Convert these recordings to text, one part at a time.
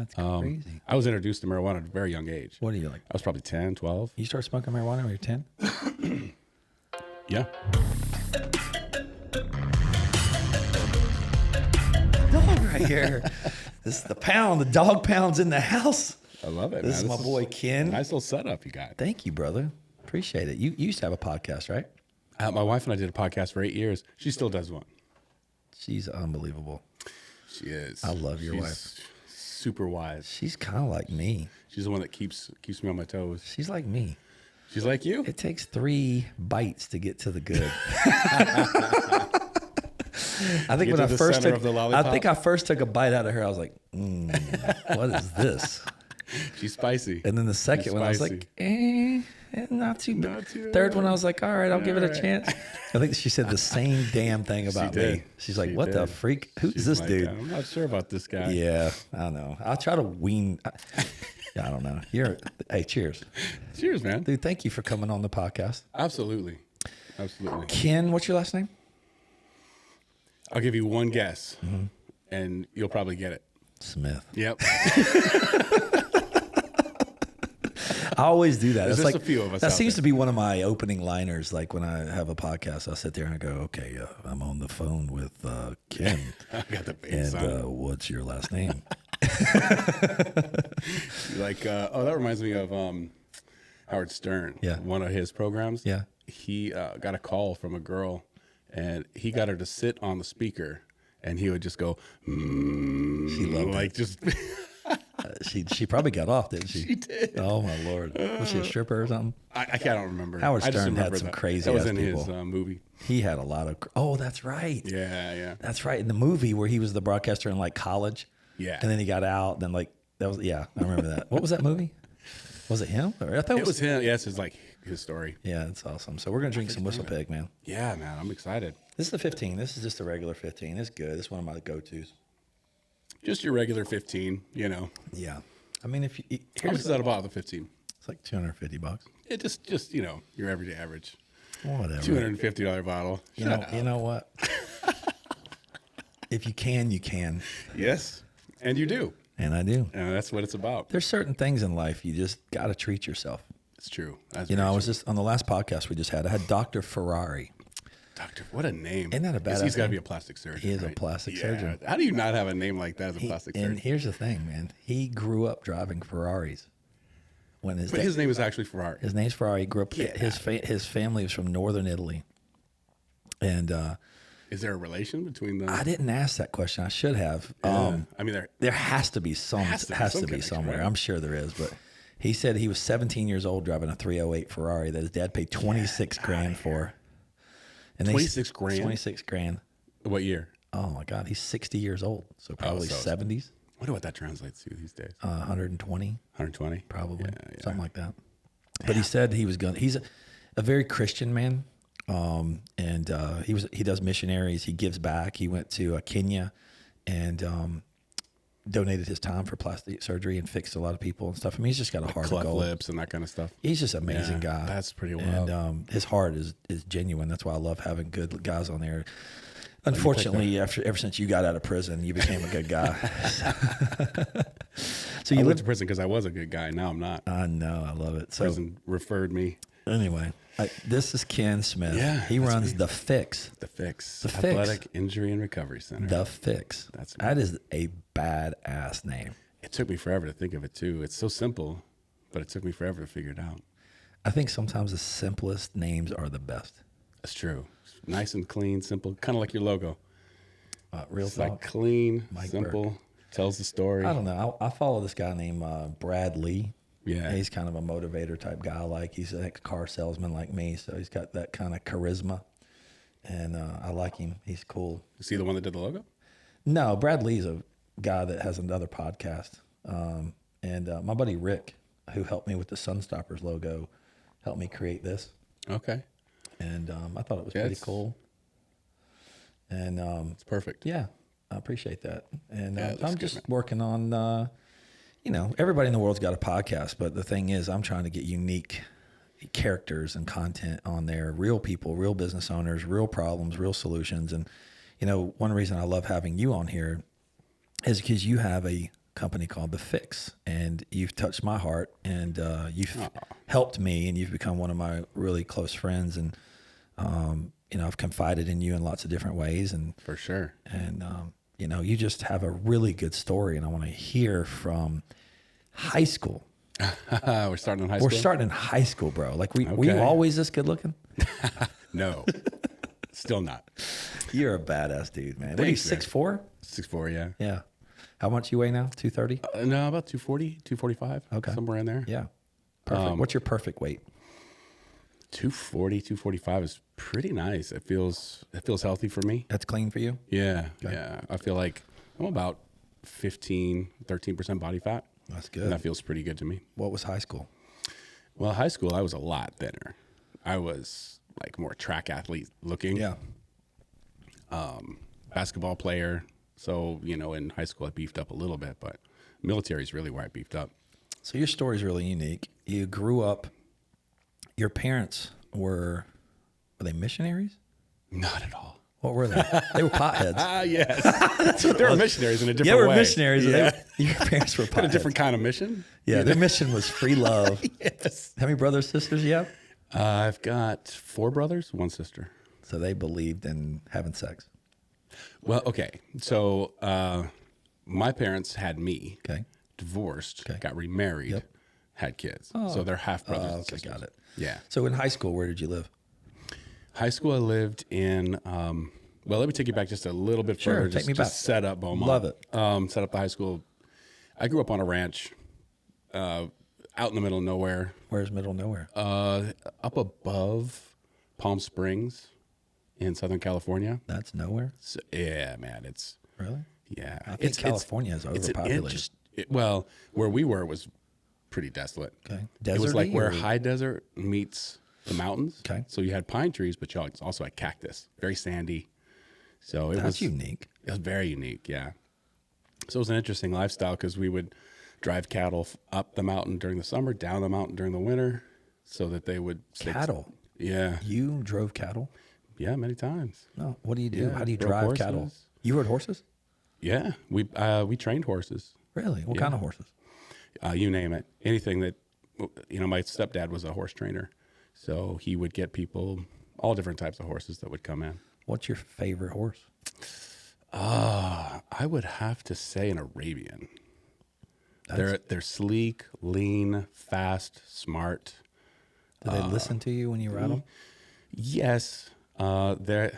That's crazy. I was introduced to marijuana at a very young age. What are you like? I was probably 10, 12. You start smoking marijuana when you're 10? Yeah. Dog right here. This is the pound. The dog pound's in the house. I love it. This is my boy Ken. Nice little setup you got. Thank you, brother. Appreciate it. You used to have a podcast, right? My wife and I did a podcast for 8 years. She still does one. She's unbelievable. She is. I love your She's wife. Super wise. She's kind of like me. She's the one that keeps me on my toes. She's like me. She's like you. It takes 3 bites to get to the good. I think when I first took a bite out of her, I was like, what is this? She's spicy. And then the second one, I was like, not too bad. Third one, I was like, all right, I'll give it a chance. I think she said the same damn thing about me. She's like, what the freak? Who's this dude? I'm not sure about this guy. Yeah, I don't know. I'll try to wean. I don't know. Hey, cheers. Cheers, man. Dude, thank you for coming on the podcast. Absolutely. Absolutely. Ken, what's your last name? I'll give you one guess, and you'll probably get it. Smith. Yep. I always do that. There's It's just like a few of us that out seems there. to be one of my opening liners. Like when I have a podcast, I'll sit there and I go, "Okay, I'm on the phone with Ken, I got the bass and on. what's your last name?" Like, that reminds me of Howard Stern. Yeah. One of his programs. Yeah. He got a call from a girl, and he got her to sit on the speaker, and he would just go, She loved like just. She probably got off, didn't she? She did. Oh my Lord, was she a stripper or something? I can't remember. Howard I just Stern had remember some that. crazy That was ass in people. his movie. He had a lot of. Oh, that's right. Yeah, yeah. That's right. In the movie where he was the broadcaster in like college. Yeah. And then he got out. And then like that was I remember that. What was that movie? Was it him? Or I thought It was him. Yes, it's like his story. Yeah, it's awesome. So we're gonna drink some Whistle Pig, man. Yeah, man. I'm excited. This is the 15. This is just a regular 15. It's good. It's one of my go-tos. Just your regular 15, you know. Yeah. I mean, if you How much is that about, the 15? it's like $250. It just you know, your everyday average. Whatever. $250 bottle. You know what? If you can, you can. Yes, and you do. And I do. And that's what it's about. There's certain things in life you just got to treat yourself. It's true. That's You know, very I was true. just on the last podcast we just had. I had Dr. Ferrari. Doctor, what a name. Isn't that a badass He's got to name? be a plastic surgeon. He is a right? plastic Yeah. surgeon. How do you not have a name like that as a plastic And surgeon? here's the thing, man. He grew up driving Ferraris. When his But his name is actually Ferrari. his name's Ferrari. He grew up. Yeah. His family was from northern Italy, and Is there a relation between them? I didn't ask that question. I should have. I mean, There has to be some. Has to be some connection, somewhere. right? I'm sure there is. But he said he was 17 years old driving a 308 Ferrari that his dad paid 26 grand for. And 26 grand? 26 grand. What year? Oh my God, he's 60 years old, so probably so- 70s, I wonder what that translates to these days. 120 120? probably, Yeah. something like that. But he said he was going. He's a very Christian man, and he does missionaries. He gives back. He went to Kenya, and donated his time for plastic surgery and fixed a lot of people and stuff. I mean, he's just got a heart of Cleft gold. lips and that kind of stuff. He's just an amazing Yeah, guy. that's pretty wild. And his heart is genuine. That's why I love having good guys on there. Unfortunately, ever since you got out of prison, you became a good guy. So I you went lived. to prison because I was a good guy. Now I'm not. I know. I love it. So Prison referred me. anyway, this is Ken Smith. Yeah, he that's runs me. The Fix. The Fix. The Fix. Athletic Injury and Recovery Center. The Fix. That is a badass name. It took me forever to think of it, too. It's so simple, but it took me forever to figure it out. I think sometimes the simplest names are the best. That's true. Nice and clean, simple, kind of like your logo. Real It's talk. like clean, Mike simple, tells the story. I don't know. I follow this guy named Brad Lee. Yeah. He's kind of a motivator type guy. Like he's an ex-car salesman like me, so he's got that kind of charisma, and I like him. He's cool. Is he the one that did the logo? No, Brad Lee's a guy that has another podcast, and my buddy Rick, who helped me with the Sunstoppers logo, helped me create this, Okay. and I thought it was Yeah, pretty it's- cool. And It's perfect. yeah, I appreciate that. And Yeah, it looks I'm good, just man. working on, everybody in the world's got a podcast, but the thing is, I'm trying to get unique characters and content on there, real people, real business owners, real problems, real solutions. And, one reason I love having you on here is because you have a company called The Fix, and you've touched my heart, and you've helped me, and you've become one of my really close friends, and you know, I've confided in you in lots of different ways, and For sure. and you know, you just have a really good story, and I want to hear from high school. We're starting in high school? We're starting in high school, bro. Like, were you Okay. always this good looking? No, still not. You're a badass dude, man. What are you, Thanks, man. 6'4"? 6'4", yeah. Yeah. How much you weigh now? 230? No, about 240, 245. Okay. Somewhere in there. Yeah. Perfect. What's your perfect weight? 240, 245 is pretty nice. It feels healthy for me. That's clean for you? Yeah. Yeah. I feel like I'm about 13% body fat. That's And good. that feels pretty good to me. What was high school? Well, high school, I was a lot thinner. I was like more track athlete looking. Yeah. Basketball player. So, you know, in high school, I beefed up a little bit, but military is really where I beefed up. So your story is really unique. You grew up, your parents were they missionaries? Not at all. What were they? They were potheads. Ah, yes. They were missionaries in a different Yeah, way. they were missionaries. Yeah. Your parents were potheads. Had a different kind of mission. Yeah, their mission was free love. Yes. How many brothers, sisters you have? I've got 4 brothers, 1 sister. So they believed in having sex. Well, okay. So my parents had me, Okay. divorced, Okay. got remarried, Yep. had kids. So they're half brothers and Okay, sisters. got it. Yeah. So in high school, where did you live? High school, I lived in, well, let me take you back just a little bit Sure, further. take just, me just back. set up Beaumont. Love it. Set up the high school. I grew up on a ranch out in the middle of nowhere, Where's middle nowhere? up above Palm Springs in Southern California. That's nowhere? So, yeah, man, it's, Really? yeah. I think California is overpopulated. Well, where we were was pretty desolate. Okay. It was like Deserty where or- high desert meets the mountains. Okay. So you had pine trees, but you also had cactus, very sandy. So That's unique. It was very unique, yeah. So it was an interesting lifestyle because we would drive cattle up the mountain during the summer, down the mountain during the winter, so that they would stay. Cattle. Yeah, You drove cattle? yeah, many times. No. What do you do? Yeah, How do you rode drive horses. cattle? You rode horses? Yeah, we trained horses. Really? What kind of horses? You name it, anything that, you know. My stepdad was a horse trainer, so he would get people all different types of horses that would come in. What's your favorite horse? I would have to say an Arabian. They're sleek, lean, fast, smart. Do they listen to you when you ride them? Yes, they're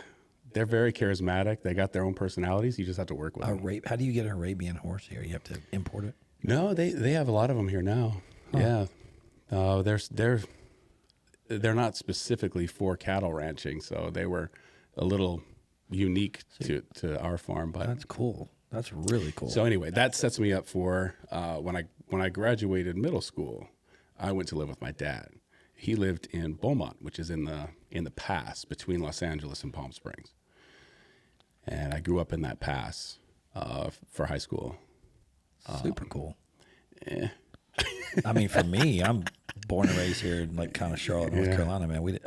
very charismatic. They got their own personalities. You just have to work with them. How do you get an Arabian horse here? You have to import it? No, they have a lot of them here now. Yeah, they're not specifically for cattle ranching, so they were a little unique to our farm. But That's cool. That's really cool. so anyway, that sets me up for when I graduated middle school. I went to live with my dad. He lived in Beaumont, which is in the pass between Los Angeles and Palm Springs, and I grew up in that pass for high school. Super cool. Eh. I mean, for me, I'm born and raised here in like kind of Charlotte, North Carolina, man.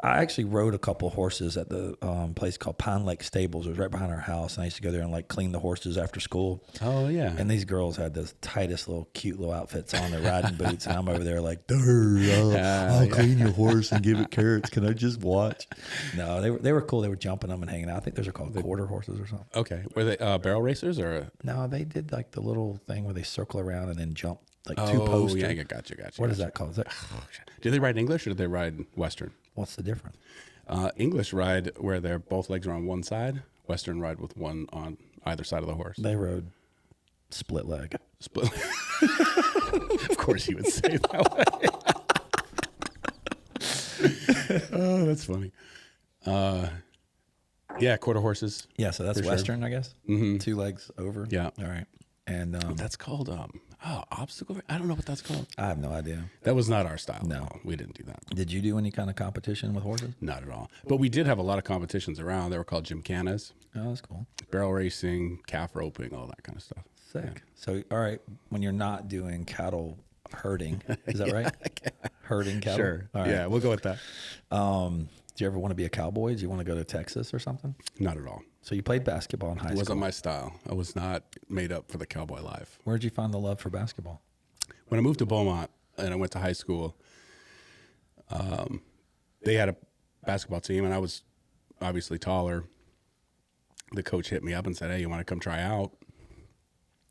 I actually rode a couple horses at the place called Pine Lake Stables. It was right behind our house, and I used to go there and like clean the horses after school. Oh yeah, And these girls had the tightest little cute little outfits on, their riding boots, and I'm over there like, I'll clean your horse and give it carrots. Can I just watch? No, they were cool. They were jumping them and hanging out. I think those are called quarter horses or something. okay. Were they barrel racers or? No, they did like the little thing where they circle around and then jump like two posts. Yeah, gotcha. What is that called? Is that, Do they ride English or do they ride Western? what's the difference? English ride where their both legs are on one side. Western ride with one on either side of the horse. They rode split leg. Split. Of course, you would say that way. Oh, that's funny. Yeah, quarter horses. Yeah, so that's For sure. Western, I guess. Mm-hmm. 2 legs over. Yeah. All right. And That's called obstacle. I don't know what that's called. I have no idea. That was not our style. No. We didn't do that. Did you do any kind of competition with horses? Not at all. But we did have a lot of competitions around. They were called gymkhanas, Oh, that's cool. barrel racing, calf roping, all that kind of stuff. Sick. So, all right, when you're not doing cattle herding, is that right? Herding cattle? Sure. All right. Yeah, we'll go with that. Do you ever want to be a cowboy? Do you want to go to Texas or something? Not at all. So you played basketball in high It school. wasn't my style. I was not made up for the cowboy life. Where'd you find the love for basketball? When I moved to Beaumont and I went to high school, they had a basketball team, and I was obviously taller. The coach hit me up and said, "Hey, you want to come try out?"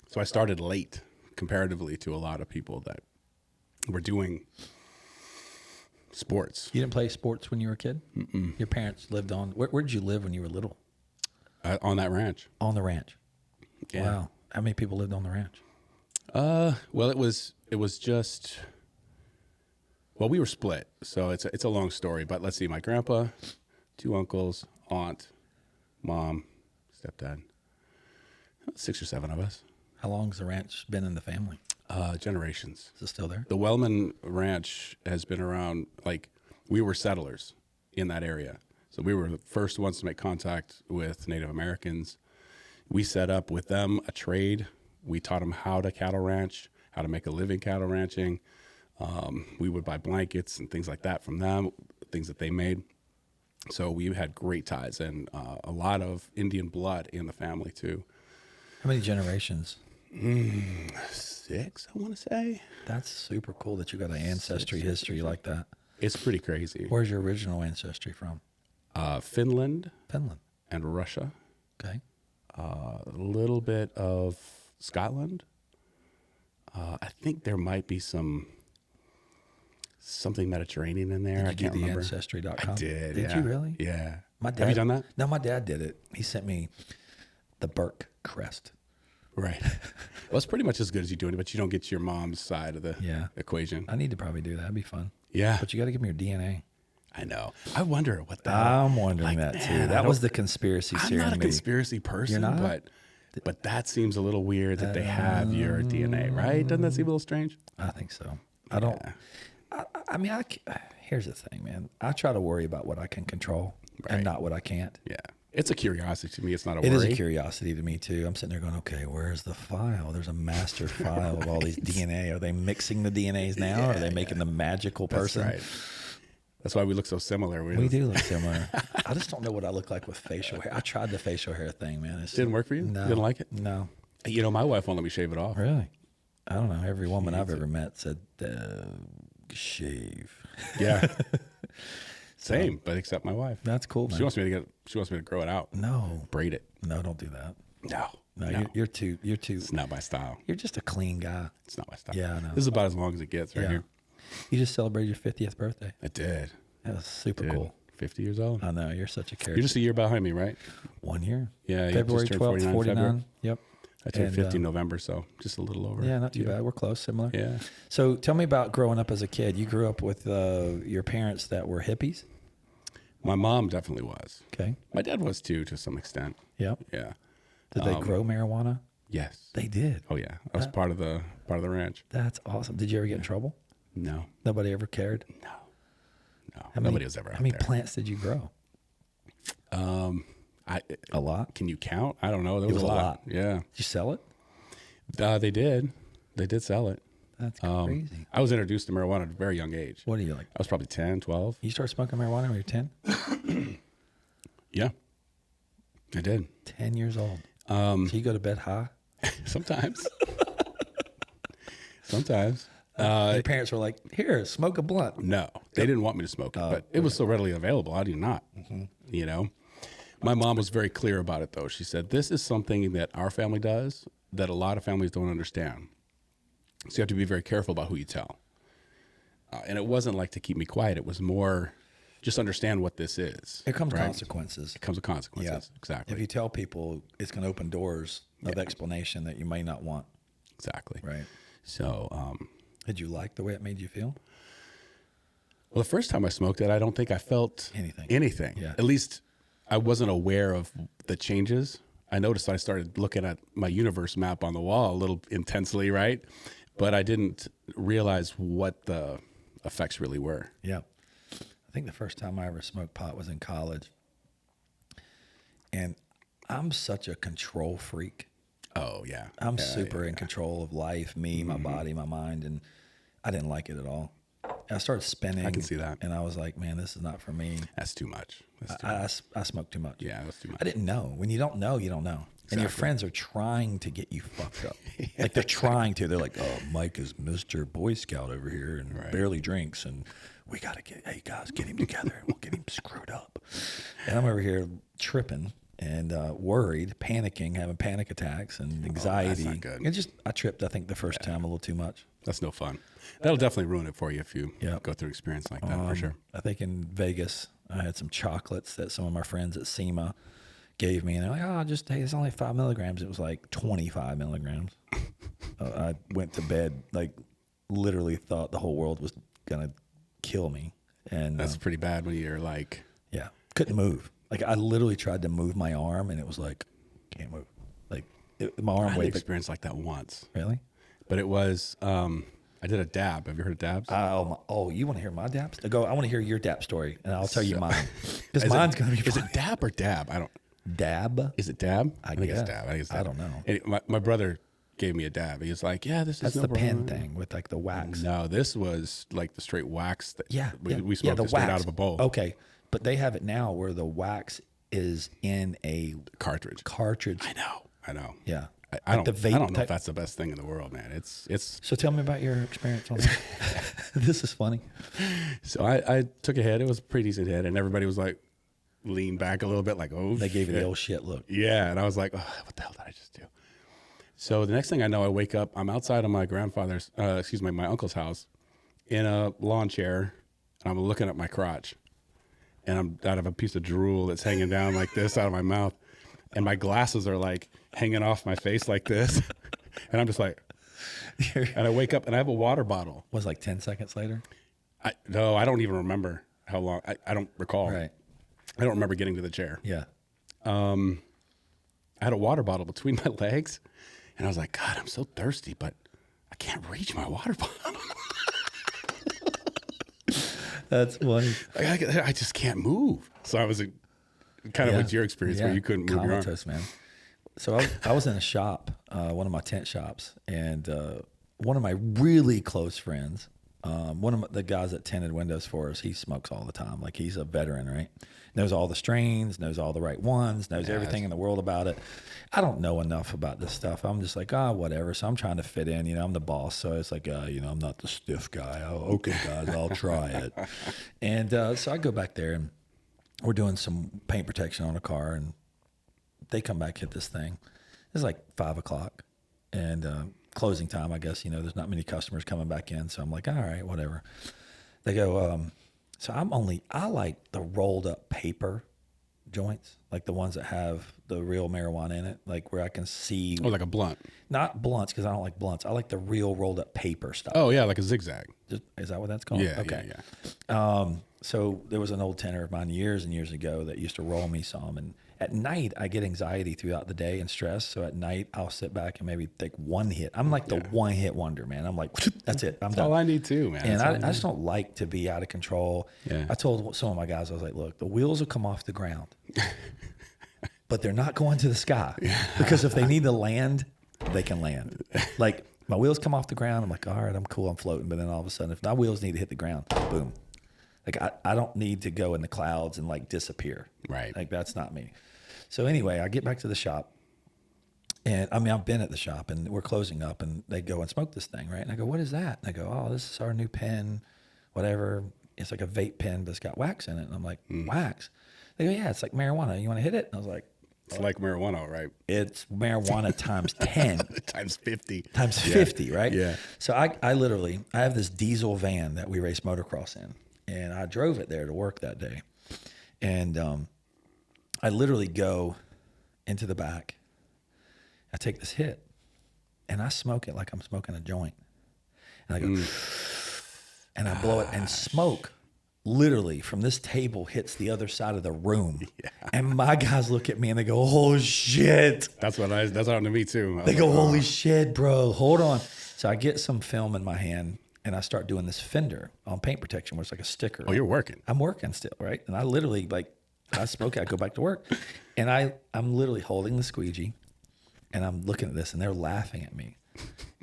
So I started late comparatively to a lot of people that were doing sports. You didn't play sports when you were a kid? Mm-mm. Your parents lived on, where did you live when you were little? On that ranch. On the ranch. Yeah. Wow. How many people lived on the ranch? Well, it was just, well, we were split, so it's a long story. But let's see, my grandpa, 2 uncles, aunt, mom, stepdad, 6 or 7 of us. How long's the ranch been in the family? Generations. Is it still there? The Wellman Ranch has been around. Like, we were settlers in that area, so we were the first ones to make contact with Native Americans. We set up with them a trade. We taught them how to cattle ranch, how to make a living cattle ranching. We would buy blankets and things like that from them, things that they made. So we had great ties, and a lot of Indian blood in the family too. How many generations? 6, I want to say. That's super cool that you got an ancestry history like that. It's pretty crazy. Where's your original ancestry from? Finland Finland. and Russia. Okay. A little bit of Scotland. I think there might be something Mediterranean in there. I Did you can't do the remember. Ancestry.com? I did. Did yeah. you really? Yeah. My dad, Have you done that? No, my dad did it. He sent me the Burke crest. Right. Well, it's pretty much as good as you doing it, but you don't get your mom's side of the equation. I need to probably do that. That'd be fun. Yeah. But you got to give me your DNA. I know. I wonder what that. I'm wondering that too. man, That was the conspiracy I'm serum not a me. conspiracy person, You're not? but that seems a little weird that they have your DNA, right? Doesn't that seem a little strange? I think so. I don't. Yeah. I mean, here's the thing, man. I try to worry about what I can control and not what I can't. Yeah. It's a curiosity to me. It's not a It worry. is a curiosity to me too. I'm sitting there going, okay, where's the file? There's a master file of all these DNA. Are they mixing the DNAs now? Or are they making the magical person? That's right. That's why we look so similar. We do look similar. I just don't know what I look like with facial hair. I tried the facial hair thing, man. It Didn't work for you? No. Didn't like it? No. You know, my wife won't let me shave it off. Really? I don't know. Every woman I've ever met said, shave. Yeah. Same, but except my wife. That's cool, man. She wants me to grow it out. No. Braid it. No, don't do that. No. You're too. It's not my style. You're just a clean guy. It's not my style. Yeah, I know. This is about as long as it gets right here. You just celebrated your 50th birthday. I did. That was super cool. 50 years old. I know. You're such a character. You're just a year behind me, right? 1 year. Yeah. You February just turned 12th, 49. February. Yep. I turned 50 in November, so just a little over. Yeah, not too bad. We're close, similar. Yeah. So tell me about growing up as a kid. You grew up with your parents that were hippies? My mom definitely was. Okay. My dad was too, to some extent. Yep. Yeah. Did they grow marijuana? Yes. They did. Oh yeah. I was part of the ranch. That's awesome. Did you ever get in trouble? No. Nobody ever cared? No. Nobody was ever out How many there. plants did you grow? A lot? Can you count? I don't know. There It was was a a lot. lot. Yeah. Did you sell it? They did. They did sell it. That's crazy. I was introduced to marijuana at a very young age. What are you like? I was probably 10, 12. You started smoking marijuana when you were 10? Yeah. I did. 10 years old. So you go to bed high? Sometimes. Sometimes. Your parents were like, here, smoke a blunt. No, they didn't want me to smoke it, but it was so readily available. How do you not? You know, my mom was very clear about it, though. She said, this is something that our family does that a lot of families don't understand. So you have to be very careful about who you tell. And it wasn't like to keep me quiet. It was more just understand what this is. It comes right? consequences. It comes with consequences. Yeah. Exactly. If you tell people, it's going to open doors of explanation that you may not want. Exactly. Right. So, Did you like the way it made you feel? well, the first time I smoked it, I don't think I felt anything. Yeah. At least I wasn't aware of the changes. I noticed I started looking at my universe map on the wall a little intensely, right? But I didn't realize what the effects really were. Yeah. I think the first time I ever smoked pot was in college. And I'm such a control freak. Oh, yeah. I'm super in control of life, me, my body, my mind, and I didn't like it at all. I started spinning. I can see that. And I was like, man, this is not for me. That's too much. That's too I smoked too much. Yeah, that's too much. I didn't know. When you don't know, you don't know. And your friends are trying to get you fucked up. Like they're trying to. They're like, oh, Mike is Mr. Boy Scout over here and barely drinks. And we got to hey, guys, get him together. And we'll get him screwed up. And I'm over here tripping and worried, panicking, having panic attacks and anxiety. That's not good. I tripped, I think, the first time a little too much. That's no fun. That'll definitely ruin it for you if you go through an experience like that, for sure. I think in Vegas, I had some chocolates that some of my friends at SEMA gave me, and they're like, oh, hey, it's only 5 milligrams. It was like 25 milligrams. I went to bed, like, literally thought the whole world was going to kill me. And that's pretty bad when you're like... Yeah, couldn't move. Like, I literally tried to move my arm, and it was like, can't move. Like, my arm I had an weighed... experience like that once. Really? But it was... I did a dab. Have you heard of dabs? You want to hear my dabs? I want to hear your dab story, and I'll tell you mine. Because mine's going to be... Is it dab or dab? I don't... Dab? Is it dab? I think guess. It's dab. I think it's dab. I don't know. And my brother gave me a dab. He was like, yeah, this is That's no the problem. pen thing with like the wax. No, this was like the straight wax. That we smoked the it straight wax. out of a bowl. Okay, but they have it now where the wax is in a cartridge. I know. Yeah. I don't know type. if that's the best thing in the world, man. It's. So tell me about your experience on that. This is funny. So I took a hit. It was a pretty decent hit, and everybody was like, leaned back a little bit, like, oh, they gave you the old shit look. Yeah, and I was like, oh, what the hell did I just do? So the next thing I know, I wake up. I'm outside of my my uncle's house, in a lawn chair, and I'm looking at my crotch, and I'm out of a piece of drool that's hanging down like this out of my mouth, and my glasses are like hanging off my face like this, and I'm just like, and I wake up and I have a water bottle. Was like 10 seconds later? I don't even remember how long. I don't recall. Right. I don't remember getting to the chair. Yeah. I had a water bottle between my legs, and I was like, God, I'm so thirsty, but I can't reach my water bottle. That's funny. I just can't move. So I was kind of with your experience where you couldn't move your arm. Man. So I was in a shop, one of my tent shops, and one of my really close friends, one of the guys that tinted windows for us, he smokes all the time. Like, he's a veteran, right? Knows all the strains, knows all the right ones, knows everything in the world about it. I don't know enough about this stuff. I'm just like, whatever. So I'm trying to fit in. I'm the boss. So it's like, I'm not the stiff guy. Okay, guys, I'll try it. And so I go back there, and we're doing some paint protection on a car, and they come back, hit this thing. It's like 5 o'clock, and closing time, I guess. There's not many customers coming back in. So I'm like, all right, whatever. They go, so I like the rolled up paper joints, like the ones that have the real marijuana in it, like where I can see. Oh, like a blunt. Not blunts, because I don't like blunts. I like the real rolled up paper stuff. Oh, yeah, like a zigzag. Is that what that's called? Yeah, okay. Yeah. So there was an old tenor of mine years and years ago that used to roll me some. And at night, I get anxiety throughout the day and stress. So at night, I'll sit back and maybe take one hit. I'm like the one hit wonder, man. I'm like, that's it. I'm done. All I need too, man. And I just don't like to be out of control. Yeah. I told some of my guys, I was like, look, the wheels will come off the ground, but they're not going to the sky. Because if they need to land, they can land. Like, my wheels come off the ground. I'm like, all right, I'm cool. I'm floating. But then all of a sudden, if my wheels need to hit the ground, boom. Like, I don't need to go in the clouds and like disappear. Right. Like, that's not me. So anyway, I get back to the shop, and I've been at the shop, and we're closing up, and they go and smoke this thing, right? And I go, what is that? And I go, oh, this is our new pen, whatever. It's like a vape pen, but it's got wax in it. And I'm like, wax? They go, yeah, it's like marijuana. You want to hit it? And I was like, it's like marijuana, right? It's marijuana times 10. Times 50. Times 50, right? Yeah. So I have this diesel van that we race motocross in, and I drove it there to work that day. And I literally go into the back. I take this hit, and I smoke it like I'm smoking a joint. And I go, and I blow it, and smoke literally from this table hits the other side of the room. Yeah. And my guys look at me and they go, oh shit. That's happened to me too. They go, holy shit, bro, hold on. So I get some film in my hand, and I start doing this fender on paint protection where it's like a sticker. Oh, you're working. I'm working still, right? And I literally, like, I smoke it, I go back to work. And I'm literally holding the squeegee, and I'm looking at this, and they're laughing at me.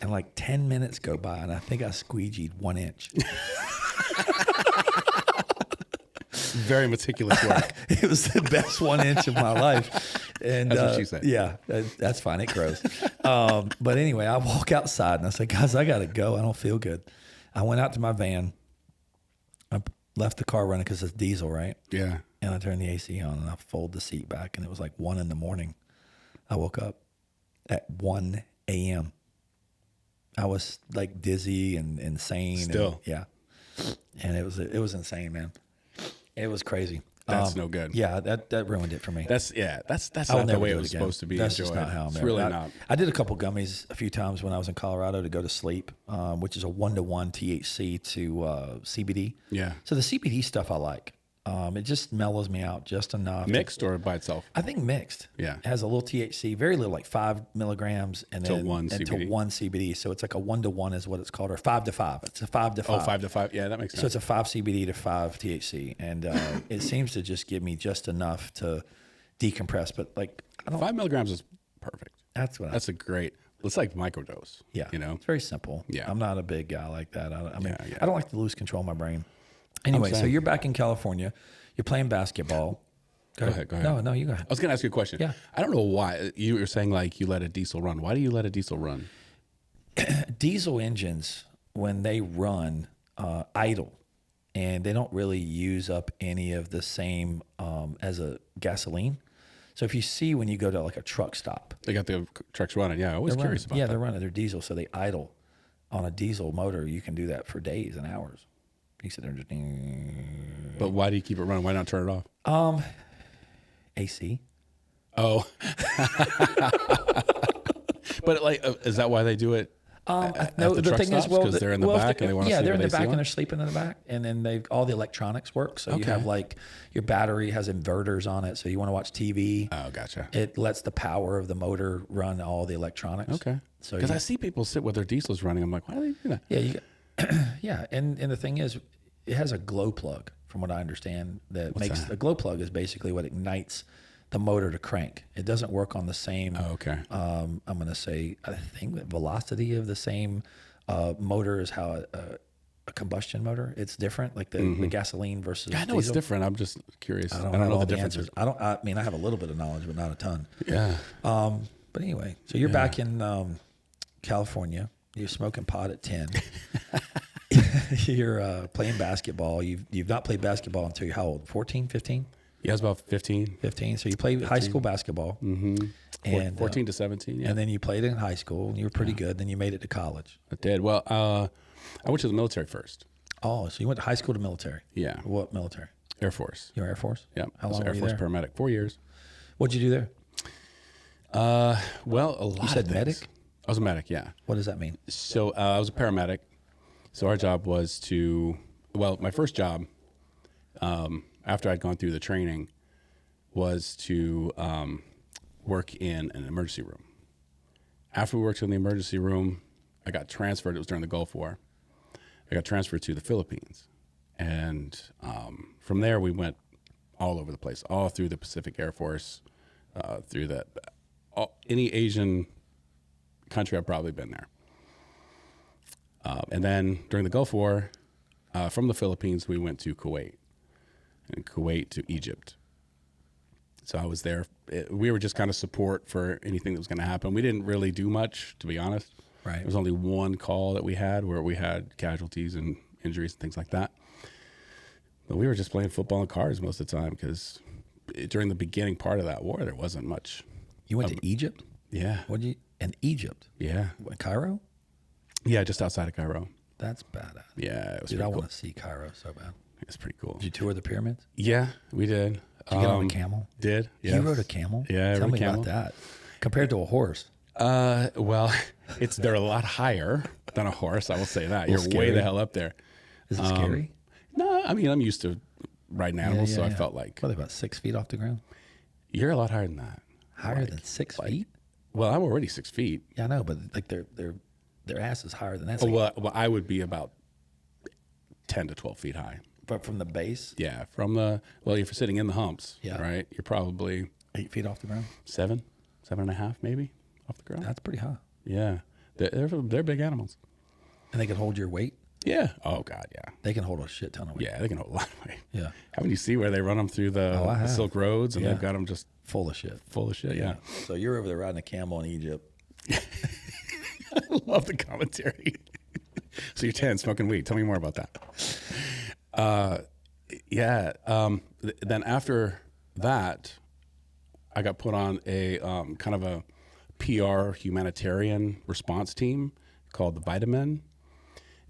And like 10 minutes go by, and I think I squeegeed 1 inch. Very meticulous work. It was the best 1 inch of my life. And That's what she said. Yeah, that's fine. It grows. But anyway, I walk outside and I said, guys, I got to go. I don't feel good. I went out to my van. I left the car running because it's diesel, right? Yeah. And I turned the AC on and I fold the seat back and it was like 1 a.m. I woke up at 1 a.m. I was like dizzy and insane. Still. Yeah. And it was insane, man. It was crazy. That's no good. Yeah, that ruined it for me. That's not the way it was supposed to be. That's just not how I'm It's really not. I did a couple gummies a few times when I was in Colorado to go to sleep, which is a 1-to-1 THC to CBD. Yeah. So the CBD stuff I like. It just mellows me out just enough. Mixed or by itself? I think mixed. Yeah. It has a little THC, very little, like 5 milligrams, and To then one and CBD. to 1 CBD. So it's like a 1-to-1 is what it's called, or 5-to-5. It's a 5-to-5. Oh, 5 to 5. Yeah, that makes sense. So it's a 5 CBD to 5 THC, and it seems to just give me just enough to decompress. But like, I don't. 5 milligrams is perfect. That's what. That's a great. It's like microdose. Yeah, You know. it's very simple. Yeah. I'm not a big guy like that. I mean, Yeah. I don't like to lose control of my brain. Anyway, so saying. you're back in California. You're playing basketball. Go ahead. No, you go ahead. I was going to ask you a question. Yeah. I don't know why you were saying like you let a diesel run. Why do you let a diesel run? Diesel engines, when they run idle, and they don't really use up any of the same as a gasoline. So if you see when you go to like a truck stop, They got the trucks running. Yeah, I was they're curious running, about that. they're running. They're diesel, so they idle. On a diesel motor, you can do that for days and hours. You sit there and just But why do you keep it running? Why not turn it off? AC. Oh. But like, is that why they do it? No, at the the truck thing is, stops? well, 'Cause they're in the if back and they wanna yeah, sleep they're in with the AC back on? and they're sleeping in the back, and then all the electronics work. So you Okay. have like your battery has inverters on it, so you want to watch TV. Oh, gotcha. It lets the power of the motor run all the electronics. Okay. So Because you- I see people sit with their diesels running. I'm like, why do they do that? Yeah, yeah, and the thing is, it has a glow plug, from what I understand. A glow plug is basically what ignites the motor to crank. It doesn't work on the same. Oh, okay. I'm going to say, I think the velocity of the same motor is how a combustion motor. It's different, like the gasoline versus. I know diesel. it's different. I'm just curious. I don't know all the the differences. answers. I mean, I have a little bit of knowledge, but not a ton. Yeah. But anyway, so you're back in California. You're smoking pot at 10. You're playing basketball. You've not played basketball until you're how old? 14, 15? Yeah, I was about 15. 15. So you played high school basketball. Mm-hmm. And 14 to 17, yeah. And then you played in high school, and you were pretty good. Then you made it to college. I did. Well, I went to the military first. Oh, so you went to high school to military. Yeah. What military? Air Force. You were Air Force? Yeah. How I was long Air were you Force there? paramedic. 4 years. What'd you do there? Well, a lot You said of things. medic? I was a medic, yeah. What does that mean? So I was a paramedic. So our job was my first job, after I'd gone through the training, was to work in an emergency room. After we worked in the emergency room, I got transferred. It was during the Gulf War. I got transferred to the Philippines. And from there, we went all over the place, all through the Pacific Air Force, through any Asian country I've probably been there. And then during the Gulf War, from the Philippines, we went to Kuwait, and Kuwait to Egypt. So I was there. We were just kind of support for anything that was going to happen. We didn't really do much, to be honest. Right. There was only one call that we had where we had casualties and injuries and things like that. But we were just playing football and cards most of the time because during the beginning part of that war, there wasn't much. You went to Egypt? Yeah. In Egypt? Yeah. What, Cairo? Yeah, just outside of Cairo. That's badass. Yeah, it was Dude, I pretty cool. want to see Cairo so bad. It's pretty cool. Did you tour the pyramids? Yeah, we did. Did you get on a camel? Did. Yeah. You rode a camel? Yeah, I Tell rode a me camel. about that. Compared to a horse. Well, they're a lot higher than a horse. I will say that. You're way scary. the hell up there. Is it scary? No, I mean I'm used to riding animals, so I felt like What, are they about 6 feet off the ground? you're a lot higher than that. Higher than 6 feet? Well, I'm already 6 feet. Yeah, I know, but like their ass is higher than that. Oh, So well, I would be about 10 to 12 feet high. but from the base, Yeah, if you're sitting in the humps, Yeah. right? You're probably 8 feet off the ground. 7.5 maybe off the ground. That's pretty high. Yeah, they're big animals. And they can hold your weight. Yeah. Oh God, yeah. They can hold a shit ton of weight. Yeah, they can hold a lot of weight. Yeah. Haven't you see where they run them through the Silk Roads and Yeah. they've got them just Full of shit. full of shit? Yeah. So you're over there riding a camel in Egypt. I love the commentary. So you're 10 smoking weed. Tell me more about that. Yeah. Then after that, I got put on a kind of a PR humanitarian response team called the Vitamin.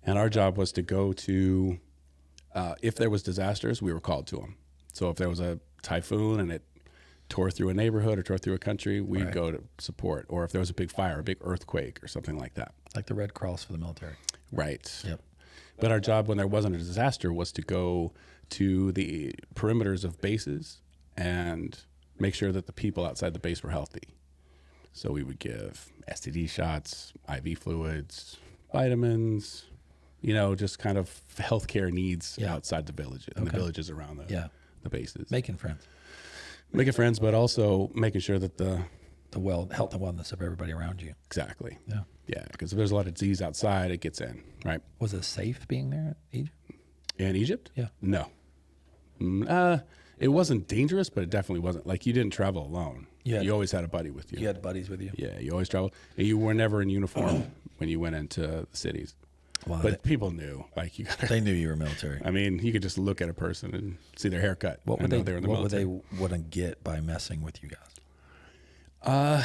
And our job was to go to, if there was disasters, we were called to them. So if there was a typhoon and it tore through a neighborhood or tore through a country, we'd go to support. Or if there was a big fire, a big earthquake or something like that. Like the Red Cross for the military. Right. Yep. But our job when there wasn't a disaster was to go to the perimeters of bases and make sure that the people outside the base were healthy. So we would give STD shots, IV fluids, vitamins, just kind of healthcare needs outside the village and the villages around the bases. Making friends. Making friends, but also making sure that the health and wellness of everybody around you. Exactly. Yeah. Yeah, because if there's a lot of disease outside, it gets in, right? Was it safe being there in Egypt? In Egypt? Yeah. No. It wasn't dangerous, but it definitely wasn't. Like, you didn't travel alone. You always had a buddy with you. You had buddies with you? Yeah, you always traveled. And you were never in uniform when you went into the cities. Wow, but people knew. Like, they knew you were military. I mean, you could just look at a person and see their haircut. What would they military. wouldn't get by messing with you guys?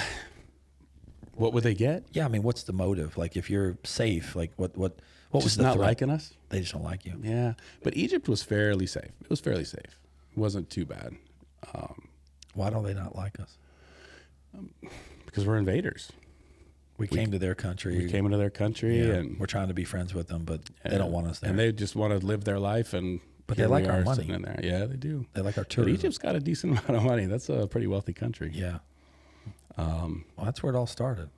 What would they get? Yeah, I mean, what's the motive? Like, if you're safe, like what just was the not threat? liking us? They just don't like you. Yeah, but Egypt was fairly safe. It was fairly safe. It wasn't too bad. Why don't they not like us? Because we're invaders. We came to their country. We came into their country, and we're trying to be friends with them, but they don't want us there. And they just want to live their life, but they like our money. In there. Yeah, they do. They like our tourism. But Egypt's got a decent amount of money. That's a pretty wealthy country. Yeah. Well, that's where it all started.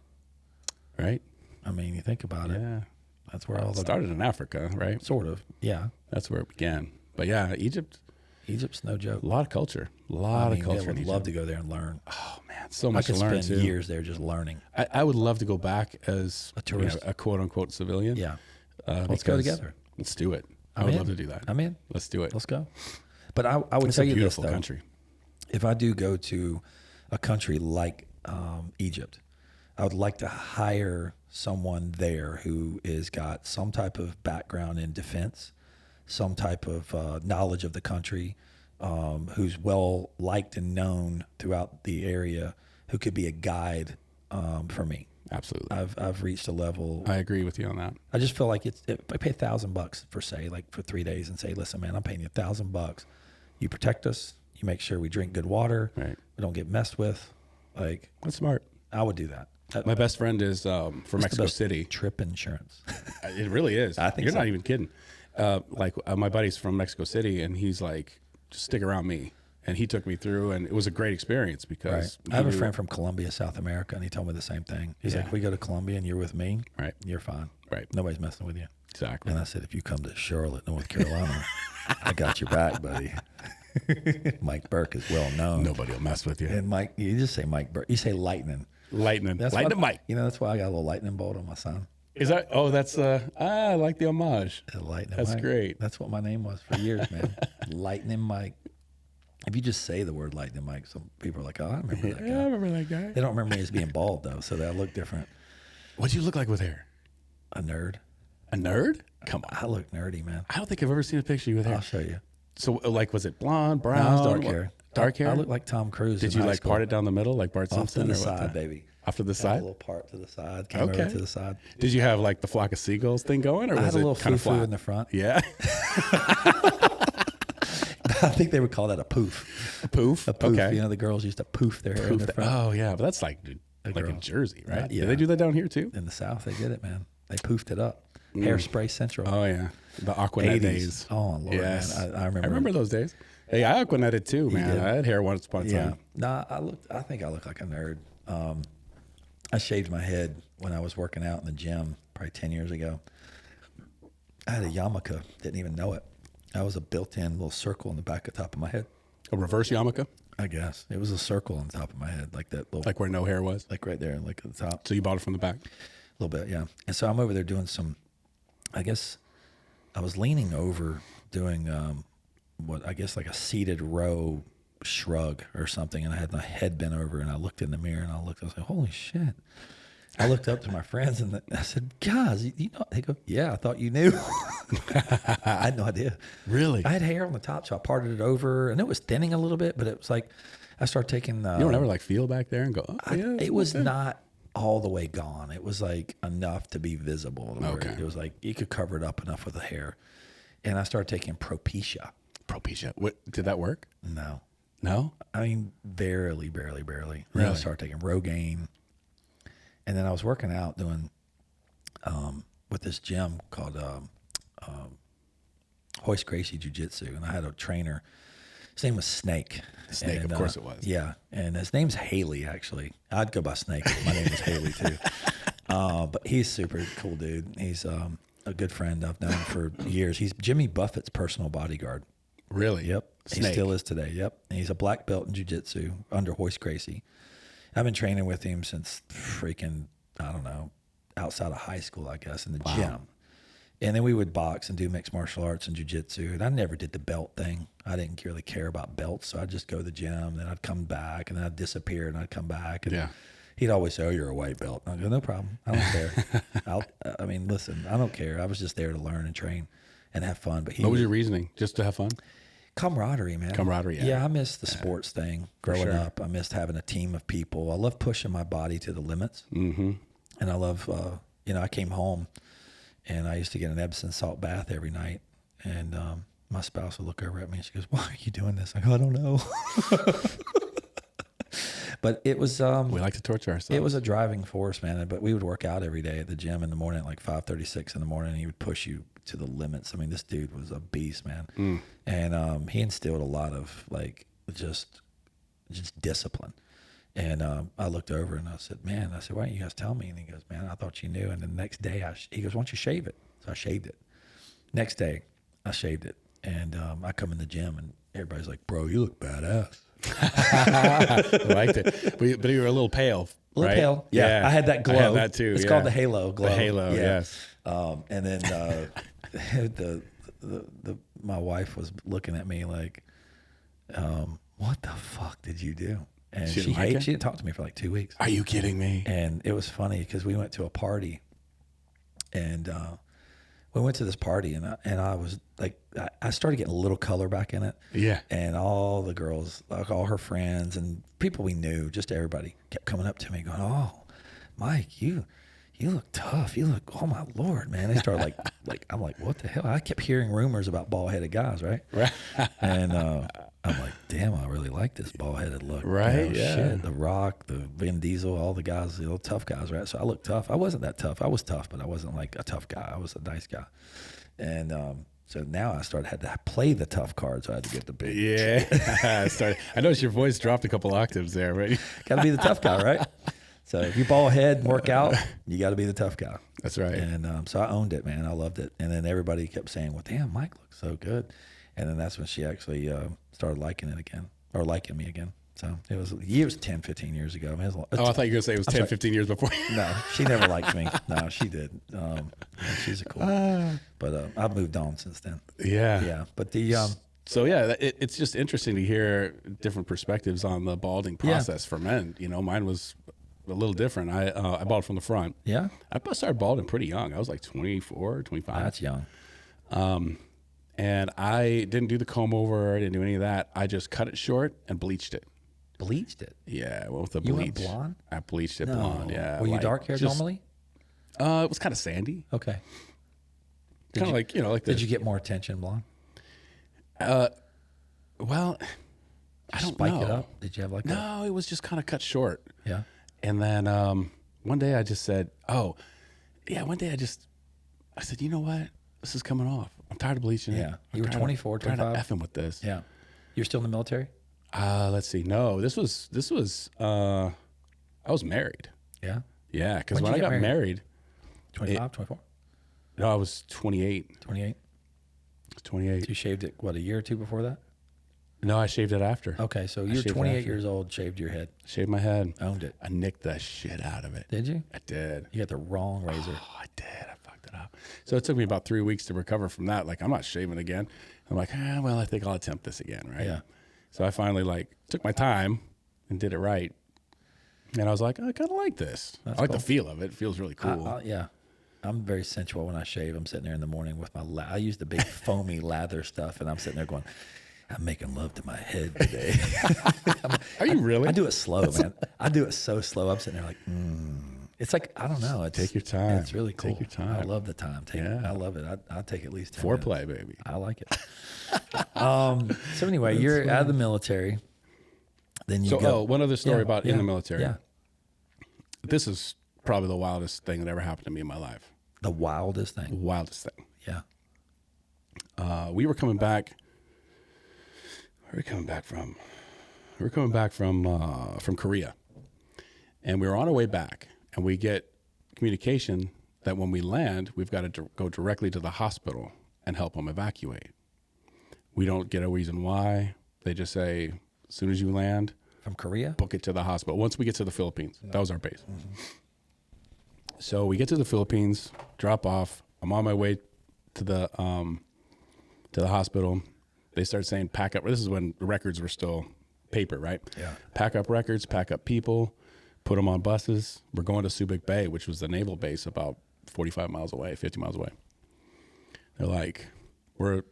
Right? I mean, you think about it. Yeah. That's where all it started in Africa, right? Sort of. Yeah. That's where it began. But yeah, Egypt's no joke. A lot of culture. A lot of culture. I would love to go there and learn. Oh man, so much to learn too. I could spend years there just learning. I would love to go back as a tourist, a quote unquote civilian. Yeah. Let's go together. Let's do it. I would love to do that. I'm in. Let's do it. Let's go. But I would tell you this, though. It's a beautiful country. If I do go to a country like Egypt, I would like to hire someone there who has got some type of background in defense, some type of knowledge of the country, who's well liked and known throughout the area, who could be a guide for me. Absolutely. I've reached a level. I agree with you on that. I just feel like I pay $1,000 for for 3 days and say, listen, man, I'm paying you $1,000. You protect us. You make sure we drink good water. Right. We don't get messed with. Like, that's smart. I would do that. My best friend is from Mexico City. Trip insurance. It really is. I think you're not even kidding. My buddy's from Mexico City, and he's like, just stick around me. And he took me through, and it was a great experience because I have a friend from Colombia, South America, and he told me the same thing. He's like, we go to Colombia and you're with me, right? You're fine. Right. Nobody's messing with you. Exactly. And I said, if you come to Charlotte, North Carolina, I got your back, buddy. Mike Burke is well known. Nobody will mess with you. And Mike, you just say Mike Burke. You say Lightning. Lightning. That's Lightning Mike. That's why I got a little lightning bolt on my son. Is that? Oh, that's I like the homage. Lightning That's Mike. Great. That's what my name was for years, man. Lightning Mike. If you just say the word Lightning Mike, some people are like, oh, I remember that guy. Yeah, I remember that guy. They don't remember me as being bald, though, so that look different. What'd you look like with hair? A nerd. A nerd? Come on. I look nerdy, man. I don't think I've ever seen a picture of you with hair. I'll show you. So, like, was it blonde, brown? No, it was dark hair. Dark hair? I look like Tom Cruise. Did you, like, part it down the middle like Bart Simpson? Off to the side, baby. Off to the side? A little part to the side, came over to the side. Did you have, like, the flock of seagulls thing going, or was it kind of flat? I had a little foo-foo in the front. Yeah. I think they would call that a poof. A poof? A poof. Okay. You know, the girls used to poof their hair in the front. Oh, yeah. But that's like in Jersey, right? Yeah. Did they do that down here, too? In the South, they did it, man. They poofed it up. Hairspray Central. Oh, yeah. The Aquanet 80s. Days. Oh, Lord, yes. man. I remember. I remember those days. Hey, I Aquanetted, too, man. I had hair once upon a time. No, I think I look like a nerd. I shaved my head when I was working out in the gym probably 10 years ago. I had a yarmulke, didn't even know it. I was a built-in little circle in the back of the top of my head. A reverse yarmulke? I guess. It was a circle on the top of my head, like that little... Like where no hair was? Like right there, like at the top. So you bought it from the back? A little bit, yeah. And so I'm over there doing some, I guess, I was leaning over doing what I guess like a seated row shrug or something, and I had my head bent over, and I looked in the mirror, and I was like, holy shit. I looked up to my friends, and I said, guys, you know, they go, yeah, I thought you knew. I had no idea. Really? I had hair on the top, so I parted it over, and it was thinning a little bit, but it was like, I started taking You don't ever like feel back there and go, oh, yeah. it was not all the way gone. It was like enough to be visible. Okay. It was like you could cover it up enough with the hair. And I started taking Propecia. Propecia. What, did that work? No. No? I mean, barely. Then Really? I started taking Rogaine. And then I was working out doing, with this gym called Hoist Gracie Jiu-Jitsu. And I had a trainer. His name was Snake. Snake, and, of course it was. Yeah. And his name's Haley, actually. I'd go by Snake. My name is Haley, too. But he's super cool, dude. He's a good friend I've known for years. He's Jimmy Buffett's personal bodyguard. Really? Yep. Snake. He still is today. Yep. And he's a black belt in jiu-jitsu under Hoist Gracie. I've been training with him since freaking, I don't know, outside of high school, I guess, in the gym. And then we would box and do mixed martial arts and jiu-jitsu. And I never did the belt thing. I didn't really care about belts. So I'd just go to the gym, then I'd come back, and then I'd disappear, and I'd come back. And he'd always say, oh, you're a white belt. And I'd go, no problem. I don't care. I mean, listen, I don't care. I was just there to learn and train and have fun. But what was your reasoning? Just to have fun? Camaraderie, man. Camaraderie, yeah. Yeah, I missed the sports thing growing up. I missed having a team of people. I love pushing my body to the limits. Mm-hmm. And I love, I came home and I used to get an Epsom salt bath every night. And my spouse would look over at me and she goes, why are you doing this? I go, I don't know. But it was... we like to torture ourselves. It was a driving force, man. But we would work out every day at the gym in the morning at like 5:36 in the morning. And he would push you to the limits. I mean, this dude was a beast, man. And he instilled a lot of like just discipline. And I looked over and I said, man, why didn't you guys tell me? And he goes, man, I thought you knew. And the next day, he goes, why don't you shave it? So I shaved it. Next day, I shaved it. And I come in the gym and everybody's like, bro, you look badass. I liked it. But you were a little pale. A little right? pale. Yeah. I had that glow. I had that too. It's called the halo glow. The halo, yes. And then my wife was looking at me like, what the fuck did you do? And she didn't talk to me for like 2 weeks. Are you kidding me? And it was funny because we went to a party and we went to this party and I was like, I started getting a little color back in it. Yeah. And all the girls, like all her friends and people we knew, just everybody kept coming up to me going, oh, Mike, you look tough. You look, oh my Lord, man. They started like, I'm like, what the hell? I kept hearing rumors about bald-headed guys, right? Right. And I'm like, damn, I really like this bald-headed look. Right, yeah. Shit, The Rock, the Vin Diesel, all the guys, tough guys, right? So I look tough. I wasn't that tough. I was tough, but I wasn't like a tough guy. I was a nice guy. And so now I had to play the tough cards. So I had to get the big. Yeah. I noticed your voice dropped a couple octaves there, right? Got to be the tough guy, right? So if you ball head and work out, you got to be the tough guy. That's right. And so I owned it, man. I loved it. And then everybody kept saying, well, damn, Mike looks so good. And then that's when she actually started liking it again, or liking me again. So it was 10, 15 years ago. I mean, I thought you were going to say it was 10, 15 years before. No, she never liked me. No, she did. She's a cool. But I've moved on since then. Yeah. Yeah. But the... So yeah, it's just interesting to hear different perspectives on the balding process for men. You know, mine was a little different. I bald from the front. Yeah. I started balding pretty young. I was like 24, 25. That's young. And I didn't do the comb over. I didn't do any of that. I just cut it short and bleached it. Bleached it? Yeah, I went with the bleach. bleach. You went blonde? I bleached it blonde, yeah. Were you dark haired normally? It was kind of sandy. Okay. Kind of like, like Did you get more attention blonde? Well, I don't Spike know. it up? Did you have like No, it was just kind of cut short. Yeah. And then one day I just said, I said, you know what? This is coming off. I'm tired of bleaching it. Yeah. You were 24, 25? I'm tired of effing with this. Yeah. You're still in the military? Let's see. No, this was I was married. Yeah. Yeah, because when I got married 25, 24? No, I was 28. 28? 28. So you shaved it, what, a year or two before that? No, I shaved it after. Okay, so you're 28 years old, shaved your head. Shaved my head. Owned it. I nicked the shit out of it. Did you? I did. You got the wrong razor. Oh, I did. I fucked it up. So it took me about 3 weeks to recover from that. Like, I'm not shaving again. I'm like, well, I think I'll attempt this again, right? Yeah. So I finally like took my time and did it right. And I was like, I kind of like this. I like the feel of it. It feels really cool. Yeah. I'm very sensual when I shave. I'm sitting there in the morning with my, I use the big foamy lather stuff, and I'm sitting there going, I'm making love to my head today. Are you really? I do it slow, man. I do it so slow. I'm sitting there like, It's like, I don't know. It's, Take your time. It's really cool. Take your time. I love the time. I love it. I'll take at least 10 Foreplay, minutes. baby. I like it. So anyway, you're out of the military. Then you go. One other story about in the military. Yeah. This is probably the wildest thing that ever happened to me in my life. The wildest thing. Wildest thing. Yeah. We were coming back. Where are we coming back from? We were coming back from Korea, and we were on our way back, and we get communication that when we land, we've got to go directly to the hospital and help them evacuate. We don't get a reason why. They just say, as soon as you land, From Korea? book it to the hospital. Once we get to the Philippines, that was our base. So we get to the Philippines, drop off. I'm on my way to the hospital. They start saying, pack up. This is when the records were still paper, right? Yeah. Pack up records, pack up people, put them on buses. We're going to Subic Bay, which was the naval base about 45 miles away, 50 miles away. They're like, we're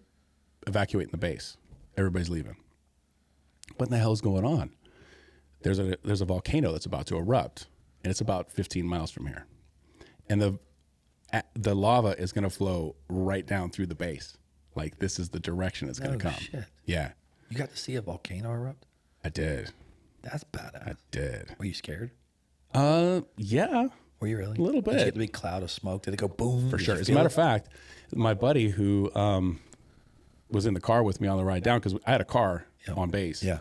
evacuating the base. Everybody's leaving. What in the hell is going on? There's a volcano that's about to erupt, and it's about 15 miles from here. And the lava is going to flow right down through the base. Like, this is the direction it's going to come. Shit. Yeah, You got to see a volcano erupt? I did. That's badass. I did. Were you scared? Yeah, Were you really? a little Did you bit. get the big cloud of smoke? Did it go boom? For Did sure. you As a feel matter it? of fact, my buddy who was in the car with me on the ride down, because I had a car on base. Yeah.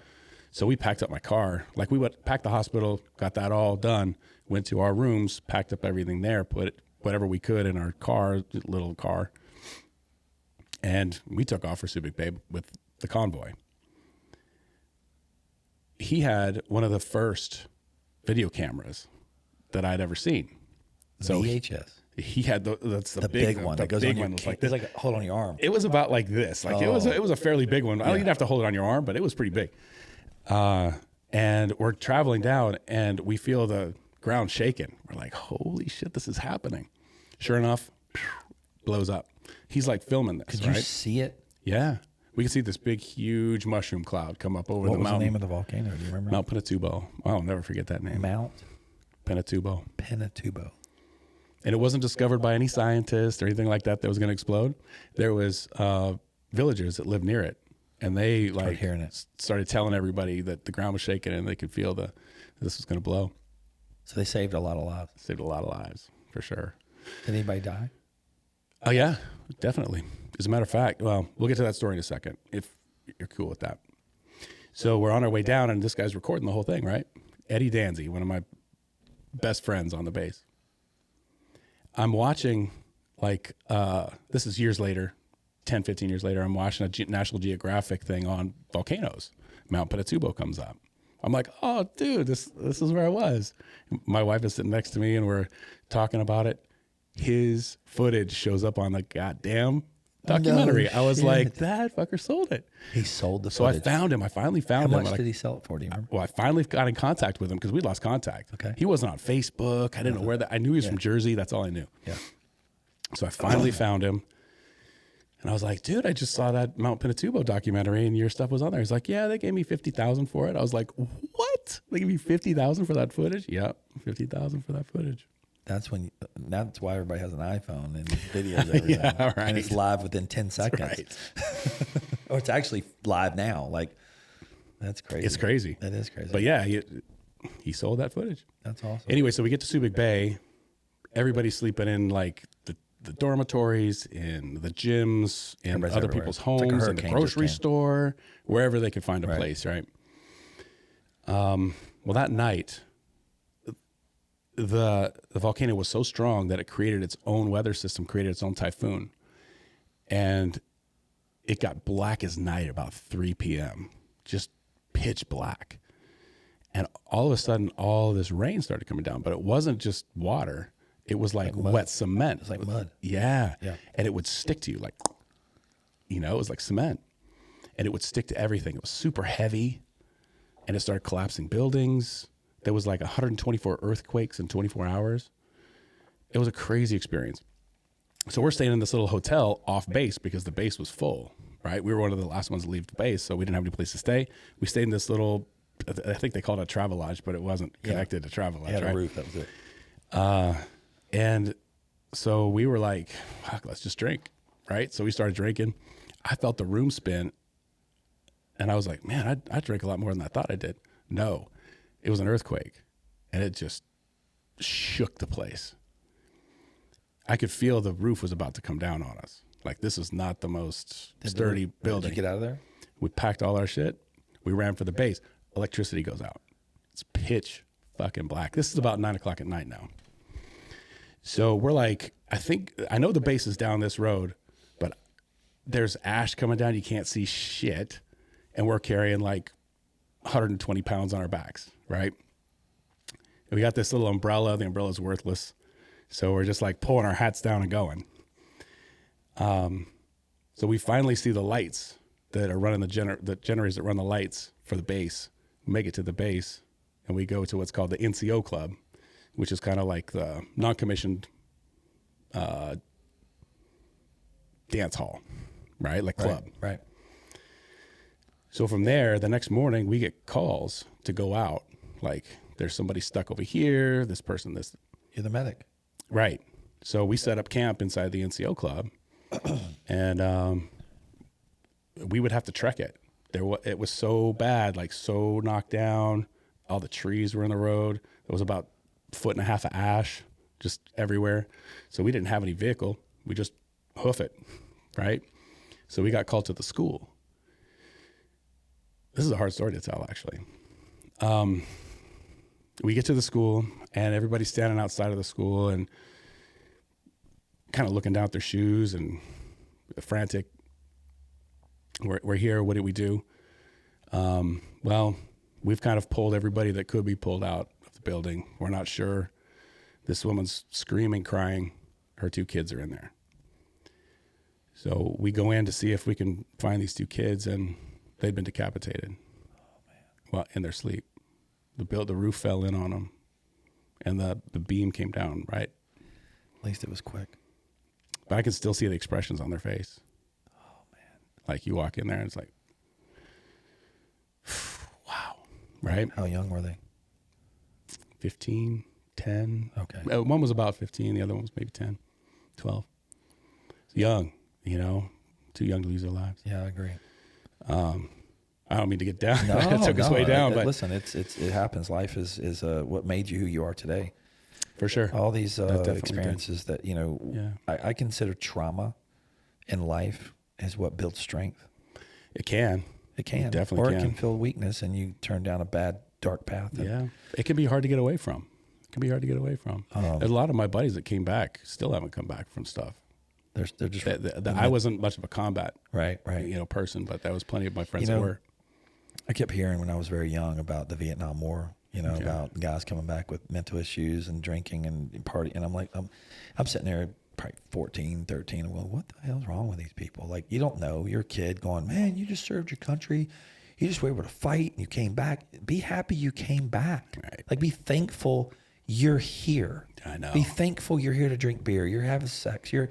So we packed up my car. Like, we packed the hospital, got that all done, went to our rooms, packed up everything there, put whatever we could in our car, little car. And we took off for Subic Bay with the convoy. He had one of the first video cameras that I'd ever seen. So VHS. he had that's the Big one The that goes big on your one was like like this. It's like hold on your arm. It was about like this. Like, it was a fairly big one. I don't even have to hold it on your arm, but it was pretty big. And we're traveling down, and we feel the ground shaking. We're like, holy shit, this is happening. Sure enough, blows up. He's like filming this, Could right? you see it? Yeah. We can see this big, huge mushroom cloud come up over What the was the mountain. name of the volcano? Do you remember? Mount Pinatubo. I'll never forget that name. Mount Pinatubo. Pinatubo. And it wasn't discovered by any scientist or anything like that was going to explode. There was villagers that lived near it, and they like hearing it. started telling everybody that the ground was shaking and they could feel this was going to blow. So they saved a lot of lives. Saved a lot of lives, for sure. Did anybody die? Oh, yeah, definitely. As a matter of fact, well, we'll get to that story in a second, if you're cool with that. So we're on our way down, and this guy's recording the whole thing, right? Eddie Danzy, one of my best friends on the base. I'm watching, like, this is years later, 10, 15 years later, I'm watching a National Geographic thing on volcanoes. Mount Pinatubo comes up. I'm like, oh, dude, this is where I was. My wife is sitting next to me, and we're talking about it. His footage shows up on the goddamn documentary. I was like, that fucker sold it. He sold the So I footage. found him. I finally How found him. much did he sell it for? Do you remember? Well, I finally got in contact with him because we lost contact. Okay. He wasn't on Facebook. I didn't know where that. I knew he was from Jersey. That's all I knew. Yeah. So I finally found him, and I was like, dude, I just saw that Mount Pinatubo documentary, and your stuff was on there. He's like, yeah, they gave me $50,000 for it. I was like, what? They gave me $50,000 for that footage? Yep, $50,000 for that footage. That's why everybody has an iPhone and videos everything. Yeah, right. And it's live within 10 seconds. Right. Or it's actually live now. Like, that's crazy. It's crazy. That is crazy. But yeah, he sold that footage. That's awesome. Anyway, so we get to Subic Bay. Everybody's sleeping in like the dormitories, in the gyms, in Everybody's other everywhere. people's It's like a homes, in the hurricane just grocery came. store, wherever they could find a place, right? Well, that night, the volcano was so strong that it created its own weather system, created its own typhoon. And it got black as night about 3 p.m., just pitch black. And all of a sudden, all this rain started coming down, but it wasn't just water. It was like wet cement. It's like mud. Yeah. Yeah. And it would stick to you like, it was like cement. And it would stick to everything. It was super heavy. And it started collapsing buildings. There was like 124 earthquakes in 24 hours. It was a crazy experience. So we're staying in this little hotel off base because the base was full, right? We were one of the last ones to leave the base, so we didn't have any place to stay. We stayed in this little, I think they called it a travel lodge, but it wasn't connected to travel lodge, Had right? a roof, that was it. And so we were like, fuck, let's just drink, right? So we started drinking. I felt the room spin, and I was like, man, I drank a lot more than I thought I did. No, it was an earthquake, and it just shook the place. I could feel the roof was about to come down on us. Like, this is not the most sturdy building. Did you get out of there? We packed all our shit. We ran for the base. Electricity goes out. It's pitch fucking black. This is about 9 o'clock at night now. So we're like, I know the base is down this road, but there's ash coming down. You can't see shit. And we're carrying like 120 pounds on our backs, right? And we got this little umbrella. The umbrella's worthless. So we're just like pulling our hats down and going. So we finally see the lights that are running the generators that run the lights for the base. We make it to the base, and we go to what's called the NCO Club, which is kind of like the non-commissioned dance hall, right? Like club. Right. So from there, the next morning, we get calls to go out. Like, there's somebody stuck over here, this person, this. You're the medic. Right. So we set up camp inside the NCO Club, and we would have to trek it. It was so bad, like so knocked down. All the trees were in the road. There was about 1.5 feet of ash just everywhere. So we didn't have any vehicle. We just hoof it, right? So we got called to the school. This is a hard story to tell, actually. We get to the school, and everybody's standing outside of the school and kind of looking down at their shoes and frantic. We're here. What do we do? Well, we've kind of pulled everybody that could be pulled out of the building. We're not sure. This woman's screaming, crying. Her 2 kids are in there. So we go in to see if we can find these 2 kids, and they'd been decapitated. Oh, man. Well, in their sleep. The roof fell in on them, and the beam came down, right? At least it was quick. But I can still see the expressions on their face. Oh, man. Like, you walk in there, and it's like, wow, right? How young were they? 15, 10. Okay. One was about 15. The other one was maybe 10, 12. Young, too young to lose their lives. Yeah, I agree. I don't mean to get down. No, it took us way down. But listen, it happens. Life is what made you who you are today. For sure. All these definitely experiences that, I consider trauma in life is what builds strength. It can. It can. It definitely or can. It can feel weakness and you turn down a bad, dark path. Yeah. It can be hard to get away from. There's a lot of my buddies that came back still haven't come back from stuff. They're just. I wasn't much of a combat right. person, but there was plenty of my friends that were. I kept hearing when I was very young about the Vietnam War, about guys coming back with mental issues and drinking and party. And I'm like, I'm sitting there probably 14, 13. And well, what the hell's wrong with these people? Like, you don't know. You're a kid going, man, you just served your country. You just were able to fight and you came back. Be happy you came back. Right. Like, be thankful you're here. I know. Be thankful you're here to drink beer. You're having sex. You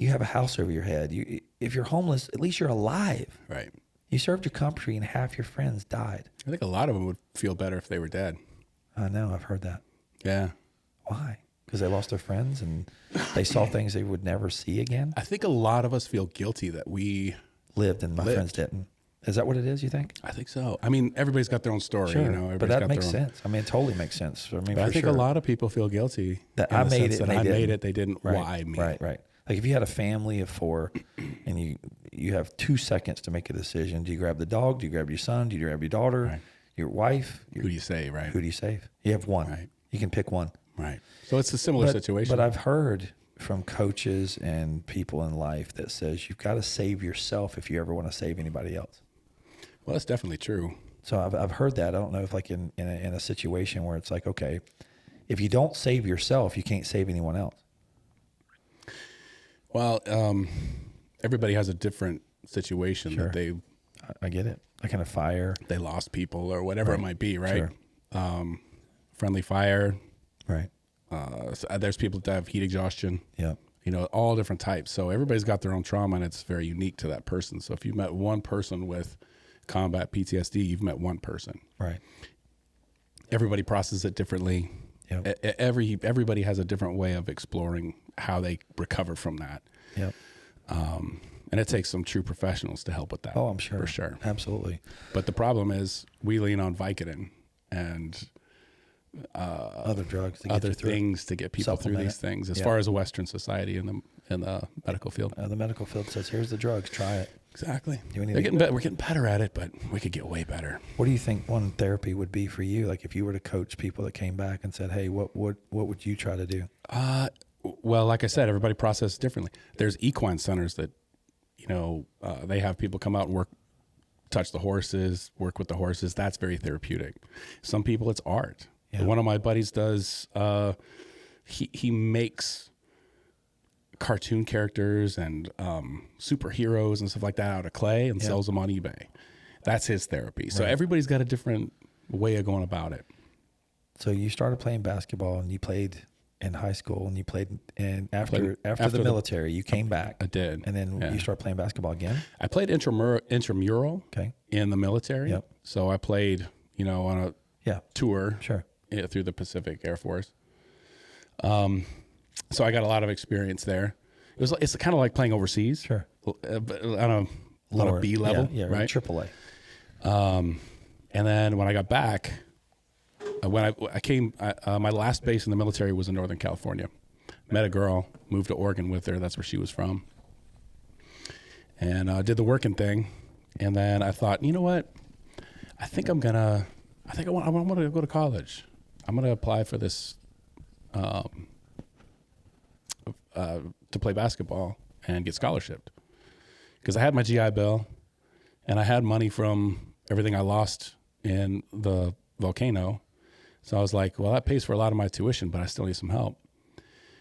have a house over your head. If you're homeless, at least you're alive. Right. You served your country and half your friends died. I think a lot of them would feel better if they were dead. I know. I've heard that. Yeah. Why? Because they lost their friends and they saw things they would never see again? I think a lot of us feel guilty that we lived and my friends didn't. Is that what it is, you think? I think so. I mean, everybody's got their own story, Sure, but that makes sense. I mean, it totally makes sense. I think a lot of people feel guilty that I made it. I made it. They didn't. Right, why me? Right. Like if you had a family of 4 and you have 2 seconds to make a decision. Do you grab the dog? Do you grab your son? Do you grab your daughter? Right. Your wife? Who do you save, right? Who do you save? You have one. Right. You can pick one. Right. So it's a similar situation. But I've heard from coaches and people in life that says you've got to save yourself if you ever want to save anybody else. Well, that's definitely true. So I've heard that. I don't know if like in a situation where it's like, okay, if you don't save yourself, you can't save anyone else. Well, everybody has a different situation Sure. that I get it. That kind of fire. they lost people or whatever it might be, right? Sure. Friendly fire. Right. So there's people that have heat exhaustion. Yeah. You know, all different types. So everybody's got their own trauma, and it's very unique to that person. So if you met one person with combat PTSD, you've met one person. Right. Everybody processes it differently. Yep. Everybody has a different way of exploring how they recover from that. Yep. And it takes some true professionals to help with that. Oh, I'm sure. For sure. Absolutely. But the problem is we lean on Vicodin and Other drugs, to get other you through it. things to get people through Supplement these it. things as Yeah. far as a Western society in the medical field. The medical field says, here's the drugs, try it. Exactly. Do we need We're to- getting better at it, but we could get way better. What do you think one therapy would be for you? Like if you were to coach people that came back and said, hey, what would you try to do? Well, like I said, everybody processes differently. There's equine centers that, they have people come out and touch the horses, work with the horses. That's very therapeutic. Some people, it's art. Yeah. One of my buddies does, he makes cartoon characters and superheroes and stuff like that out of clay and sells them on eBay. That's his therapy. So everybody's got a different way of going about it. So you started playing basketball and you played in high school and you played after the military, you came back. I did. And then you started playing basketball again? I played intramural in the military. Yep. So I played, on a tour Sure. through the Pacific Air Force. So I got a lot of experience there. It's kind of like playing overseas. Sure. But on a B level, right? AAA. And then when I got back, when I came, my last base in the military was in Northern California. Met a girl, moved to Oregon with her. That's where she was from. And did the working thing. And then I thought, you know what? I want to go to college. I'm going to apply for this to play basketball and get scholarshiped. Because I had my GI Bill and I had money from everything I lost in the volcano. So I was like, well, that pays for a lot of my tuition, but I still need some help.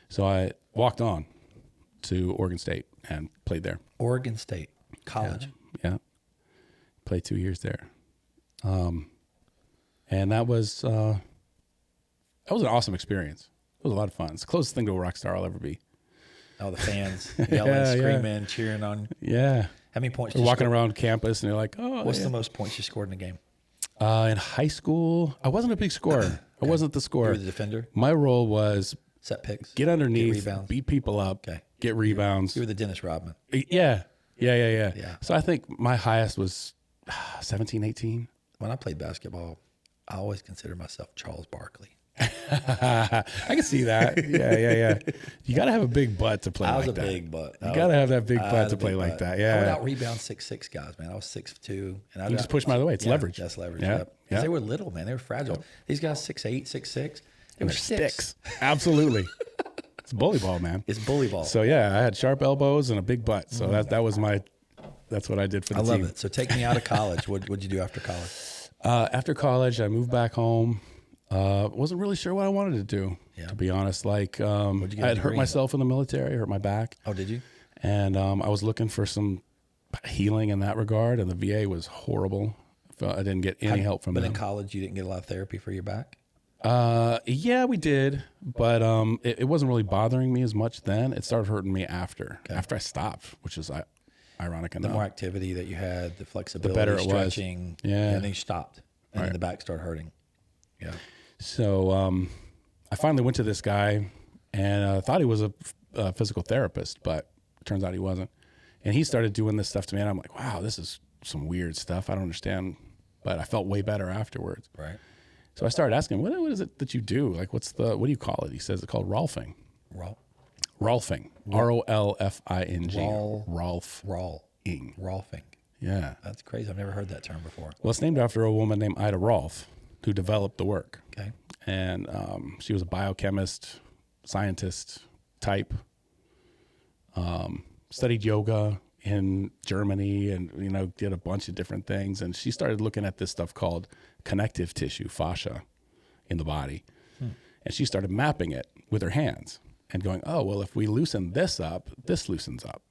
So I walked on to Oregon State and played there. Oregon State College. Yeah. Played 2 years there. And that was an awesome experience. It was a lot of fun. It's the closest thing to a rock star I'll ever be. Oh, the fans yelling, screaming, cheering on. Yeah. How many points? You're walking around campus and you're like, oh. What's the most points you scored in a game? In high school, I wasn't a big scorer. I wasn't the You scorer. were the defender? My role was Set picks? get underneath, Get rebounds. beat people up, Okay. get rebounds. You were the Dennis Rodman. Yeah. Yeah. So I think my highest was 17, 18. When I played basketball, I always considered myself Charles Barkley. I can see that. Yeah. You got to have a big butt to play I like was that. a big butt. You got to have that big butt to play like that. I would Yeah. out rebound 6'6" guys, man. I was 6'2", and I You just push them out of the way. It's leverage. That's leverage. Yeah. Yep. 'Cause Yeah. they were little, man. They were fragile. These guys 6'8", 6'6". They were sticks. Absolutely. It's bully ball, man. It's bully ball. So yeah, I had sharp elbows and a big butt. So that was that's what I did for the I team. love it. So take me out of college. What'd you do after college? After college, I moved back home. Wasn't really sure what I wanted to do, to be honest. Like, you I get had a hurt degree myself in the military, hurt my back. Oh, did you? And I was looking for some healing in that regard, and the VA was horrible. I didn't get any help from But them. in college, you didn't get a lot of therapy for your back? Yeah, we did, but it wasn't really bothering me as much then. It started hurting me after I stopped, which is ironic The enough. more activity that you had, the flexibility, better it was. stretching, Yeah. and then you stopped, and then the back started hurting. Yeah. So I finally went to this guy, and I thought he was a physical therapist, but it turns out he wasn't. And he started doing this stuff to me, and I'm like, wow, this is some weird stuff. I don't understand, but I felt way better afterwards. Right. So I started asking him, what is it that you do? Like, what do you call it? He says it's called Rolfing. Rolfing. Rolfing. Rolfing. Yeah. That's crazy. I've never heard that term before. Well, it's named after a woman named Ida Rolf who developed the work. Okay. And she was a biochemist, scientist type. Studied yoga in Germany and, did a bunch of different things. And she started looking at this stuff called connective tissue, fascia, in the body. And she started mapping it with her hands and going, oh, well, if we loosen this up, this loosens up.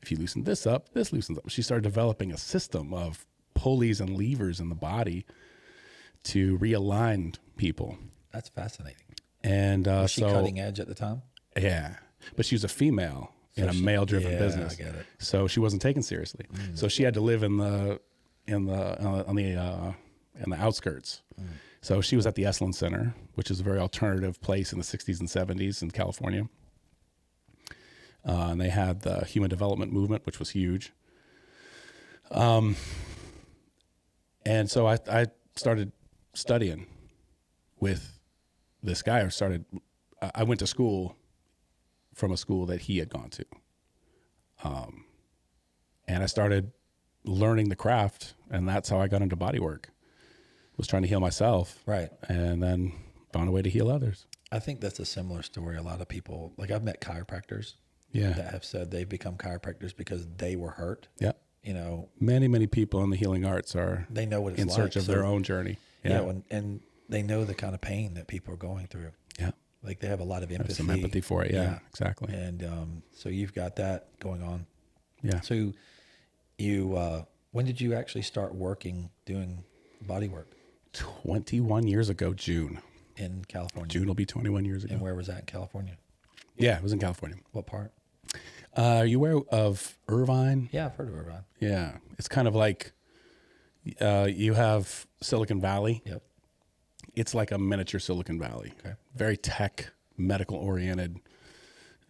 If you loosen this up, this loosens up. She started developing a system of pulleys and levers in the body to realign people. That's fascinating. And was she cutting edge at the time? Yeah, but she was a female in a male-driven business. I get it. So she wasn't taken seriously. So she had to live in the outskirts. So she was at the Esalen Center, which is a very alternative place in the 60s and 70s in California. And they had the human development movement, which was huge. And so I started studying with this guy. I went to school from a school that he had gone to. And I started learning the craft, and that's how I got into bodywork. Was trying to heal myself. Right. And then found a way to heal others. I think that's a similar story. A lot of people, like I've met chiropractors Yeah. that have said they've become chiropractors because they were hurt. Yeah. You know, Many people in the healing arts are they know what it's in like. search of their own journey. Yeah. And they know the kind of pain that people are going through. Yeah. Like they have a lot of empathy. Have some empathy for it. Yeah, exactly. And so you've got that going on. Yeah. So you, when did you actually start doing body work? 21 years ago, June. In California. June will be 21 years ago. And where was that in California? Yeah, it was in California. What part? Are you aware of Irvine? Yeah, I've heard of Irvine. Yeah. It's kind of like you have Silicon Valley. Yep. It's like a miniature Silicon Valley. Okay. Very tech, medical oriented,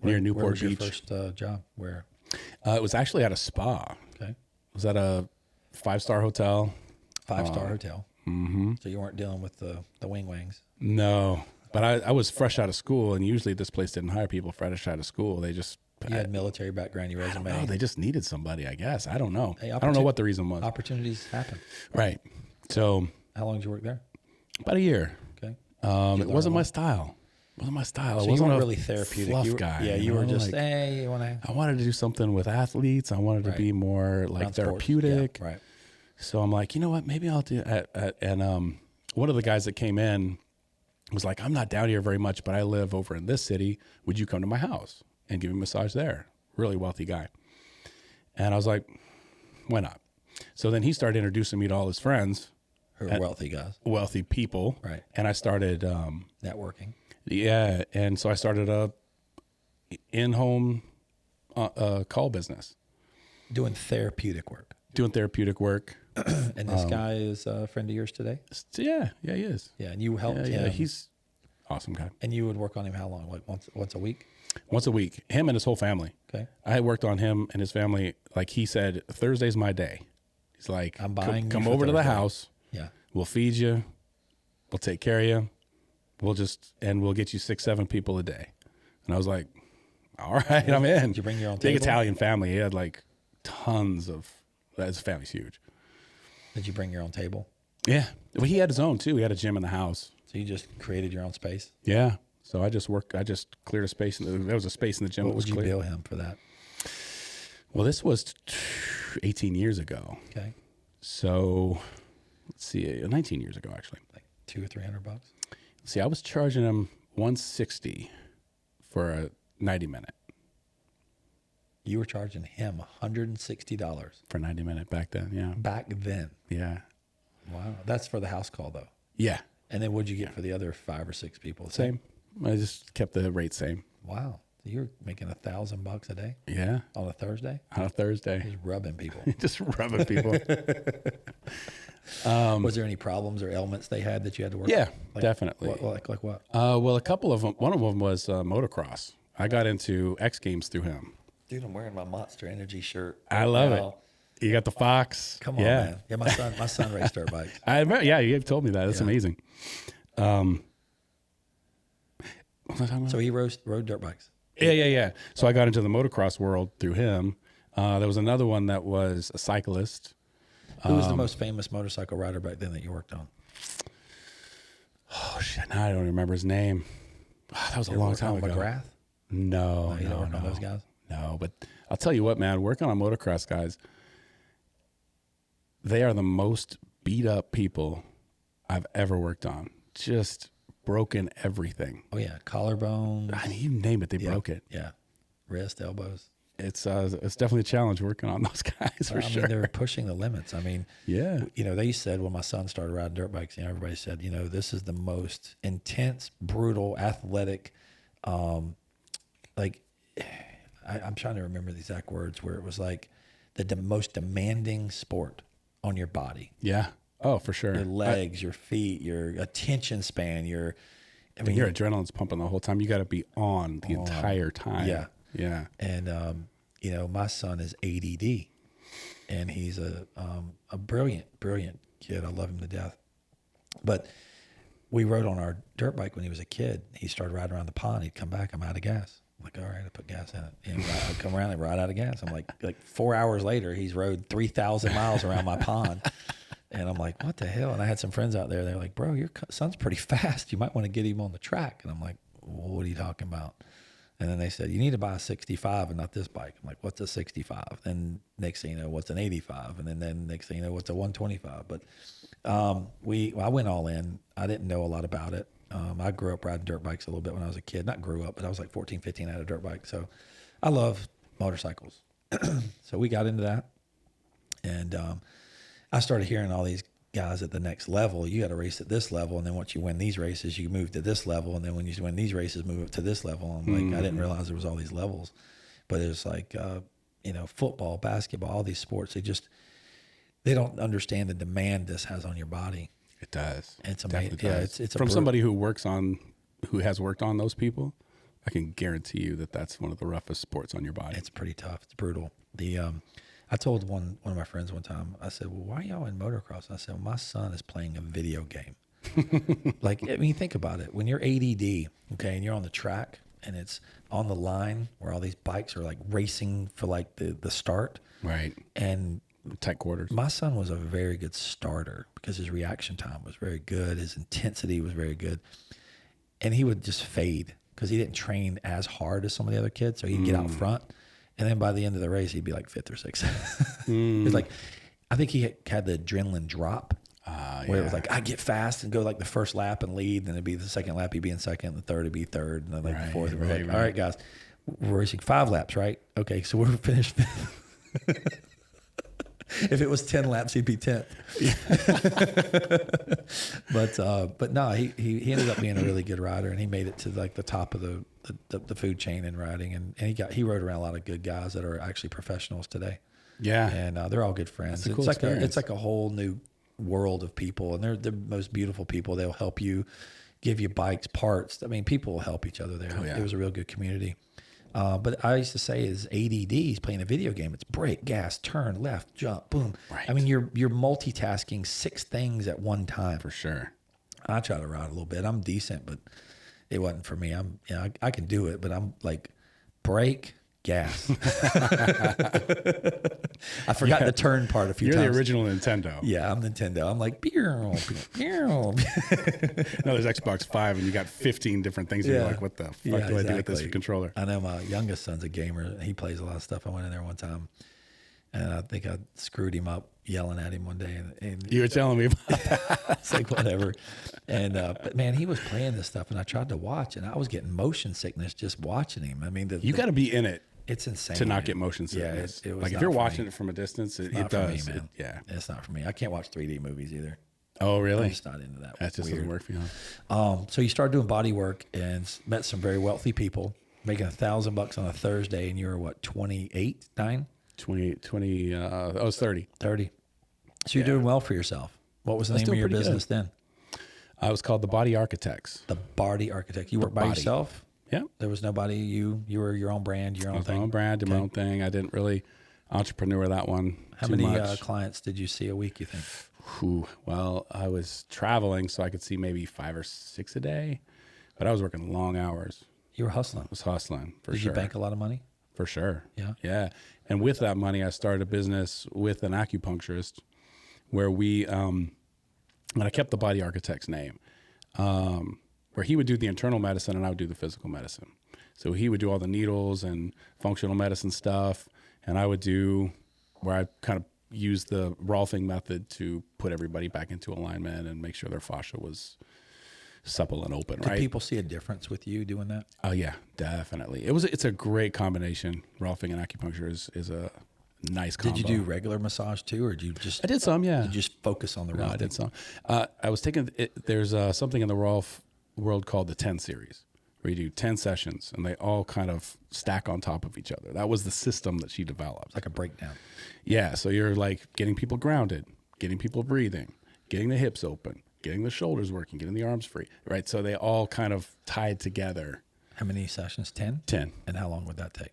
near Newport Where was Beach. your first job? Where? It was actually at a spa. Okay. It was at a 5-star hotel. 5-star hotel. Mm-hmm. So you weren't dealing with the wings. No, but I was fresh out of school, and usually this place didn't hire people fresh out of school. They just You had military background, your resume. no, they just needed somebody, I guess. I don't know. Hey, I don't know what the reason was. Opportunities happen. Right. So How long did you work there? about a year. Okay. It wasn't my style. Wasn't my style. So I wasn't you a weren't really therapeutic. fluff You were, guy. Yeah, you were just, like, hey, you want to? I wanted to do something with athletes. I wanted to be more like therapeutic. Yeah, right. So I'm like, you know what? Maybe I'll do. And one of the guys that came in was like, I'm not down here very much, but I live over in this city. Would you come to my house and give me a massage there? Really wealthy guy. And I was like, why not? So then he started introducing me to all his friends. Who are wealthy guys. Wealthy people. Right. And I started Networking. yeah, and so I started a in-home call business. Doing therapeutic work. Doing therapeutic work. And this guy is a friend of yours today? Yeah, he is. Yeah, and you helped him. Yeah, he's awesome guy. And you would work on him how long? Like once a week? Once a week. Him and his whole family. Okay. I had worked on him and his family. Like he said, Thursday's my day. He's like, I'm buying come you for over to the Thursday." house. Yeah. We'll feed you. We'll take care of you. We'll get you 6-7 people a day. And I was like, all right, I'm in. Did you bring your own Big table? Italian family. He had like tons of, his family's huge. Did you bring your own table? Yeah. Well, he had his own too. He had a gym in the house. So you just created your own space? Yeah. So I just cleared a space. There was a space in the gym What that was would you clear. bill him for that? Well, this was 18 years ago. Okay. So let's see, 19 years ago, actually. Like $200 or $300? See, I was charging him $160 for a 90-minute. You were charging him $160 For a 90-minute back then, yeah. back then. Yeah. Wow. That's for the house call though. Yeah. And then what'd you get for the other 5 or 6 people? Same. I just kept the rate same. Wow. So you're making $1,000 a day Yeah. on a Thursday? On a Thursday. Just rubbing people. Just rubbing people. Was there any problems or ailments they had that you had to work Yeah, on? definitely. Like what? Well, a couple of them. One of them was motocross. I got into X Games through him. Dude, I'm wearing my Monster Energy shirt. I love now. it. You got the Fox. Come on, man. Yeah, my son raced dirt bikes. I remember, yeah, you told me that. That's amazing. What was I talking about? So he rode dirt bikes. Yeah. So I got into the motocross world through him. There was another one that was a cyclist. Who was the most famous motorcycle rider back then that you worked on? Oh shit! Now I don't remember his name. That was a long time ago. McGrath? No, You don't work on those guys? No, but I'll tell you what, man. Working on motocross guys, they are the most beat up people I've ever worked on. Just broken everything. Oh yeah, collarbones. I mean, you name it, they broke it. Yeah, wrist, elbows. It's definitely a challenge working on those guys for sure. I mean, they're pushing the limits. I mean, Yeah. They said when my son started riding dirt bikes, everybody said, this is the most intense, brutal, athletic, like, I'm trying to remember the exact words where it was like the most demanding sport on your body. Yeah. Oh, for sure. Your legs, your feet, your attention span, your adrenaline's pumping the whole time. You got to be on the entire time. Yeah. Yeah. And, my son is ADD, and he's a brilliant kid. I love him to death. But we rode on our dirt bike when he was a kid. He started riding around the pond. He'd come back. I'm out of gas. I'm like, all right, I put gas in it. And I'd come around and ride out of gas. I'm like 4 hours later, he's rode 3,000 miles around my pond. And I'm like, what the hell? And I had some friends out there. They're like, bro, your son's pretty fast. You might want to get him on the track. And I'm like, what are you talking about? And then they said, you need to buy a 65 and not this bike. I'm like, what's a 65? Then next thing you know, what's an 85? And then next thing you know, what's a 125? But I went all in. I didn't know a lot about it. I grew up riding dirt bikes a little bit when I was a kid. Not grew up, but I was like 14, 15, I had a dirt bike. So I love motorcycles. So we got into that. And I started hearing all these guys at the next level. You got to race at this level, and then once you win these races, you move to this level, and then when you win these races, move up to this level. I'm like, I didn't realize there was all these levels, but it was like, football, basketball, all these sports. They don't understand the demand this has on your body. It does. It's amazing. Yeah, it's from somebody who has worked on those people. I can guarantee you that that's one of the roughest sports on your body. It's pretty tough. It's brutal. I told one of my friends one time, I said, well, why are y'all in motocross? I said, well, my son is playing a video game. Think about it. When you're ADD, okay, and you're on the track and it's on the line where all these bikes are like racing for like the start. Right. And tight quarters. My son was a very good starter because his reaction time was very good. His intensity was very good. And he would just fade because he didn't train as hard as some of the other kids. So he'd get out front. And then by the end of the race, he'd be like fifth or sixth. It's like, I think he had the adrenaline drop where it was like, I get fast and go like the first lap and lead. And then it'd be the second lap, he'd be in second, and the third would be third. And then like the fourth. We're like, all right, guys, we're racing 5 laps, right? Okay, so we're finished. If it was 10 laps, he'd be 10th. But no, he ended up being a really good rider, and he made it to like the top of the food chain in riding, and he rode around a lot of good guys that are actually professionals today. Yeah, and they're all good friends. That's a cool experience. It's like a whole new world of people, and they're the most beautiful people. They'll help you, give you bikes, parts. I mean, people will help each other there. Oh, yeah. It was a real good community. But I used to say is ADD, he's playing a video game. It's brake, gas, turn, left, jump, boom. Right. I mean, you're multitasking 6 things at one time. For sure. I try to ride a little bit. I'm decent, but it wasn't for me. I can do it, but I'm like brake, gas. I forgot the turn part a few times. You're the original Nintendo. Yeah, I'm Nintendo. I'm like, no, there's Xbox 5 and you got 15 different things. And you're like, what the fuck do I do with this controller? I know my youngest son's a gamer. He plays a lot of stuff. I went in there one time and I think I screwed him up yelling at him one day. And you were telling me about that. It's like, whatever. And, but man, he was playing this stuff and I tried to watch and I was getting motion sickness just watching him. I mean, you got to be in it. It's insane to not get motion sickness. Yeah, it was like if you're watching it from a distance, it does. Me, man. It's not for me. I can't watch 3D movies either. Oh, really? I'm just not into that. That just doesn't work for you. So you started doing body work and met some very wealthy people, making $1,000 on a Thursday, and you were what, 28, 9? 20. I was 30. 30. So you're doing well for yourself. What was the name of your business then? I was called the Body Architects. The Body Architect. You work by yourself? Yeah. There was nobody. You were your own brand, your own thing. My own brand, did my own thing. I didn't really entrepreneur that one. How many clients did you see a week, you think? Well, I was traveling, so I could see maybe 5 or 6 a day, but I was working long hours. You were hustling. I was hustling, for sure. Did you bank a lot of money? For sure. Yeah. Yeah. And with that money, I started a business with an acupuncturist where and I kept the Body Architect's name. Where he would do the internal medicine and I would do the physical medicine. So he would do all the needles and functional medicine stuff, and I would do where I kind of use the Rolfing method to put everybody back into alignment and make sure their fascia was supple and open, Did right? people see a difference with you doing that? Oh yeah, definitely. It's a great combination. Rolfing and acupuncture is a nice combo. Did you do regular massage too, or did you just? I did some, yeah. Did you just focus on the No, I Rolfing? did some. I was taking. There's something in the Rolf world called the 10 series, where you do 10 sessions, and they all kind of stack on top of each other. That was the system that she developed. Like a breakdown. Yeah, so you're like getting people grounded, getting people breathing, getting the hips open, getting the shoulders working, getting the arms free, right? So they all kind of tied together. How many sessions? 10? 10. And how long would that take?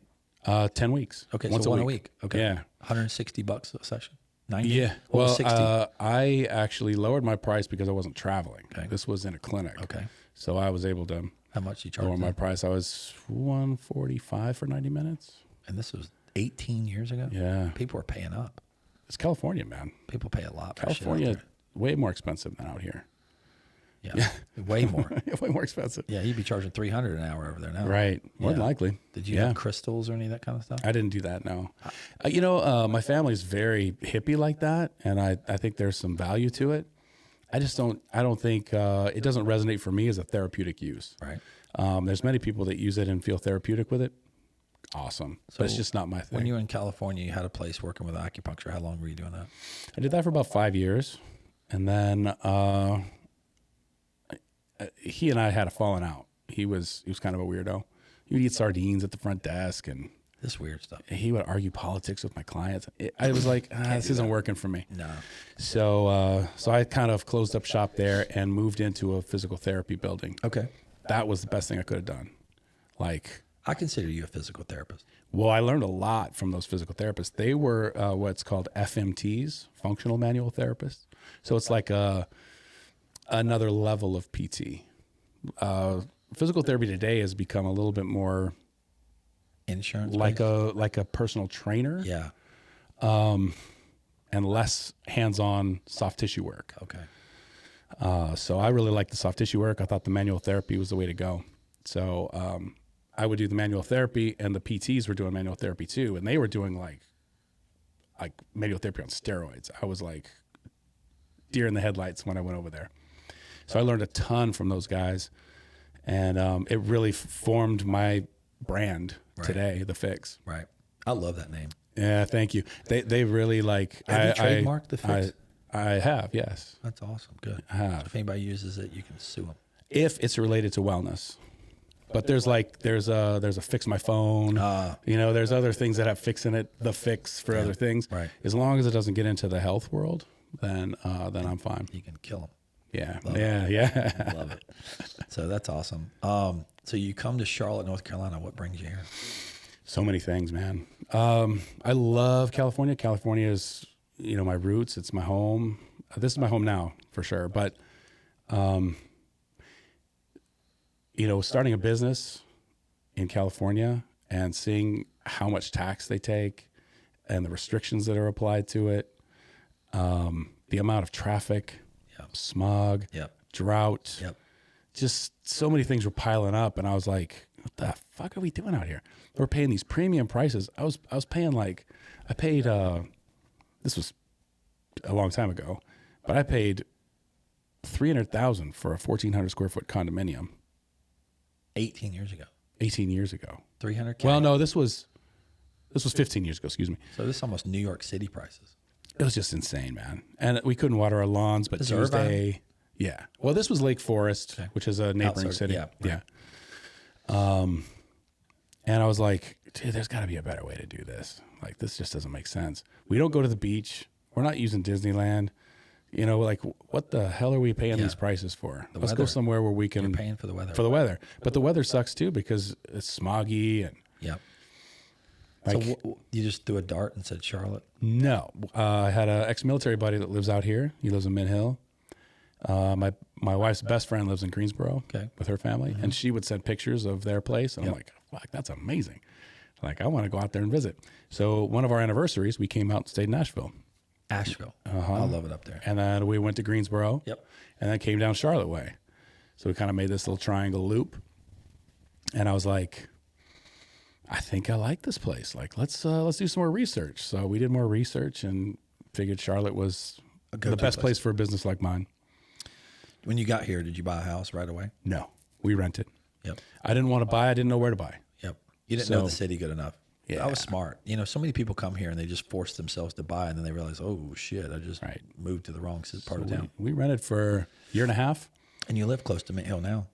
10 weeks. Okay, once so one a week. Okay. Yeah. $160 a session? 90? Yeah. What Well, was 60? I actually lowered my price because I wasn't traveling. Okay. This was in a clinic. Okay. So I was able to How much you charge lower my them? price. I was $145 for 90 minutes. And this was 18 years ago? Yeah. People are paying up. It's California, man. People pay a lot for California, shit out way more expensive than out here. there. Yeah. Way more. Way more expensive. Yeah, you'd be charging $300 an hour over there now. Right. More than Yeah. likely. Did you Yeah. have crystals or any of that kind of stuff? I didn't do that, no. My family's very hippie like that, and I think there's some value to it. I don't think, it doesn't resonate for me as a therapeutic use. Right. There's many people that use it and feel therapeutic with it. Awesome. But it's just not my thing. When you were in California, you had a place working with acupuncture. How long were you doing that? I did that for about 5 years, and then he and I had a falling out. He was kind of a weirdo. He would eat sardines at the front desk, and This weird stuff. he would argue politics with my clients. I was like, this isn't working for me. No. So I kind of closed up shop there and moved into a physical therapy building. Okay. That was the best thing I could have done. Like, I consider you a physical therapist. well, I learned a lot from those physical therapists. They were what's called FMTs, functional manual therapists. So it's like another level of PT. Physical therapy today has become a little bit more Insurance? like based? a personal trainer, Yeah. and less hands-on soft tissue work. Okay. So I really liked the soft tissue work. I thought the manual therapy was the way to go. So I would do the manual therapy, and the PTs were doing manual therapy too, and they were doing like manual therapy on steroids. I was like deer in the headlights when I went over there. So I learned a ton from those guys, and it really formed my brand today, The Fix. Right. I love that name. Yeah, thank you. They really like. Have you trademarked The Fix? I have, yes. That's awesome. Good. I have. So if anybody uses it, you can sue them. If it's related to wellness. But there's a fix my phone. There's other things that have fix in it. The Fix for other things. Right. As long as it doesn't get into the health world, then I'm fine. You can kill them. Yeah. Love Yeah. Love it. So that's awesome. So you come to Charlotte, North Carolina. What brings you here? So many things, man. I love California. California is, my roots. It's my home. This is my home now for sure. But, starting a business in California and seeing how much tax they take and the restrictions that are applied to it, the amount of traffic, smog, drought, just so many things were piling up. And I was like, what the fuck are we doing out here? We're paying these premium prices. I was paying I paid, this was a long time ago, but I paid $300,000 for a 1,400 square foot condominium. 18 years ago. 18 years ago. $300K. Well, no, this was 15 years ago. Excuse me. So this is almost New York City prices. It was just insane, man. And we couldn't water our lawns, but This is Tuesday. Irvine? Yeah. Well, this was Lake Forest, which is a neighboring Outside, city. yeah, Yeah. And I was like, dude, there's got to be a better way to do this. Like, this just doesn't make sense. We don't go to the beach. We're not using Disneyland. What the hell are we paying these prices for? Let's go weather. somewhere where we can. You're paying for the weather. For the weather. But the weather sucks too because it's smoggy and. Yep. Like, So you just threw a dart and said Charlotte? No. I had an ex-military buddy that lives out here. He lives in Mint Hill. My wife's best friend lives in Greensboro with her family, and she would send pictures of their place, and I'm like, fuck, that's amazing. Like, I want to go out there and visit. So one of our anniversaries, we came out and stayed in Nashville. Asheville. I love it up there. And then we went to Greensboro. Yep. And then came down Charlotte way. So we kind of made this little triangle loop. And I was like, I think I like this place. Like, let's do some more research. So we did more research and figured Charlotte was the best place for a business like mine. When you got here, did you buy a house right away? No, we rented. Yep. I didn't want to buy. I didn't know where to buy. Yep. You didn't know the city good enough. Yeah. That was smart. You know, so many people come here and they just force themselves to buy, and then they realize, oh shit, I just moved to the wrong part of town. We rented for a year and a half. And you live close to Mint Hill now.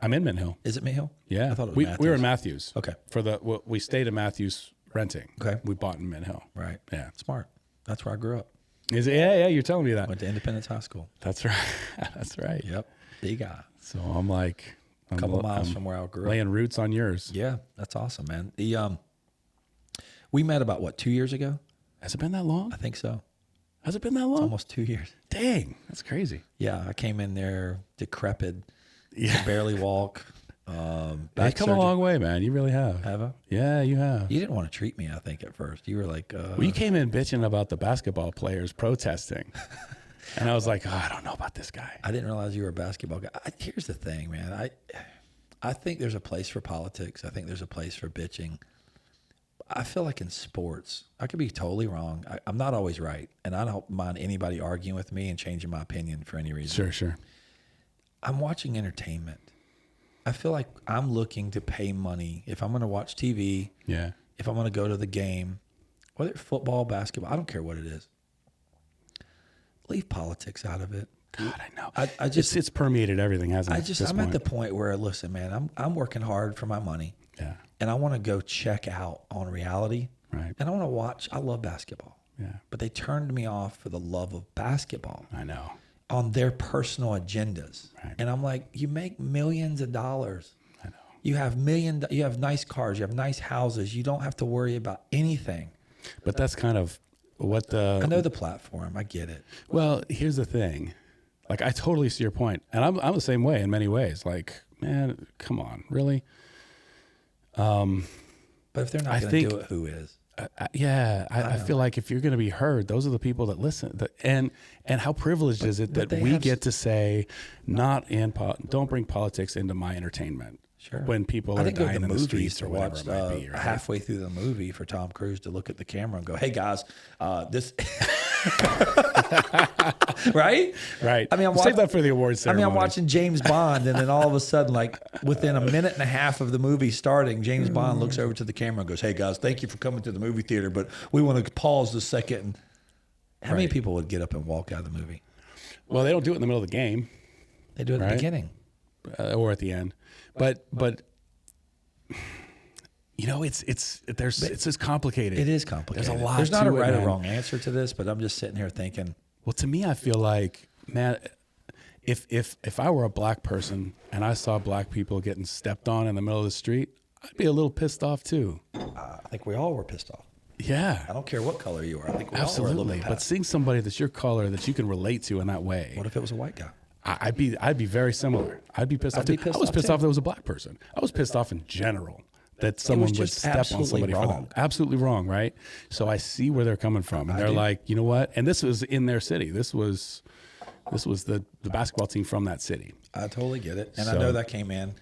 I'm in Mint Hill. Is it Mint Hill? Yeah. I thought it was Matthews. We were in Matthews. Okay. We stayed in Matthews renting. Okay. We bought in Mint Hill. Right. Yeah. Smart. That's where I grew up. Is it? Yeah, you're telling me that. Went to Independence High School. That's right. That's right. Yep. Big guy. So I'm like A couple miles from where I grew up. Laying roots on yours. Yeah, that's awesome, man. We met about, what, 2 years ago? Has it been that long? I think so. Has it been that long? Almost 2 years. Dang, that's crazy. Yeah, I came in there decrepit, Yeah. could barely walk. You've come a long way, man. You really have. Have I? Yeah, you have. You didn't want to treat me, I think, at first. You were like... Well, you came in bitching about the basketball players protesting. And I was like, I don't know about this guy. I didn't realize you were a basketball guy. Here's the thing, man. I think there's a place for politics. I think there's a place for bitching. I feel like in sports, I could be totally wrong. I'm not always right, and I don't mind anybody arguing with me and changing my opinion for any reason. Sure. I'm watching entertainment. I feel like I'm looking to pay money. If I'm going to watch TV, if I'm going to go to the game, whether it's football, basketball, I don't care what it is. Leave politics out of it. God, I know. I just it's permeated everything, hasn't it? I'm at the point where, listen, man, I'm working hard for my money. Yeah. And I want to go check out on reality. Right. And I want to watch. I love basketball. Yeah. But they turned me off for the love of basketball. I know. On their personal agendas. Right. And I'm like, you make millions of dollars. I know. You have nice cars. You have nice houses. You don't have to worry about anything. But that's kind of what I know the platform. I get it. Well, here's the thing. Like, I totally see your point. And I'm the same way in many ways. Like, man, come on, really? But if they're not going to do it, who is? I feel like if you're going to be heard, those are the people that listen. And how privileged is it that we get to say, don't bring politics into my entertainment. Sure. When people are dying in the streets or whatever watch, it might be. Right? Halfway through the movie for Tom Cruise to look at the camera and go, "Hey guys, this." Right. I mean, save that for the awards ceremony. I'm watching James Bond, and then all of a sudden, like within a minute and a half of the movie starting, James Bond looks over to the camera and goes, "Hey guys, thank you for coming to the movie theater, but we want to pause a second." And how many people would get up and walk out of the movie? Well, they don't do it in the middle of the game. They do it at the beginning or at the end, but you know, it's just complicated. It is complicated. There's a lot. There's not a right or wrong answer to this, but I'm just sitting here thinking. Well, to me, I feel like, man, if I were a black person and I saw black people getting stepped on in the middle of the street, I'd be a little pissed off too. I think we all were pissed off. Yeah. I don't care what color you are. I think we Absolutely. all were a little bit But seeing somebody that's your color that you can relate to in that way. What if it was a white guy? I'd be very similar. I'd be pissed off too. I was pissed off that it was a black person. I was pissed off in general that someone would step on somebody for that. Absolutely wrong, right? So I see where they're coming from, and they're like, you know what? And this was in their city. This was the basketball team from that city. I totally get it, and I know that came in.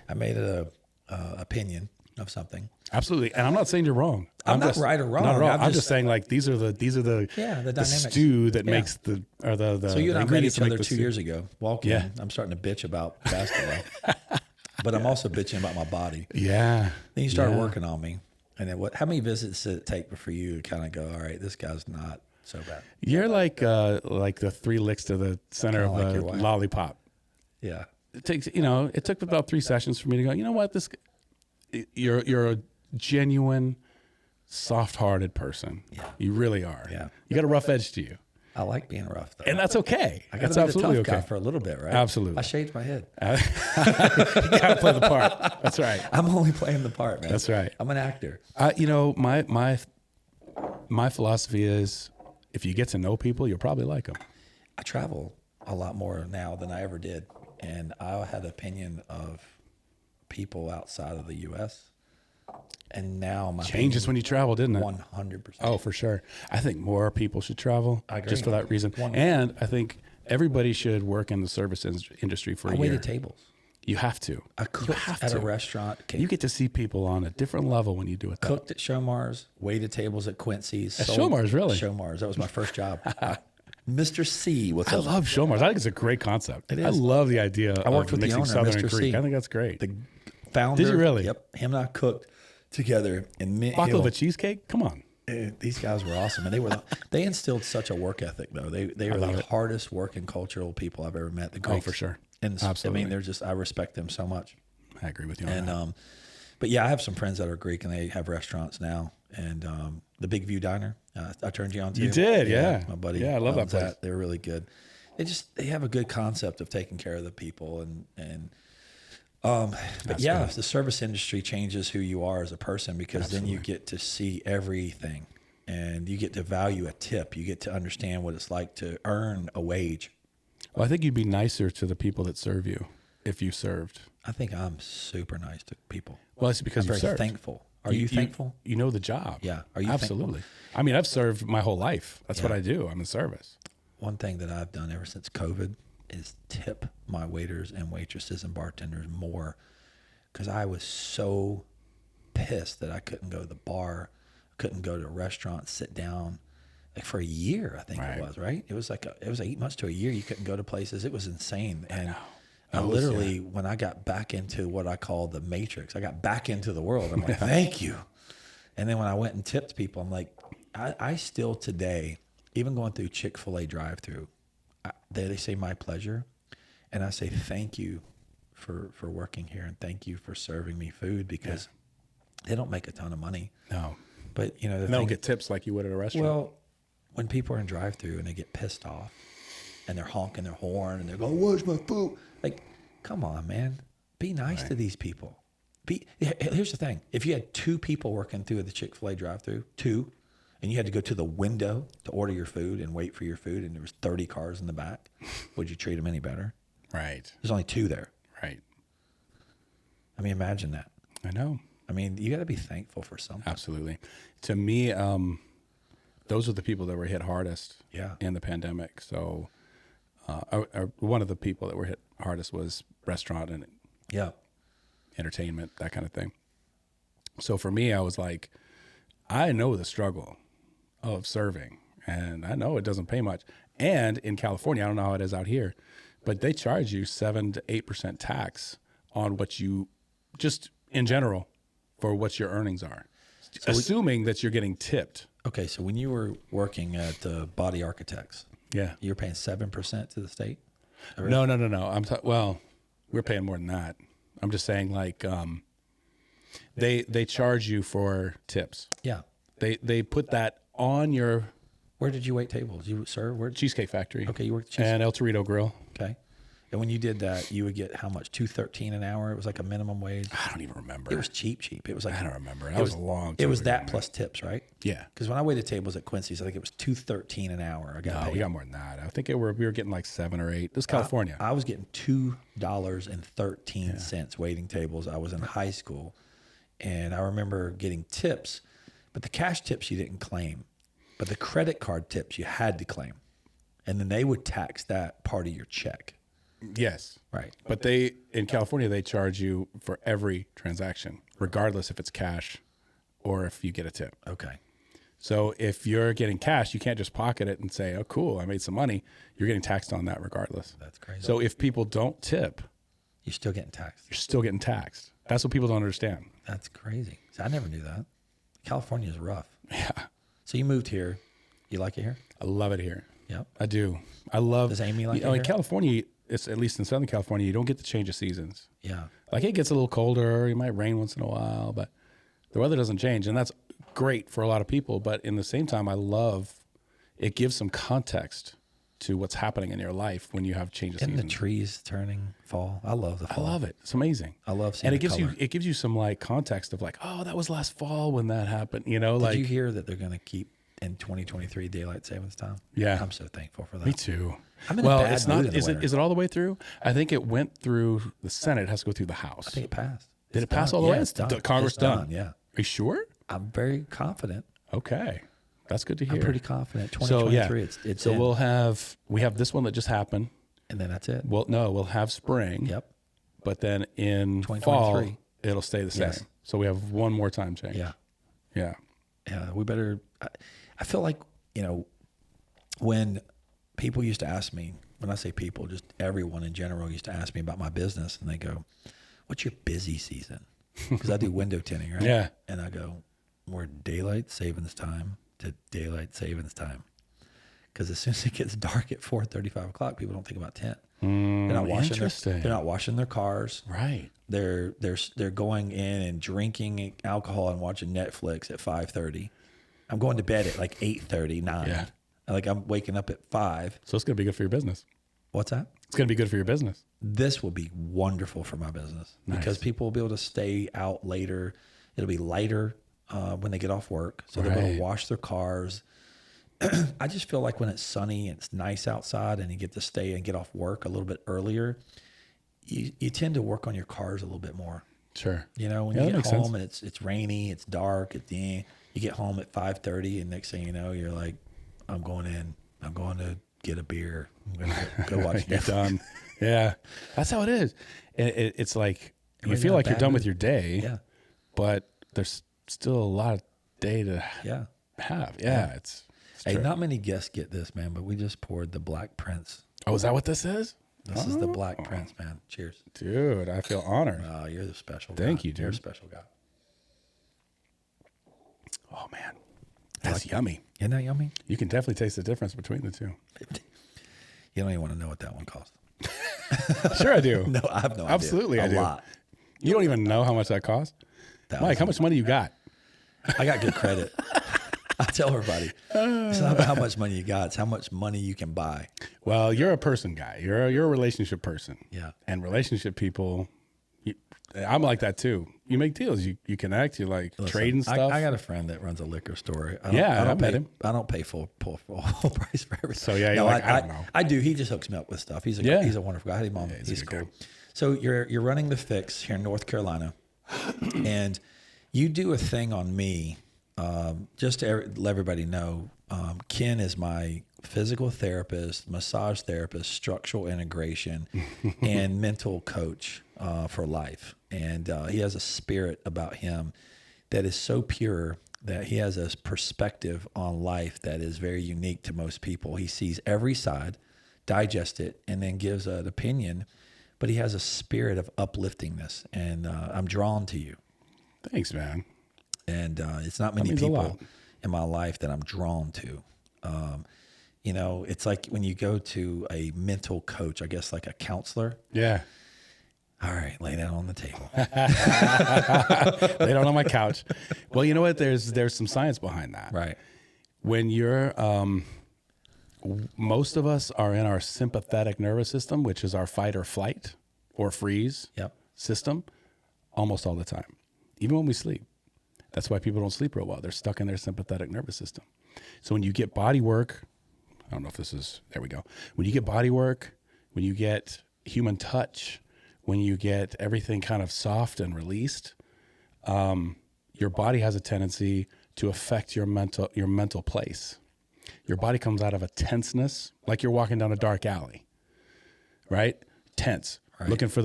I made an opinion of something. Absolutely, and I'm not saying you're wrong. I'm not right or wrong. Not at all. I'm just saying like these are the the stew that makes the So you and I met each other 2 stew. years ago. Walking, Yeah. I'm starting to bitch about basketball, but I'm also bitching about my body. Yeah. Then you started working on me, and then how many visits did it take for you to kind of go, all right, this guy's not so bad? You're like the 3 licks to the center of like a your wife. lollipop. Yeah. It took about 3 sessions for me to go, you know what, you're a genuine, soft-hearted person. Yeah. You really are. Yeah. You got a rough edge to you. I like being rough, though. And that's okay. I got That's to be the absolutely tough guy okay. for a little bit, right? Absolutely. I shaved my head. You got to play the part. That's right. I'm only playing the part, man. That's right. I'm an actor. My philosophy is, if you get to know people, you'll probably like them. I travel a lot more now than I ever did, and I had an opinion of people outside of the U.S., and now my changes when you travel, didn't it? 100%. Oh, for sure. I think more people should travel just for that reason. And I think everybody should work in the service industry for a year. I waited tables. You have to. I cooked at a restaurant. You get to see people on a different level when you do it. Cooked at Showmars, waited tables at Quincy's. At Showmars, really? Showmars. That was my first job. Mr. C, what's I up? love Shomars. I think it's a great concept. It I is. love the idea I worked of with the mixing owner, Southern and Mr. Greek. C. I think that's great. The founder. Did you really? Yep. Him and I cooked together in Mint Baklava Hill. cheesecake? Come on. These guys were awesome, and they instilled such a work ethic though. They were the hardest working cultural people I've ever met. The Greeks. Oh, for sure. And Absolutely. I mean, they're just, I respect them so much. I agree with you on And that. but yeah, I have some friends that are Greek and they have restaurants now. And the Big View Diner, I turned you on to. You did, yeah. My buddy. Yeah, I love that owns place. They're really good. They have a good concept of taking care of the people but yeah, good. the service industry changes who you are as a person because then you get to see everything and you get to value a tip. You get to understand what it's like to earn a wage. Well, I think you'd be nicer to the people that serve you if you served. I think I'm super nice to people. Well, it's because I'm you very served. thankful. Are you thankful? You know the job. Yeah. Are you Absolutely. I mean, I've served my whole life. That's what Yeah. I do. I'm in service. One thing that I've done ever since COVID is tip my waiters and waitresses and bartenders more because I was so pissed that I couldn't go to the bar, couldn't go to a restaurant, sit down. Like for a year, I think Right. it was, right? It was it was 8 months to a year. You couldn't go to places. It was insane. And I literally, when I got back into what I call the matrix, I got back into the world. I'm like, thank you. And then when I went and tipped people, I'm like, I still today, even going through Chick-fil-A drive-through, they say my pleasure. And I say, thank you for working here. And thank you for serving me food because they don't make a ton of money. No. But you know, They don't get tips like you would at a restaurant. well, when people are in drive-through and they get pissed off and they're honking their horn and they're going, where's my food? Like, come on, man. Be nice to these people. Here's the thing. If you had 2 people working through the Chick-fil-A drive-through, 2, and you had to go to the window to order your food and wait for your food and there was 30 cars in the back, would you treat them any better? Right. There's only 2 there. Right. I mean, imagine that. I know. I mean, you got to be thankful for something. Absolutely. To me, those are the people that were hit hardest in the pandemic. So one of the people that were hit hardest was restaurant and entertainment, that kind of thing. So for me, I was like, I know the struggle of serving, and I know it doesn't pay much. And in California, I don't know how it is out here, but they charge you 7 to 8% tax on what you, just in general, for what your earnings are, assuming that you're getting tipped. Okay, so when you were working at Body Architects, Yeah. you were paying 7% to the state? No. Well, we're paying more than that. I'm just saying, like, they charge you for tips. Yeah. They put that on your Where did you wait tables? You serve? Where? Cheesecake Factory. Okay, you worked And El Torito Grill. Okay. And when you did that, you would get how much? $2.13 an hour. It was like a minimum wage. I don't even remember. It was cheap. It was like I don't remember. It was a long It time was ago, that man. plus tips, right? Yeah. Because when I waited tables at Quincy's, I think it was $2.13 an hour. I got No, paid. we got more than that. I think we were getting like 7 or 8. This is California. I was getting $2.13 waiting tables. I was in high school, and I remember getting tips, but the cash tips you didn't claim, but the credit card tips you had to claim, and then they would tax that part of your check. Yes. Right. But in California, they charge you for every transaction, regardless if it's cash or if you get a tip. Okay. So if you're getting cash, you can't just pocket it and say, oh, cool, I made some money. You're getting taxed on that regardless. That's crazy. So if people don't tip, You're still getting taxed. you're still getting taxed. That's what people don't understand. That's crazy. See, I never knew that. California is rough. Yeah. So you moved here. You like it here? I love it here. Yep. I do. I love. Does Amy like it In here? California, it's at least in Southern California, you don't get the change of seasons. Yeah. Like it gets a little colder. It might rain once in a while, but the weather doesn't change, and that's great for a lot of people. But in the same time, I love it gives some context to what's happening in your life when you have change of And the seasons. trees turning fall. I love the I fall. love it. It's amazing. I love seeing And the color. it gives you some like context of like, oh, that was last fall when that happened. You know, like Did you hear that they're going to keep in 2023 daylight savings time? Yeah. I'm so thankful for that. me too. I'm in a well, bad it's mood not. in the Is it? winter. Is it all the way through? I think it went through the Senate. It has to go through the House. I think it passed. Did It's it pass done. all the Yeah, way? It's done. Congress It's done. done. Yeah. Are you sure? I'm very confident. Okay, that's good to hear. I'm pretty confident. So 2023. yeah, It's so in. we have this one that just happened. And then that's it. We'll have spring. Yep. But then in 2023. fall, it'll stay the same. Yes. So we have one more time change. Yeah. Yeah. Yeah. We better. I feel like, when people used to ask me, when I say people, just everyone in general used to ask me about my business, and they go, "What's your busy season?" Because I do window tinting, right? Yeah. And I go, "We're daylight savings time to daylight savings time." Because as soon as it gets dark at 4:30, 5 o'clock, people don't think about tint. They're not washing they're not washing their cars. Right. They're going in and drinking alcohol and watching Netflix at 5:30. I'm going to bed at like 8:30, 9. Yeah. Like I'm waking up at 5. So it's going to be good for your business. What's that? It's going to be good for your business. This will be wonderful for my business because people will be able to stay out later. It'll be lighter when they get off work. So they're able to wash their cars. I just feel like when it's sunny and it's nice outside and you get to stay and get off work a little bit earlier, you tend to work on your cars a little bit more. Sure. You know, when you get home and it's rainy, it's dark, you get home at 5:30 and next thing you know, you're like, I'm going to get a beer. I'm going to go watch You're done. Yeah. That's how it is. It's like, you feel like you're done with your day, but there's still a lot of day to have. Yeah. It's hey, not many guests get this, man, but we just poured the Black Prince. Oh, is that what this is? This is the Black Prince, man. Cheers. Dude, I feel honored. Oh, you're the special guy. Thank you, dude. You're a special guy. Oh, man. That's yummy. Isn't that yummy? You can definitely taste the difference between the two. You don't even want to know what that one cost. Sure I do. No, I have no idea. Absolutely I do. A lot. You don't even know how much that cost? Mike, how much money you got? I got good credit. I tell everybody, it's not about how much money you got, it's how much money you can buy. Well, you're a person guy. You're a relationship person. Yeah. And relationship people, I'm like that too. You make deals. You connect. You like trading stuff. I got a friend that runs a liquor store. I met him. I don't pay full price for everything. So yeah, no, I don't know. I do. He just hooks me up with stuff. He's a wonderful guy. Hey, Mom, he's cool. Guy. So you're running the Fix here in North Carolina, and you do a thing on me. Just to let everybody know, Ken is my physical therapist, massage therapist, structural integration, and mental coach for life. And he has a spirit about him that is so pure that he has a perspective on life that is very unique to most people. He sees every side, digests it, and then gives an opinion. But he has a spirit of upliftingness, and I'm drawn to you. Thanks, man. And it's not many people in my life that I'm drawn to. You know, it's like when you go to a mental coach, I guess like a counselor. Yeah. All right, lay down on the table. Lay down on my couch. Well, you know what? There's some science behind that. Right. When you're, most of us are in our sympathetic nervous system, which is our fight or flight or freeze system, almost all the time, even when we sleep. That's why people don't sleep real well. They're stuck in their sympathetic nervous system. So when you get body work, I don't know if this is, there we go. When you get body work, when you get human touch, when you get everything kind of soft and released, your body has a tendency to affect your mental place. Your body comes out of a tenseness, like you're walking down a dark alley, right? Tense, waiting for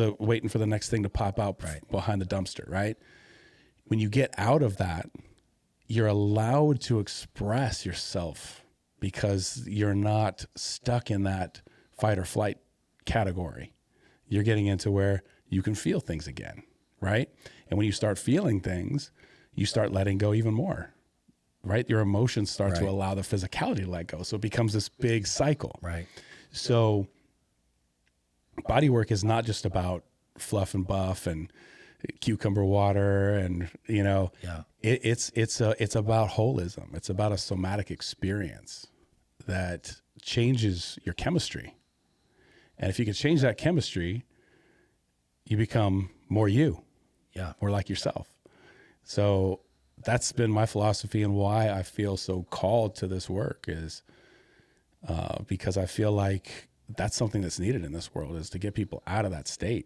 the next thing to pop out behind the dumpster, right? When you get out of that, you're allowed to express yourself because you're not stuck in that fight or flight category. You're getting into where you can feel things again, right? And when you start feeling things, you start letting go even more, right? Your emotions start to allow the physicality to let go. So it becomes this big cycle. Right. So body work is not just about fluff and buff and cucumber water and, you know, it's about holism. It's about a somatic experience that changes your chemistry. And if you can change that chemistry, you become more you, more like yourself. So that's been my philosophy and why I feel so called to this work is because I feel like that's something that's needed in this world is to get people out of that state.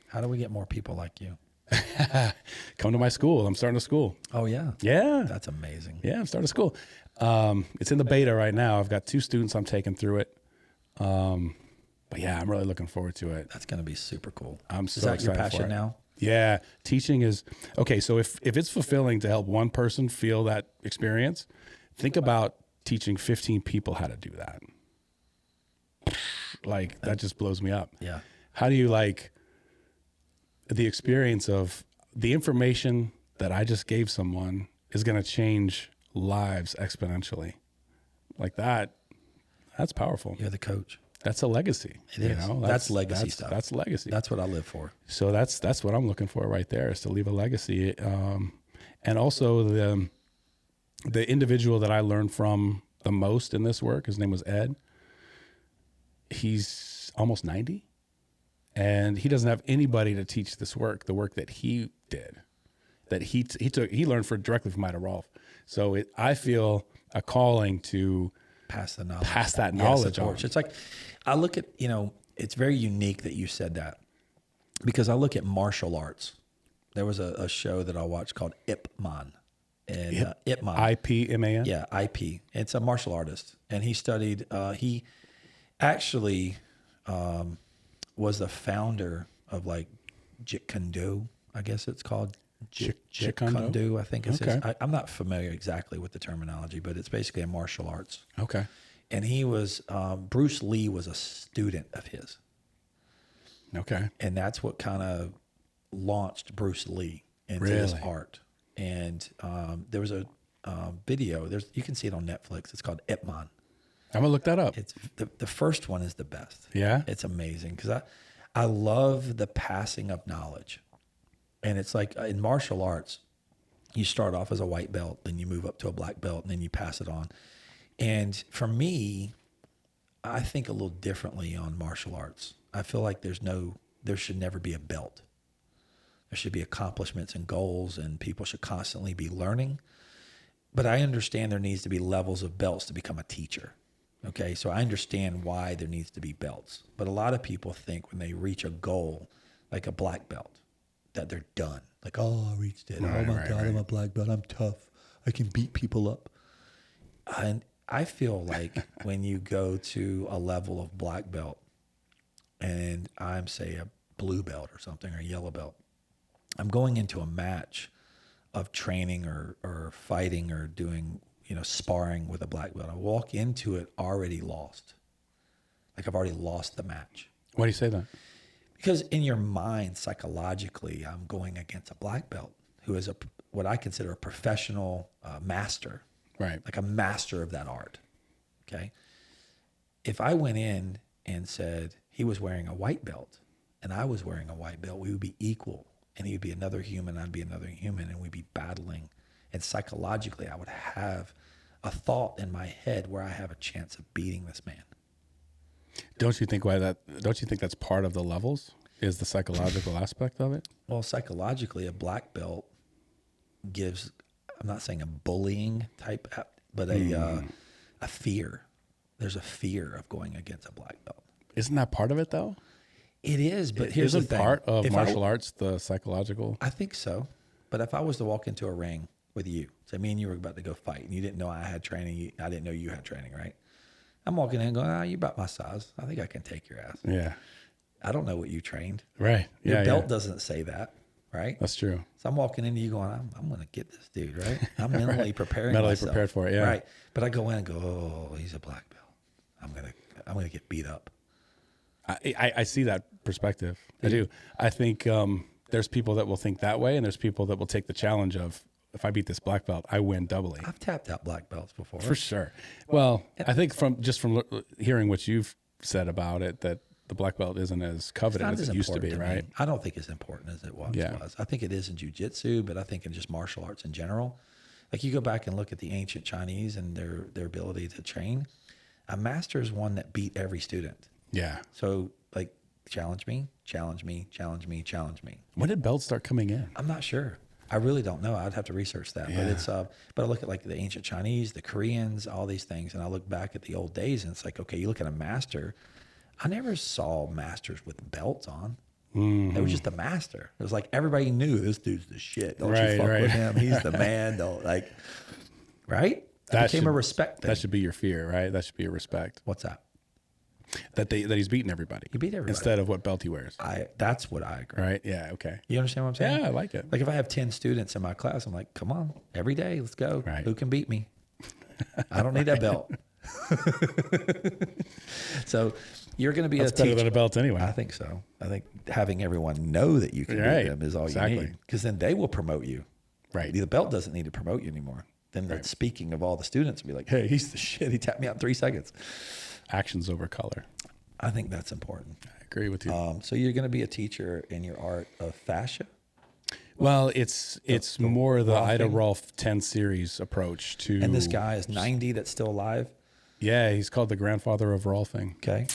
How do we get more people like you? Come to my school. I'm starting a school. Oh, yeah. Yeah. That's amazing. Yeah, I'm starting a school. It's in the beta right now. I've got 2 students I'm taking through it. But yeah, I'm really looking forward to it. That's going to be super cool. I'm so excited. Is that your passion now? Yeah. Teaching is, okay, so if it's fulfilling to help one person feel that experience, think about teaching 15 people how to do that. Like that just blows me up. Yeah. How do you like the experience of the information that I just gave someone is going to change lives exponentially? Like that's powerful. You're the coach. That's a legacy. It is. That's legacy stuff. That's legacy. That's what I live for. So that's what I'm looking for right there, is to leave a legacy. And also the individual that I learned from the most in this work, his name was Ed. He's almost 90, and he doesn't have anybody to teach this work, the work that he did, that he learned directly from Ida Rolf. So I feel a calling to pass the knowledge, pass that knowledge on. It's like, I look at, it's very unique that you said that, because I look at martial arts. There was a show that I watched called Ip Man. And Ip Man. IPMAN? Yeah, IP. It's a martial artist. And he studied, he actually was the founder of like Jeet Kune Do, I guess it's called. Jeet Kune Do, I think it's Okay. I'm not familiar exactly with the terminology, but it's basically a martial arts. Okay. And he was, Bruce Lee was a student of his. Okay. And that's what kind of launched Bruce Lee into his art. And there was a video, you can see it on Netflix. It's called Ip Man. I'm gonna look that up. It's the first one is the best. Yeah. It's amazing, because I love the passing of knowledge. And it's like in martial arts, you start off as a white belt, then you move up to a black belt, and then you pass it on. And for me, I think a little differently on martial arts. I feel like there should never be a belt. There should be accomplishments and goals, and people should constantly be learning. But I understand there needs to be levels of belts to become a teacher. Okay, so I understand why there needs to be belts. But a lot of people think when they reach a goal, like a black belt, that they're done. Like, oh, I reached it. Right, oh my God, right. I'm a black belt. I'm tough. I can beat people up. And I feel like when you go to a level of black belt, and I'm, say, a blue belt or something, or a yellow belt, I'm going into a match of training or fighting or doing, sparring with a black belt. I walk into it already lost. Like I've already lost the match. Why do you say that? Because in your mind, psychologically, I'm going against a black belt who is what I consider a professional master. Right. Like a master of that art. Okay. If I went in and said he was wearing a white belt and I was wearing a white belt, we would be equal. And he would be another human, I'd be another human, and we'd be battling. And psychologically, I would have a thought in my head where I have a chance of beating this man. Don't you think that's part of the levels, is the psychological aspect of it? Well, psychologically, a black belt gives, I'm not saying a bullying type, but a fear. There's a fear of going against a black belt. Isn't that part of it though? It is, but here's the Isn't thing. part of martial arts the psychological? I think so. But if I was to walk into a ring with you, say me and you were about to go fight, and you didn't know I had training, I didn't know you had training, right? I'm walking in going, you're about my size. I think I can take your ass. Yeah. I don't know what you trained. Right. Your belt doesn't say that, right? That's true. So I'm walking into you going, I'm going to get this dude, right? I'm mentally preparing Mentally myself. prepared for it, yeah. Right. But I go in and go, oh, he's a black belt. I'm gonna get beat up. I see that perspective. I do. I think there's people that will think that way, and there's people that will take the challenge of, if I beat this black belt, I win doubly. I've tapped out black belts before. For sure. Well, I think from hearing what you've said about it, that the black belt isn't as coveted as it used to be, right? I don't think it's important as it once was. I think it is in jiu-jitsu, but I think in just martial arts in general. Like you go back and look at the ancient Chinese and their ability to train. A master is one that beat every student. Yeah. So like challenge me, challenge me, challenge me, challenge me. When did belts start coming in? I'm not sure. I really don't know. I'd have to research that. Yeah. But it's but I look at like the ancient Chinese, the Koreans, all these things, and I look back at the old days, and it's like, okay, you look at a master. I never saw masters with belts on. Mm-hmm. It was just a master. It was like everybody knew this dude's the shit. Don't you fuck with him. He's the man. Don't right? That became a respect thing. That should be your fear, right? That should be your respect. What's that? That he's beating everybody. He beat everybody. Instead of what belt he wears. That's what I agree. Right? Yeah, okay. You understand what I'm saying? Yeah, I like it. Like if I have 10 students in my class, I'm like, come on, every day, let's go. Right. Who can beat me? I don't need that belt. So You're going to be That's a better teacher. than a belt anyway. I think so. I think having everyone know that you can Right. beat them is all Exactly. you need, because then they will promote you. Right. The belt doesn't need to promote you anymore. Then the speaking of all the students will be like, hey, he's the shit. He tapped me out in 3 seconds. Actions over color. I think that's important. I agree with you. So you're going to be a teacher in your art of fascia? Well, it's more the Ida Rolfing? Rolf 10 series approach to. And this guy is 90 that's still alive? Yeah, he's called the grandfather of Rolfing. Okay.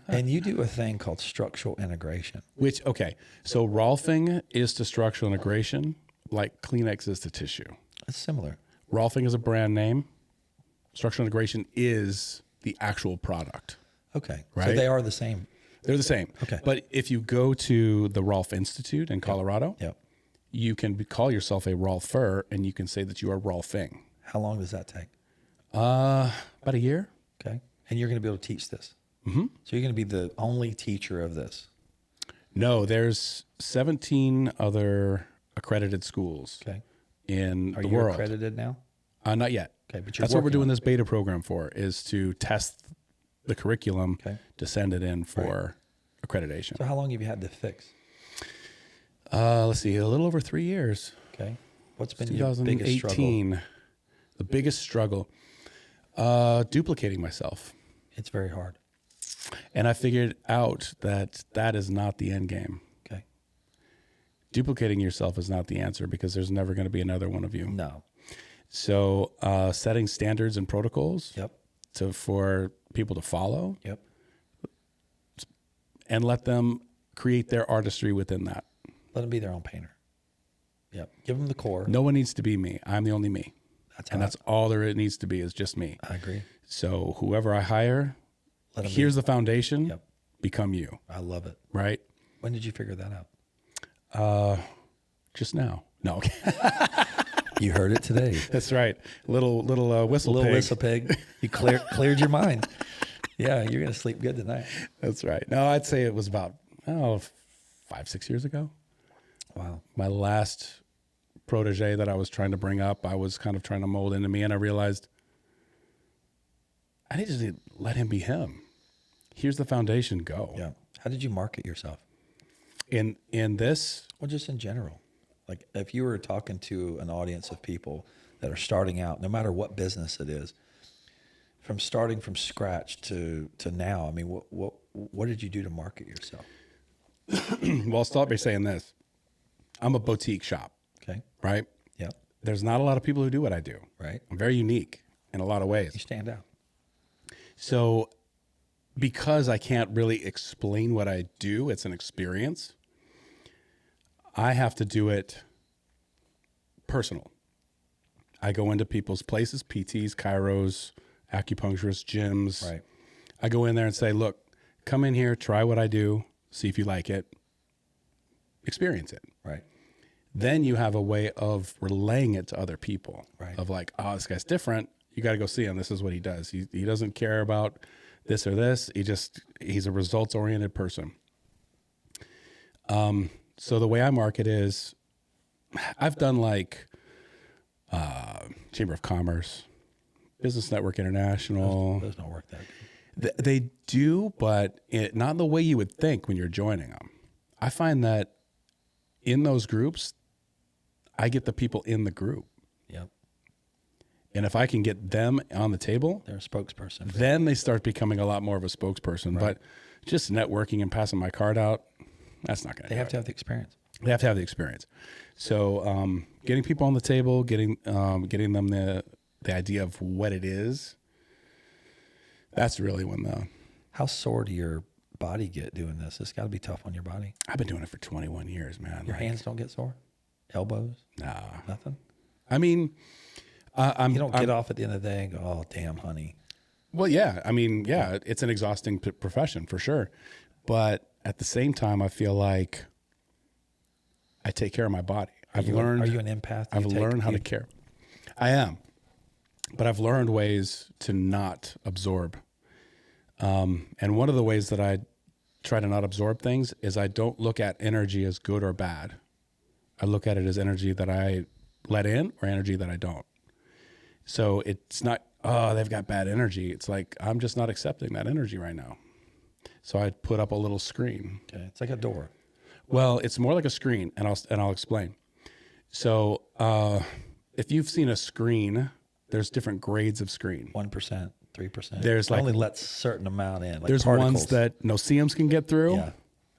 And you do a thing called structural integration. Which, okay, so Rolfing is to structural integration like Kleenex is to tissue. It's similar. Rolfing is a brand name. Structural integration is the actual product. Okay. So Right? they are the same. They're the same. Okay. But if you go to the Rolf Institute in Colorado, Yep. you can call yourself a Rolfer and you can say that you are Rolfing. How long does that take? About a year. Okay. And you're going to be able to teach this. Mm-hmm. So you're going to be the only teacher of this. No, there's 17 other accredited schools Okay. in Are the you world. accredited now? Not yet. Okay, but you're That's what we're working doing on this beta program for, is to test the curriculum Okay. to send it in for accreditation. So how long have you had to fix? Let's see, a little over 3 years. Okay. What's been your biggest struggle? 2018. The biggest struggle, duplicating myself. It's very hard. And I figured out that that is not the end game. Okay. Duplicating yourself is not the answer because there's never going to be another one of you. No. So setting standards and protocols Yep. for people to follow Yep. and let them create their artistry within that. Let them be their own painter. Yep. Give them the core. No one needs to be me. I'm the only me. That's And that's all there needs to be is just me. I agree. So whoever I hire, Let 'em here's the foundation, Yep. become you, I love it. right? When did you figure that out? Just now. No, okay. You heard it today. That's right. Little whistle Little pig. whistle pig. You cleared your mind. Yeah, you're gonna sleep good tonight. That's right. No, I'd say it was about 5-6 years ago. Wow. My last protege that I was trying to bring up, I was kind of trying to mold into me, and I realized I need to let him be him. Here's the foundation. Go. Yeah. How did you market yourself? In this, Well, just in general. Like if you were talking to an audience of people that are starting out, no matter what business it is, from starting from scratch to now, I mean, what did you do to market yourself? well, I'll start by saying this. I'm a boutique shop, Okay. right? Yep. There's not a lot of people who do what I do. Right. I'm very unique in a lot of You ways. stand out. So because I can't really explain what I do, it's an experience. I have to do it personal. I go into people's places, PTs, chiros, acupuncturists, gyms. Right. I go in there and say, look, come in here, try what I do, see if you like it, experience it. Right. Then you have a way of relaying it to other people. Right. Of like, oh, this guy's different. You got to go see him. This is what he does. He doesn't care about this or this. He's a results oriented person. So the way I market is I've done like Chamber of Commerce, Business Network International. Those don't work that good. They do, but not the way you would think when you're joining them. I find that in those groups, I get the people in the group. Yep. And if I can get them on the table, They're a spokesperson. then they start becoming a lot more of a spokesperson. Right. But just networking and passing my card out, that's not going to They have to have the experience. They have to have the experience. So getting people on the table, getting them the idea of what it is, that's really when How sore do your body get doing this? It's got to be tough on your body. I've been doing it for 21 years, man. Your hands don't get sore? Elbows? Nah. Nothing? I mean, You don't get off at the end of the day and go, oh, damn, honey. Well, yeah. I mean, yeah, it's an exhausting profession for sure. But at the same time, I feel like I take care of my body. Are you an empath? I've learned how to care. I am. But I've learned ways to not absorb. And one of the ways that I try to not absorb things is I don't look at energy as good or bad. I look at it as energy that I let in or energy that I don't. So it's not, oh, they've got bad energy. It's like, I'm just not accepting that energy right now. So I'd put up a little screen. Okay. It's like a door. Well, it's more like a screen, and I'll explain. So if you've seen a screen, there's different grades of screen. 1%, 3%. There's only lets certain amount in. Like there's particles. ones that no-see-ums can get through. Yeah.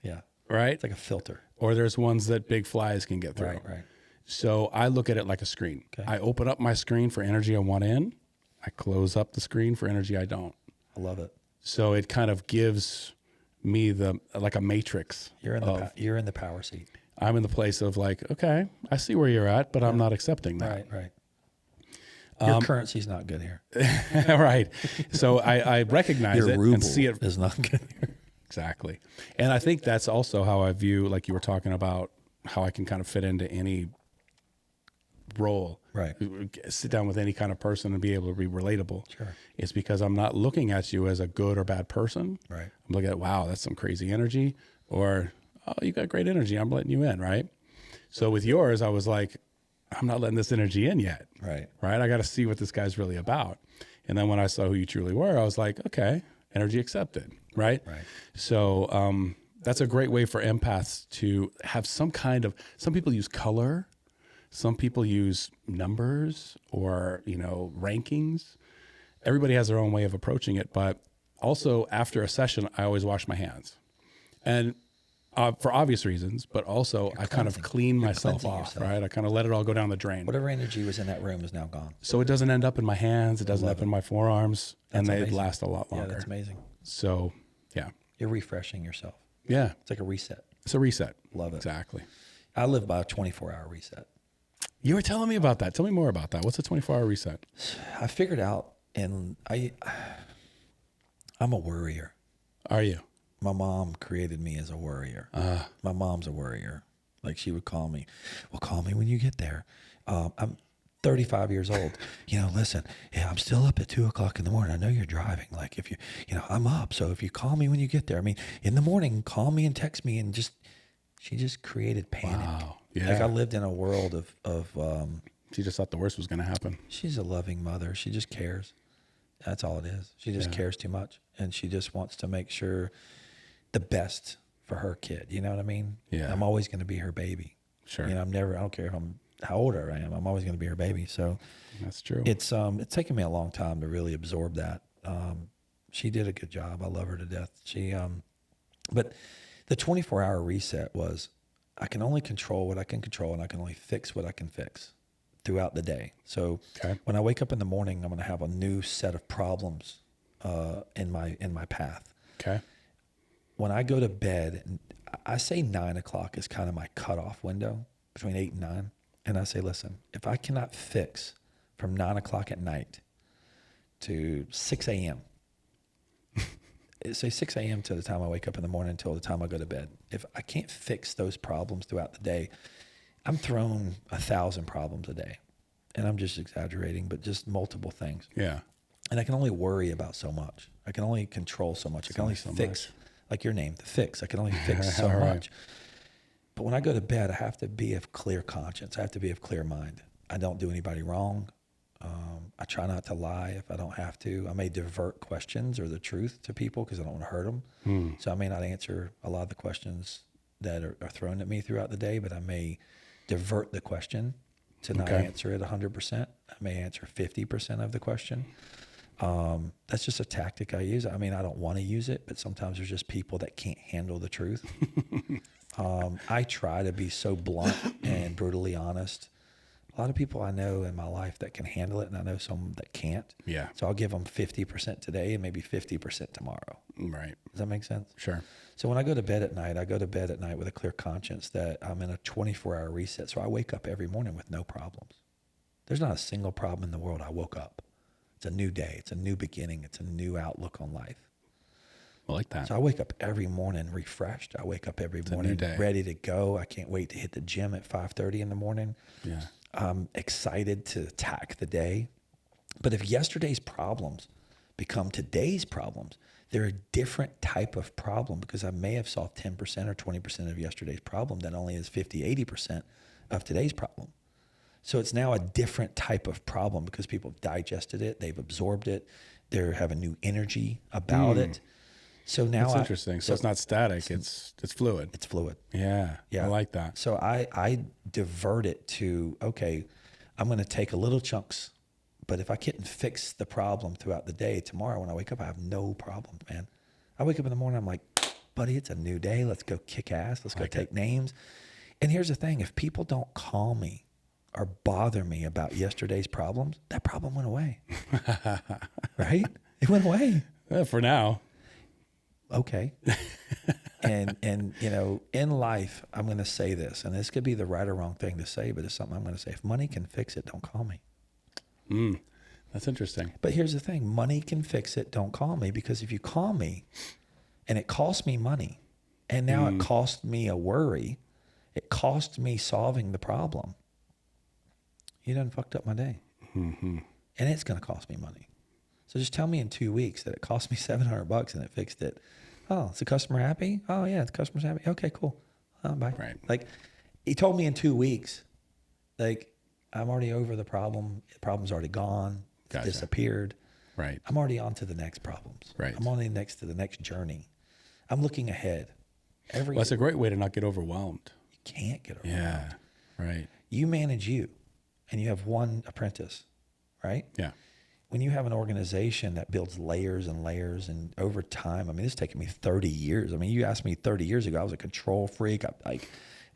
Yeah. Right? It's like a filter. Or there's ones that big flies can get through. Right. So I look at it like a screen. Okay. I open up my screen for energy I want in. I close up the screen for energy I don't. I love it. So it kind of gives me like a matrix. You're in the power seat. I'm in the place of like, okay, I see where you're at, but I'm not accepting that. Right. Your currency's not good here. Right. So I recognize Your it ruble and see it. is not good here. Exactly. And I think that's also how I view, like you were talking about, how I can kind of fit into any role. Right. Sit down with any kind of person and be able to be relatable. Sure. It's because I'm not looking at you as a good or bad person. Right. I'm looking at, wow, that's some crazy energy. Or, oh, you got great energy. I'm letting you in, right? So with yours, I was like, I'm not letting this energy in yet. Right. I got to see what this guy's really about. And then when I saw who you truly were, I was like, okay, energy accepted, right? Right. So that's a great way for empaths to have some people use color, some people use numbers or, rankings. Everybody has their own way of approaching it. But also after a session, I always wash my hands. And for obvious reasons, but also I kind of clean myself off, right? I kind of let it all go down the drain. Whatever energy was in that room is now gone. So it doesn't end up in my hands. It doesn't end up in my forearms. And they last a lot longer. Yeah, that's amazing. So, yeah. You're refreshing yourself. Yeah. It's like a reset. It's a reset. Love it. Exactly. I live by a 24-hour reset. You were telling me about that. Tell me more about that. What's a 24-hour reset? I figured out, and I'm a worrier. Are you? My mom created me as a worrier. My mom's a worrier. Like she would call me, well, call me when you get there. I'm 35 years old. Listen, I'm still up at 2:00 in the morning. I know you're driving. Like if I'm up. So if you call me when you get there, I mean, in the morning, call me and text me and she just created panic. Wow. Yeah. Like I lived in a world of She just thought the worst was going to happen. She's a loving mother. She just cares. That's all it is. She just cares too much. And she just wants to make sure the best for her kid. You know what I mean? Yeah. I'm always going to be her baby. Sure. I don't care how old I am. I'm always going to be her baby. So that's true. It's taken me a long time to really absorb that. She did a good job. I love her to death. But the 24-hour reset was, I can only control what I can control and I can only fix what I can fix throughout the day. So when I wake up in the morning, I'm going to have a new set of problems in my path. Okay. When I go to bed, I say 9:00 is kind of my cutoff window, between 8 and 9. And I say, listen, if I cannot fix from 9:00 at night to 6 a.m., say 6 a.m. to the time I wake up in the morning until the time I go to bed, if I can't fix those problems throughout the day, I'm thrown 1,000 problems a day. And I'm just exaggerating, but just multiple things. Yeah. And I can only worry about so much. I can only control so much. I can only fix, like your name, the fix. I can only fix so much. But when I go to bed, I have to be of clear conscience. I have to be of clear mind. I don't do anybody wrong. I try not to lie if I don't have to. I may divert questions or the truth to people because I don't want to hurt them. So I may not answer a lot of the questions that are thrown at me throughout the day, but I may divert the question to not answer it 100%. I may answer 50% of the question. That's just a tactic I use. I mean, I don't want to use it, but sometimes there's just people that can't handle the truth. I try to be so blunt and brutally honest. A lot of people I know in my life that can handle it, and I know some that can't. Yeah. So I'll give them 50% today and maybe 50% tomorrow. Right. Does that make sense? Sure. So when I go to bed at night, I go to bed at night with a clear conscience that I'm in a 24-hour reset. So I wake up every morning with no problems. There's not a single problem in the world. I woke up. It's a new day. It's a new beginning. It's a new outlook on life. I like that. So I wake up every morning refreshed. I wake up every morning ready to go. I can't wait to hit the gym at 5:30 in the morning. Yeah. I'm excited to attack the day. But if yesterday's problems become today's problems, they're a different type of problem because I may have solved 10% or 20% of yesterday's problem that only is 50, 80% of today's problem. So it's now a different type of problem because people have digested it, they've absorbed it, they have a new energy about it. So now That's interesting. So it's not static. It's fluid. it's fluid. Yeah. Yeah. I like that. So I divert it to, okay, I'm going to take a little chunks, but if I can't fix the problem throughout the day, tomorrow when I wake up, I have no problem, man. I wake up in the morning, I'm like, buddy, it's a new day. Let's go kick ass. Let's go take names. And here's the thing. If people don't call me or bother me about yesterday's problems, that problem went away. Right? It went away. For now. Okay. and you know, in life, I'm going to say this, and this could be the right or wrong thing to say, but it's something I'm going to say. If money can fix it, don't call me. That's interesting. But here's the thing. Money can fix it. Don't call me, because if you call me and it costs me money, and now it costs me a worry, it cost me solving the problem, you done fucked up my day. And it's going to cost me money. So just tell me in 2 weeks that it cost me $700 and it fixed it. Oh, is the customer happy? Oh yeah, the customer's happy. Okay, cool. Bye. Right. Like, he told me in 2 weeks, like, I'm already over the problem. The problem's already gone. It's Gotcha. disappeared. Right. I'm already on to the next problems. Right. I'm on to the next journey. I'm looking ahead. Well, that's a great way to not get overwhelmed. You can't get overwhelmed. Yeah. Right. You manage you, and you have one apprentice, right? Yeah. When you have an organization that builds layers and layers, and over time, I mean, this has taken me 30 years. I mean, you asked me 30 years ago, I was a control freak. I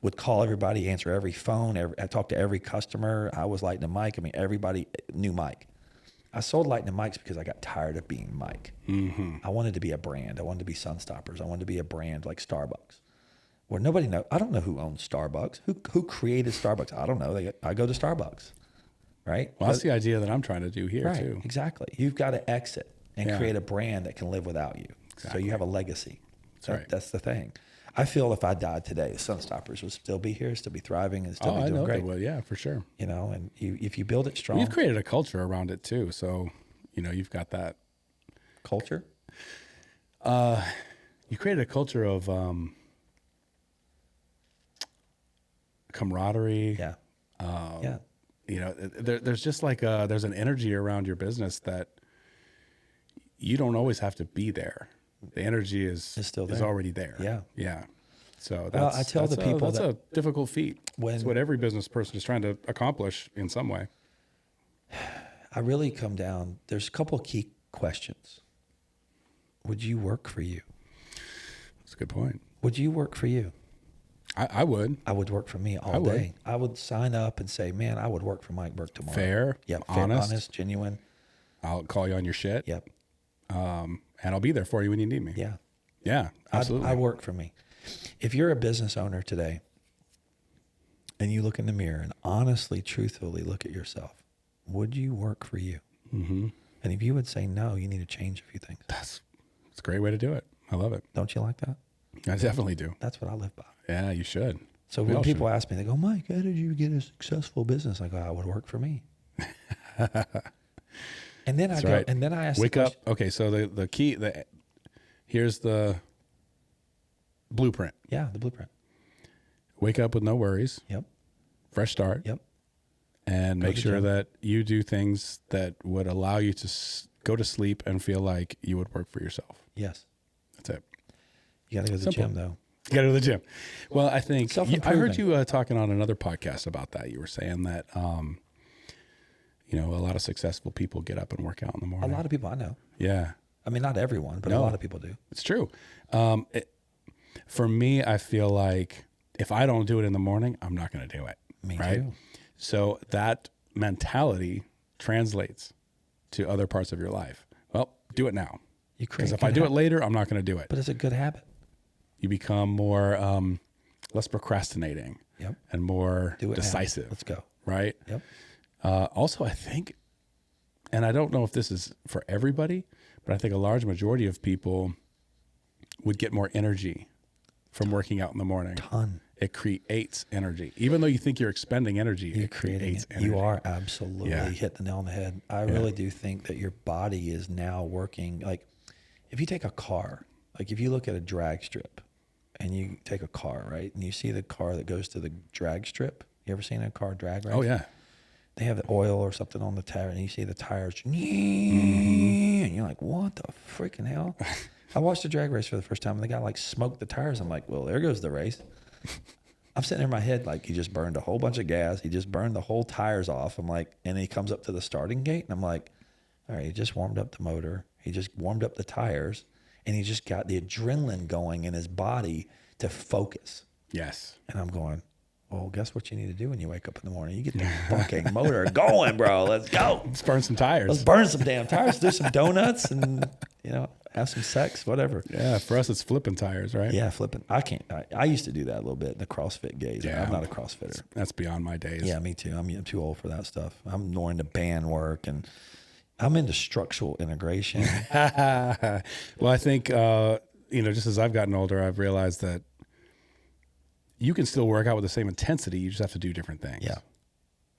would call everybody, answer every phone. I talked to every customer. I was Lightning Mike. I mean, everybody knew Mike. I sold Lightning Mikes because I got tired of being Mike. I wanted to be a brand. I wanted to be Sunstoppers. I wanted to be a brand like Starbucks, where nobody knows. I don't know who owns Starbucks. Who created Starbucks? I don't know. I go to Starbucks. Right? Well, that's the idea that I'm trying to do here, too. Exactly. You've got to exit and create a brand that can live without you. Exactly. So you have a legacy. Right. That's the thing. I feel if I died today, Sunstoppers would still be here, still be thriving, and still be doing great. Well, yeah, for sure. You know, and if you build it strong. You've created a culture around it, too. So, you know, you've got that. Culture? You created a culture of camaraderie. Yeah. Yeah. You know, there's just like there's an energy around your business that you don't always have to be there. The energy is still there. Is already there. Yeah. Yeah. So Well, I tell the people that's a difficult feat. It's what every business person is trying to accomplish in some way. I really come down, there's a couple of key questions. Would you work for you? That's a good point. Would you work for you? I would. I would work for me all day. I would sign up and say, man, I would work for Mike Burke tomorrow. Fair. Yep. Honest, genuine. I'll call you on your shit. Yep. And I'll be there for you when you need me. Yeah. Yeah, absolutely. I work for me. If you're a business owner today and you look in the mirror and honestly, truthfully look at yourself, would you work for you? And if you would say no, you need to change a few things. It's a great way to do it. I love it. Don't you like that? I definitely do. That's what I live by. Yeah, you should. So when people ask me, they go, Mike, how did you get a successful business? I go, I would work for me. And then and then I ask Wake up. Okay, so the key, here's the blueprint. Yeah, the blueprint. Wake up with no worries. Yep. Fresh start. Yep. And make sure that you do things that would allow you to go to sleep and feel like you would work for yourself. Yes. That's it. You got to go to the gym, though. You got to go to the gym. Well, I think I heard you talking on another podcast about that. You were saying that, you know, a lot of successful people get up and work out in the morning. A lot of people I know. Yeah. I mean, not everyone, but a lot of people do. It's true. For me, I feel like if I don't do it in the morning, I'm not going to do it. Me right? too. So that mentality translates to other parts of your life. Well, do it now. Because if I do it later, I'm not going to do it. But it's a good habit. You become more, less procrastinating. Yep. And more decisive. Let's go. Right? Yep. Also, I think, and I don't know if this is for everybody, but I think a large majority of people would get more energy from working out in the morning. It creates energy. Even though you think you're expending energy, it creates energy. You are absolutely hit the nail on the head. I really do think that your body is now working. Like, if you take a car, like if you look at a drag strip and you take a car, right? And you see the car that goes to the drag strip. You ever seen a car drag race? Oh, yeah. They have the oil or something on the tire and you see the tires. And you're like, what the freaking hell? I watched a drag race for the first time, and the guy like smoked the tires. I'm like, well, there goes the race. I'm sitting in my head like he just burned a whole bunch of gas. He just burned the whole tires off. I'm like, and he comes up to the starting gate, and I'm like, all right, he just warmed up the motor. He just warmed up the tires, and he just got the adrenaline going in his body to focus. Yes. And I'm going, well, guess what you need to do when you wake up in the morning? You get the fucking motor going, bro. Let's go. Let's burn some tires. Let's burn some damn tires, do some donuts, and, you know, have some sex, whatever. Yeah, for us, it's flipping tires, right? Yeah, flipping. I used to do that a little bit in the CrossFit days. Yeah. I'm not a CrossFitter. That's beyond my days. Yeah, me too. I'm too old for that stuff. I'm more into band work, and I'm into structural integration. Well, I think, just as I've gotten older, I've realized that you can still work out with the same intensity. You just have to do different things. Yeah.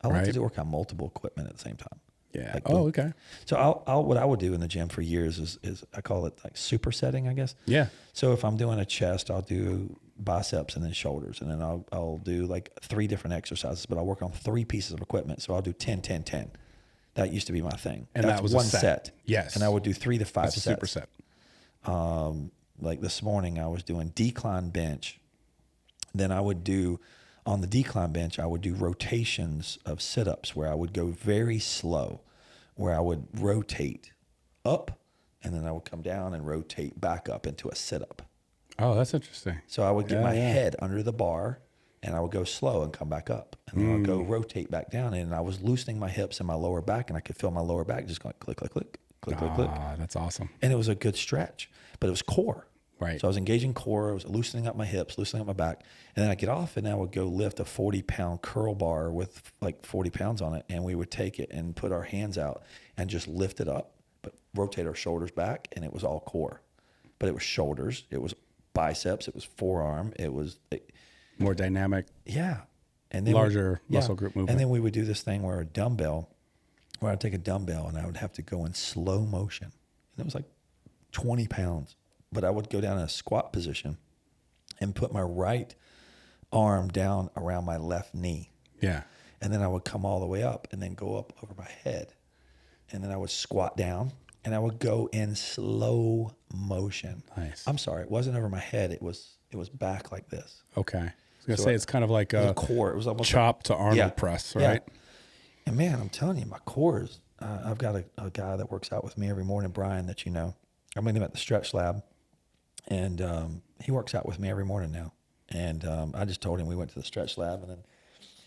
I like Right. to work on multiple equipment at the same time. Yeah. Like Oh, okay. So what I would do in the gym for years is I call it like supersetting, I guess. Yeah. So if I'm doing a chest, I'll do biceps and then shoulders, and then I'll do like 3 different exercises, but I'll work on 3 pieces of equipment. So I'll do 10, 10, 10. That used to be my thing. And That's that was a one set. Yes. And I would do 3 to 5 That's a sets. superset. Like this morning, I was doing decline bench. Then I would do, on the decline bench, I would do rotations of sit-ups where I would go very slow, where I would rotate up, and then I would come down and rotate back up into a sit-up. Oh, that's interesting. So I would get Yeah, my yeah. head under the bar, and I would go slow and come back up. And then I would go rotate back down, and I was loosening my hips and my lower back, and I could feel my lower back just going click, click, click, click, click, click. Ah, that's awesome. And it was a good stretch, but it was core. Right. So I was engaging core, I was loosening up my hips, loosening up my back, and then I get off and I would go lift a 40-pound curl bar with like 40 pounds on it, and we would take it and put our hands out and just lift it up, but rotate our shoulders back, and it was all core. But it was shoulders, it was biceps, it was forearm, More dynamic, yeah. And then larger muscle group movement. And then we would do this thing where I'd take a dumbbell and I would have to go in slow motion. And it was like 20 pounds. But I would go down in a squat position and put my right arm down around my left knee. Yeah. And then I would come all the way up and then go up over my head. And then I would squat down and I would go in slow motion. Nice. I'm sorry, it wasn't over my head. It was back like this. Okay. I was going to say it's kind of like It was a a core. It was almost chop to Arnold Yeah. press, Yeah. right? And man, I'm telling you, my core is, I've got a guy that works out with me every morning, Brian, that you know. I meet him at the Stretch Lab, and he works out with me every morning now. And I just told him we went to the Stretch Lab, and then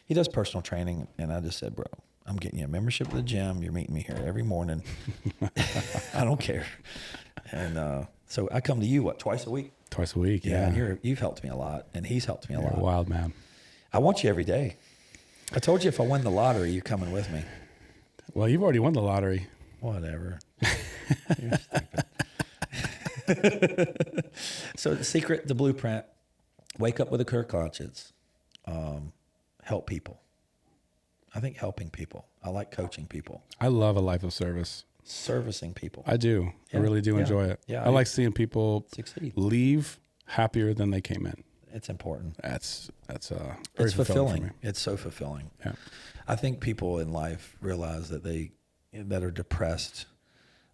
he does personal training. And I just said, bro, I'm getting you a membership at the gym. You're meeting me here every morning. I don't care. And so I come to you, twice a week? Twice a week. Yeah. Yeah. And you've helped me a lot, and he's helped me a You're lot. a wild man. I want you every day. I told you if I win the lottery, you're coming with me. Well, you've already won the lottery. Whatever. You're stupid. So the secret, the blueprint, wake up with a clear conscience, help people. I think helping people. I like coaching people, I love a life of service. servicing people. I do. I Yeah. really do Yeah. enjoy it. Yeah. I like seeing people Succeed. leave happier than they came in. It's important. That's very It's fulfilling fulfilling. for me. It's so fulfilling. Yeah. I think people in life realize that that are depressed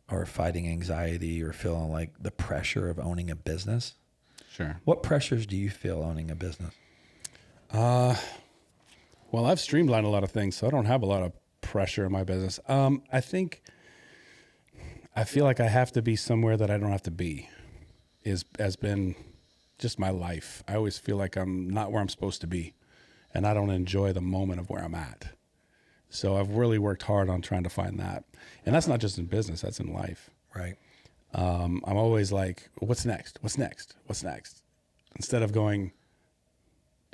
or fighting anxiety or feeling like the pressure of owning a business. Sure. What pressures do you feel owning a business? Well, I've streamlined a lot of things, so I don't have a lot of pressure in my business. I feel like I have to be somewhere that I don't have to be. Has been just my life. I always feel like I'm not where I'm supposed to be, and I don't enjoy the moment of where I'm at. So I've really worked hard on trying to find that, and that's not just in business; that's in life. Right. I'm always like, what's next? What's next? What's next? Instead of going,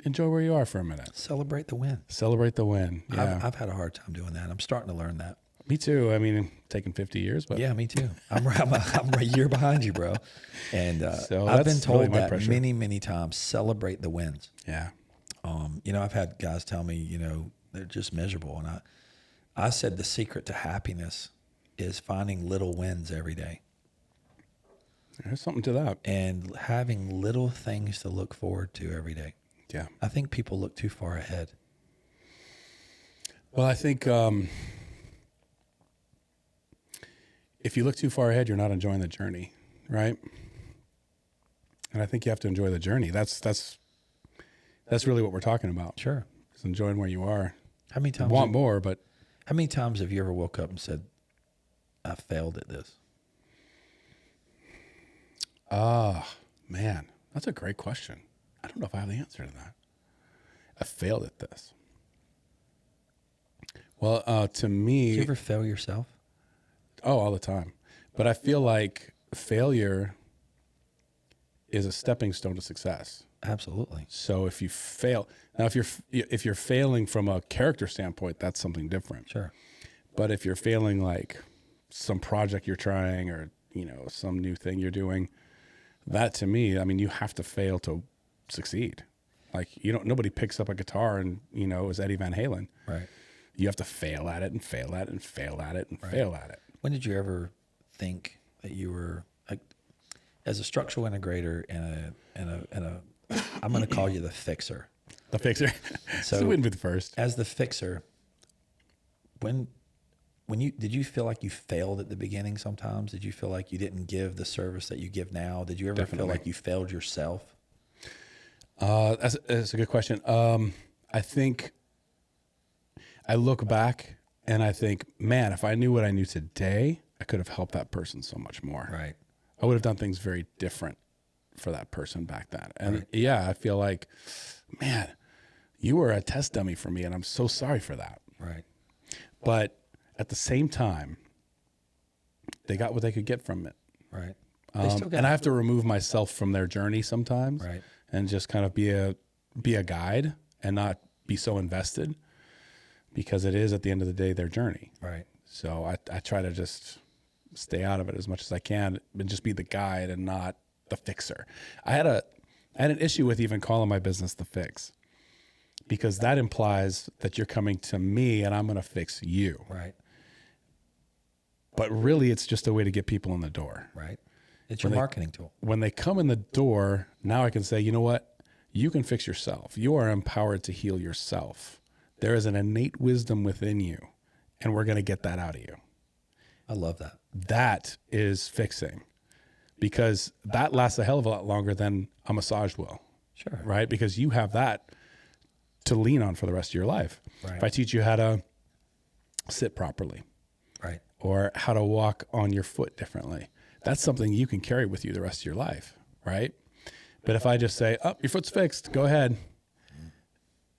enjoy where you are for a minute. Celebrate the win. Celebrate the win. Yeah. I've had a hard time doing that. I'm starting to learn that. Me too. I mean, taking 50 years, but Yeah, me too. I'm a year behind you, bro. And So I've been that's told really my that pressure. many, many times. Celebrate the wins. yeah. I've had guys tell me, they're just miserable, and I said the secret to happiness is finding little wins every day There's something to that. and having little things to look forward to every day. Yeah. I think people look too far ahead. Well, I think if you look too far ahead, you're not enjoying the journey, right? And I think you have to enjoy the journey. That's really what we're talking about. Sure. Is enjoying where you are. How many times? Want more, but how many times have you ever woke up and said, "I failed at this"? Man, that's a great question. I don't know if I have the answer to that. I failed at this. Well, to me, Do you ever fail yourself? oh, all the time. But I feel like failure is a stepping stone to success. Absolutely. So if you fail, now if you're failing from a character standpoint, that's something different. Sure. But if you're failing like some project you're trying or, some new thing you're doing, that to me, I mean, you have to fail to succeed. Like nobody picks up a guitar and, is Eddie Van Halen. Right. You have to fail at it and fail at it and fail at it and Right. fail at it. When did you ever think that you were like, as a structural integrator and a I'm going to call you the fixer. The fixer. So it wouldn't be the first. As the fixer, when did you feel like you failed at the beginning sometimes? Did you feel like you didn't give the service that you give now? Did you ever feel like you failed yourself? That's a good question. I think I look back and I think, man, if I knew what I knew today, I could have helped that person so much more. Right. I would have done things very different for that person back then. And Right. yeah, I feel like, man, you were a test dummy for me and I'm so sorry for that. Right. But at the same time, they got what they could get from it. Right. And I have to remove myself from their journey sometimes, Right. and just kind of be a guide and not be so invested, because it is at the end of the day their journey. Right. So I try to just stay out of it as much as I can and just be the guide and not the fixer. I had an issue with even calling my business The Fix, because that implies that you're coming to me and I'm going to fix you. Right. But really, it's just a way to get people in the door. Right. It's your marketing tool. When they come in the door, now I can say, you know what? You can fix yourself. You are empowered to heal yourself. There is an innate wisdom within you, and we're going to get that out of you. I love that. That is fixing, because that lasts a hell of a lot longer than a massage will. Sure. Right? Because you have that to lean on for the rest of your life. Right. If I teach you how to sit properly, Right. or how to walk on your foot differently, that's something you can carry with you the rest of your life, right? But if I just say, oh, your foot's fixed, go ahead,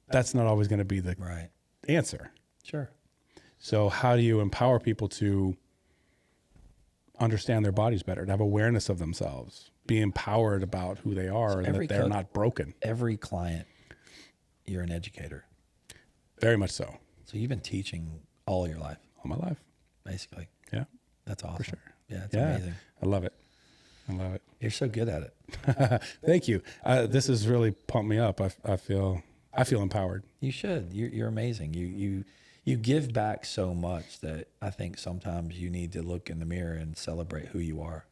that's not always going to be the Right. answer. Sure. So how do you empower people to understand their bodies better, to have awareness of themselves, be empowered about who they are, and that they're not broken? Every client, you're an educator. Very much so. So you've been teaching all your life, All my life. basically. Yeah, That's awesome. for sure. Yeah, it's Yeah, amazing. I love it. I love it. You're so good at it. Thank you. This has really pumped me up. I feel empowered. You should. You're amazing. You give back so much that I think sometimes you need to look in the mirror and celebrate who you are.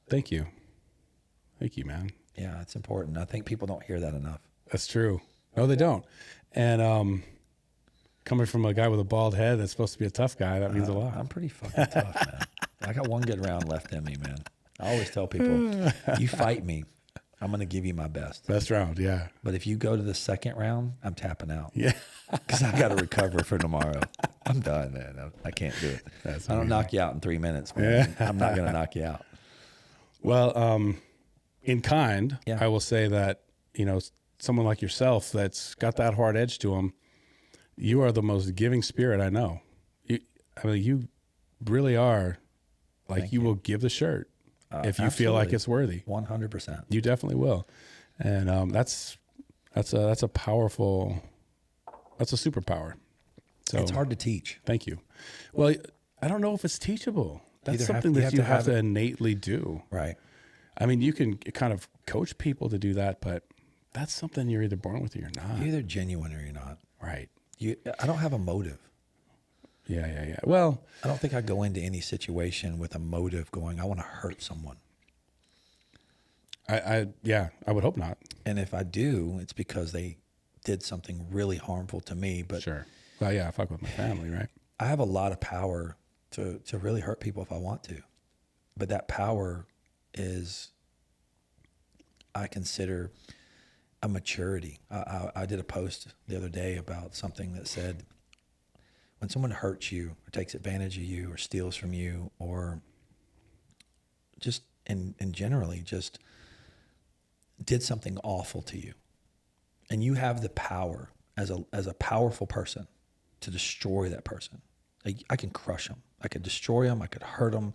Thank you. Thank you, man. Yeah, it's important. I think people don't hear that enough. That's true. No, they don't. And coming from a guy with a bald head that's supposed to be a tough guy, that means a lot. I'm pretty fucking tough, man. I got one good round left in me, man. I always tell people, you fight me, I'm going to give you my best. Best round, yeah. But if you go to the second round, I'm tapping out. Yeah. Because I got to recover for tomorrow. I'm done, man. I can't do it. That's I don't amazing. knock you out in 3 minutes, man. I'm not going to knock you out. Well, in kind, Yeah. I will say that, someone like yourself that's got that hard edge to them, you are the most giving spirit I know. You really are. Like, Thank you will give the shirt if you feel like absolutely. it's worthy. 100%. You definitely will. And that's a powerful, that's a superpower. So It's hard to teach. Thank you. Well, I don't know if it's teachable. That's Either have- something you that have you to have have to it. innately do. Right. I mean, you can kind of coach people to do that, but that's something you're either born with or you're not. You're either genuine or you're not. Right. I don't have a motive. Yeah. Well, I don't think I go into any situation with a motive going, I want to hurt someone. I would hope not. And if I do, it's because they did something really harmful to me. But Sure. Well, yeah, I fuck with my family, right? I have a lot of power to really hurt people if I want to. But that power is I consider a maturity. I did a post the other day about something that said, when someone hurts you or takes advantage of you or steals from you, or just and generally just did something awful to you, and you have the power as a powerful person to destroy that person. Like, I can crush them. I could destroy them. I could hurt them.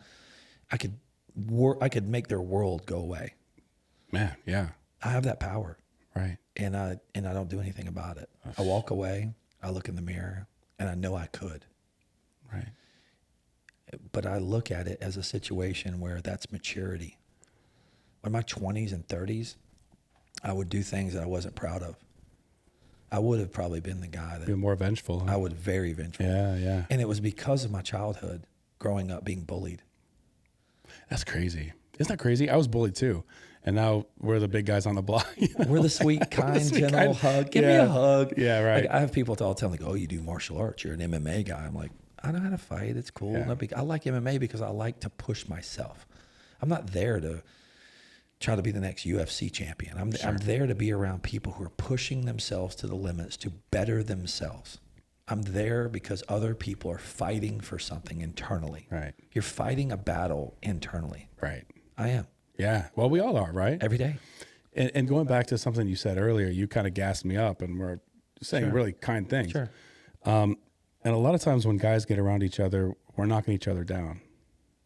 I could make their world go away. Man, yeah. I have that power. Right. And I don't do anything about it. I walk away, I look in the mirror, and I know I could. Right. But I look at it as a situation where that's maturity. In my 20s and 30s, I would do things that I wasn't proud of. I would have probably been the guy that... Be more vengeful. Huh? I would very vengeful. Yeah, yeah. And it was because of my childhood, growing up being bullied. That's crazy. Isn't that crazy? I was bullied too. And now we're the big guys on the block. You know? We're the sweet, kind, gentle hug. Give me a hug. Yeah, right. Like, I have people all tell me, oh, you do martial arts. You're an MMA guy. I'm like, I know how to fight. It's cool. Yeah. No big, I like MMA because I like to push myself. I'm not there to try to be the next UFC champion. I'm there to be around people who are pushing themselves to the limits to better themselves. I'm there because other people are fighting for something internally. Right. You're fighting a battle internally. Right. I am. Yeah. Well, we all are, right? Every day. And going back to something you said earlier, you kind of gassed me up, and we're saying really kind things. Sure. And a lot of times when guys get around each other, we're knocking each other down.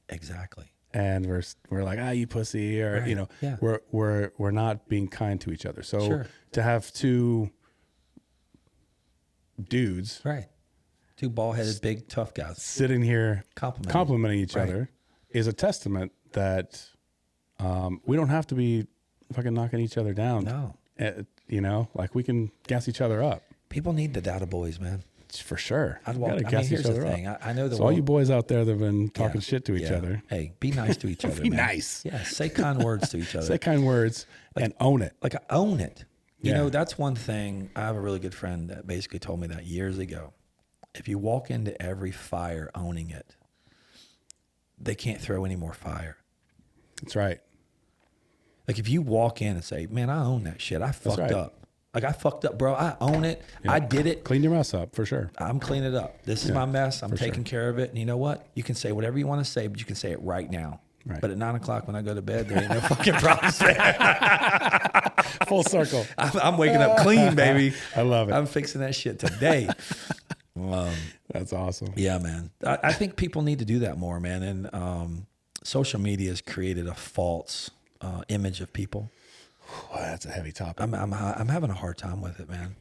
Exactly. And we're like, you pussy, or Right. you know, Yeah. we're not being kind to each other. So Sure. to have two dudes Right. Two bald-headed, big, tough guys sitting here complimenting each Right. other is a testament that we don't have to be fucking knocking each other down. No. You know, like, we can gas each other up. People need the data boys, man. For sure. Here's the thing. I know the So all you boys out there that have been talking shit to each yeah. other. Hey, be nice to each other, Be man. nice. Yeah, say kind words to each other. Say kind words and own it. Like, own it. You Yeah. know, that's one thing. I have a really good friend that basically told me that years ago. If you walk into every fire owning it, they can't throw any more fire. That's right. Like, if you walk in and say, man, I own that shit. I fucked right. up. Like, I fucked up, bro. I own it. Yeah. I did it. Clean your mess up, for sure. I'm cleaning it up. This is my mess. I'm taking care of it. And you know what? You can say whatever you want to say, but you can say it right now. Right. But at 9 o'clock when I go to bed, there ain't no fucking problems there. Full circle. I'm waking up clean, baby. I love it. I'm fixing that shit today. That's awesome. Yeah, man. I think people need to do that more, man. And social media has created a false image of people. Boy, that's a heavy topic. I'm having a hard time with it, man.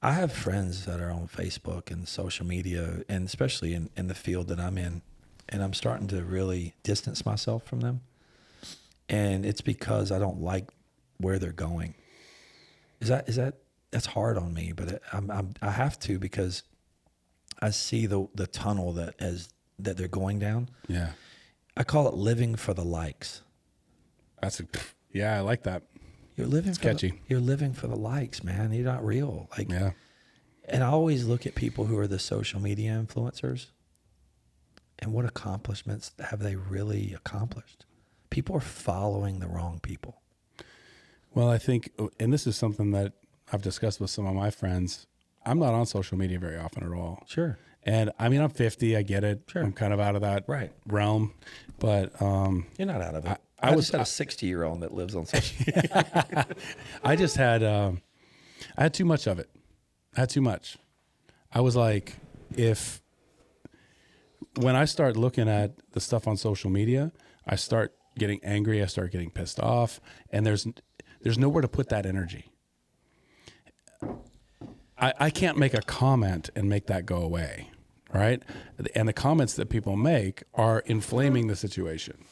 I have friends that are on Facebook and social media, and especially in the field that I'm in, and I'm starting to really distance myself from them. And it's because I don't like where they're going. That's hard on me, but I have to, because I see the tunnel that they're going down. Yeah. I call it living for the likes. Yeah, I like that. You're living you're living for the likes, man. You're not real. Like, Yeah. And I always look at people who are the social media influencers, and what accomplishments have they really accomplished? People are following the wrong people. Well, I think, and this is something that I've discussed with some of my friends, I'm not on social media very often at all. Sure. And I mean, I'm 50, I get it. Sure. I'm kind of out of that realm, but You're not out of it. I just had a 60-year-old that lives on social media. I just had, I had too much of it. I had too much. I was like, when I start looking at the stuff on social media, I start getting angry. I start getting pissed off, and there's nowhere to put that energy. I can't make a comment and make that go away, right? And the comments that people make are inflaming the situation.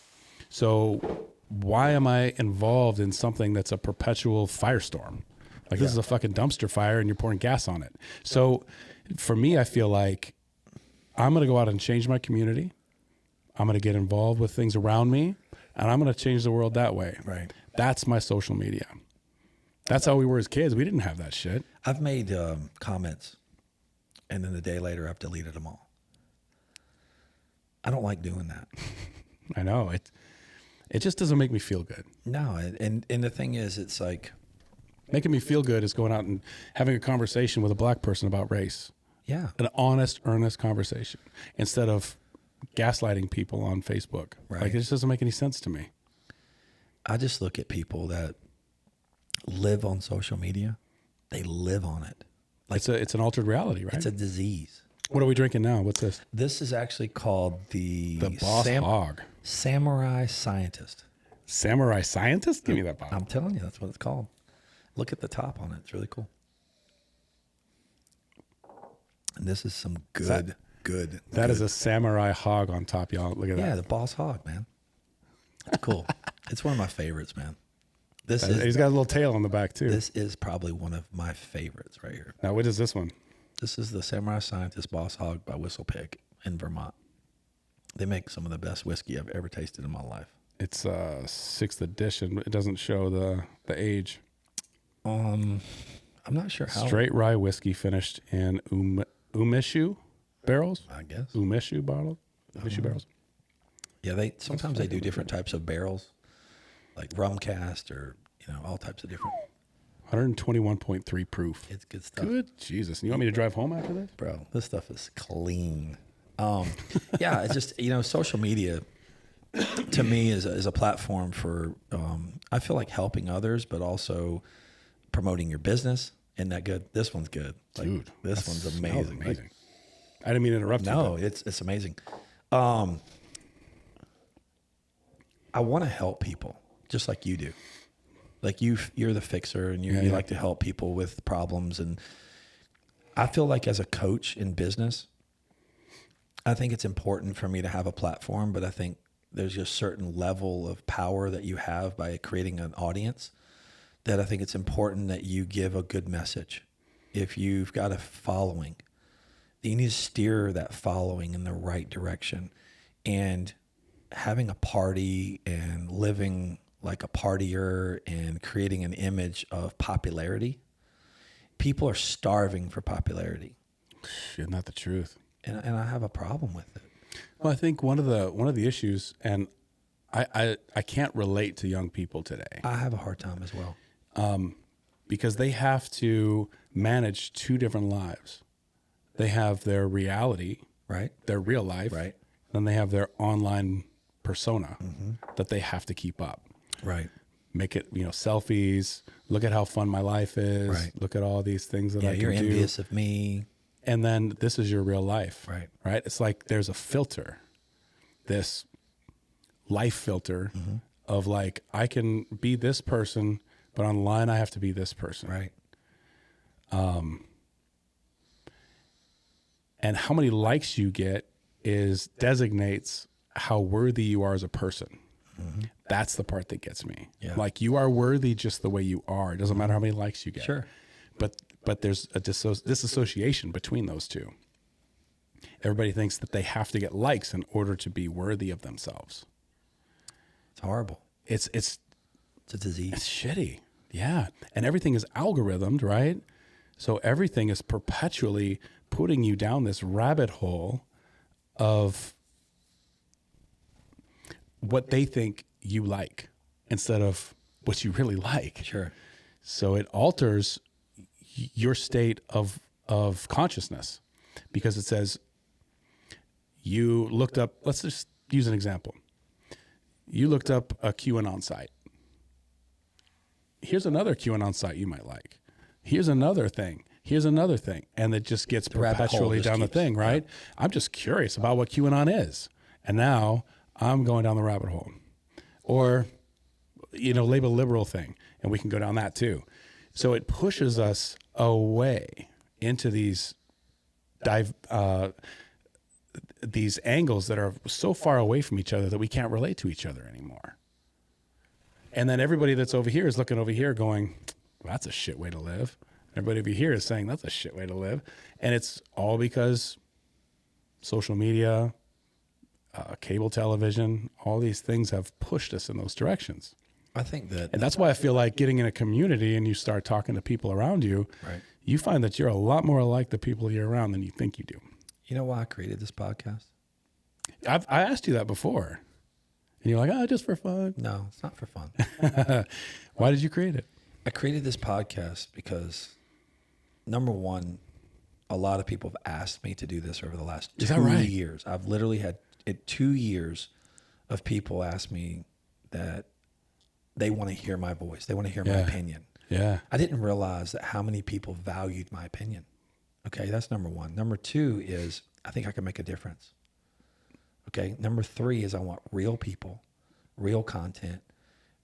So why am I involved in something that's a perpetual firestorm? Like, this is a fucking dumpster fire and you're pouring gas on it. So for me, I feel like I'm going to go out and change my community. I'm going to get involved with things around me, and I'm going to change the world that way. Right. That's my social media. That's how we were as kids. We didn't have that shit. I've made comments, and then the day later, I've deleted them all. I don't like doing that. I know. It just doesn't make me feel good. No, and the thing is, it's like Making me feel good is going out and having a conversation with a black person about race. yeah, An honest, earnest conversation instead of gaslighting people on Facebook. Right. Like, it just doesn't make any sense to me. I just look at people that live on social media. They live on it. Like It's an altered reality, right? it's a disease. What are we drinking now? What's this? This is actually called the Boss Hog. Samurai Scientist. Samurai Scientist? Give me that bottle. I'm telling you, that's what it's called. Look at the top on it. It's really cool. And this is some good. That is a Samurai Hog on top, y'all. Look at Yeah, that. the Boss Hog, man. It's cool. It's one of my favorites, man. He's got a little tail on the back, too. This is probably one of my favorites right here. Now, what is this one? This is the Samurai Scientist Boss Hog by Whistle Pig in Vermont. They make some of the best whiskey I've ever tasted in my life. It's 6th edition. It doesn't show the age. I'm not sure how. Straight rye whiskey finished in umeshu barrels. I guess. Umeshu bottle. Umeshu barrels. Yeah, sometimes they do different types of barrels, like rum cast or all types of different. 121.3 proof. It's good stuff. Good Jesus. And you want me to drive home after this? Bro, this stuff is clean. Yeah, it's just, social media to me is a platform for, I feel like helping others, but also promoting your business. Isn't that good? This one's good. Like, Dude, this one's amazing. Amazing. I didn't mean to interrupt you. No, it's amazing. I want to help people just like you do. Like you're the fixer and you like to help people with problems. And I feel like as a coach in business, I think it's important for me to have a platform, but I think there's just a certain level of power that you have by creating an audience that I think it's important that you give a good message. If you've got a following, you need to steer that following in the right direction. And having a party and living like a partier and creating an image of popularity, people are starving for popularity. Isn't that the truth? And I have a problem with it. Well, I think one of the issues, and I can't relate to young people today. I have a hard time as well. Because they have to manage two different lives. They have their reality, Right. their real life, Right. then they have their online persona that they have to keep up. Right. Make it, selfies. Look at how fun my life is. Right. Look at all these things that I can You're do. envious of me. And then this is your real life. Right. Right. It's like there's a filter, this life filter of like, I can be this person, but online I have to be this person. Right. And how many likes you get designates how worthy you are as a person. That's the part that gets me. Yeah. Like, you are worthy just the way you are. It doesn't matter how many likes you get. Sure. But there's a disassociation between those two. Everybody thinks that they have to get likes in order to be worthy of themselves. It's horrible. It's It's a disease. It's shitty. Yeah. And everything is algorithmed, right? So everything is perpetually putting you down this rabbit hole of what they think you like instead of what you really like. Sure. So it alters your state of consciousness, because it says you looked up, let's just use an example. You looked up a QAnon site. Here's another QAnon site you might like. Here's another thing. Here's another thing. And it just gets perpetually down the thing, right? Yeah. I'm just curious about what QAnon is. And now I'm going down the rabbit hole. Or, label liberal thing. And we can go down that too. So it pushes us away into these angles that are so far away from each other that we can't relate to each other anymore. And then everybody that's over here is looking over here going, well, that's a shit way to live. Everybody over here is saying that's a shit way to live. And it's all because social media, cable television, all these things have pushed us in those directions. I think that. And that's why I feel like getting in a community and you start talking to people around you, Right. You find that you're a lot more like the people you're around than you think you do. You know why I created this podcast? I asked you that before. And you're like, oh, just for fun. No, it's not for fun. Why did you create it? I created this podcast because, number one, a lot of people have asked me to do this over the last 2 years. I've literally had 2 years of people ask me that they want to hear my voice. They want to hear my opinion. Yeah. I didn't realize that how many people valued my opinion. Okay, that's number one. Number two is I think I can make a difference. Okay, number three is I want real people, real content,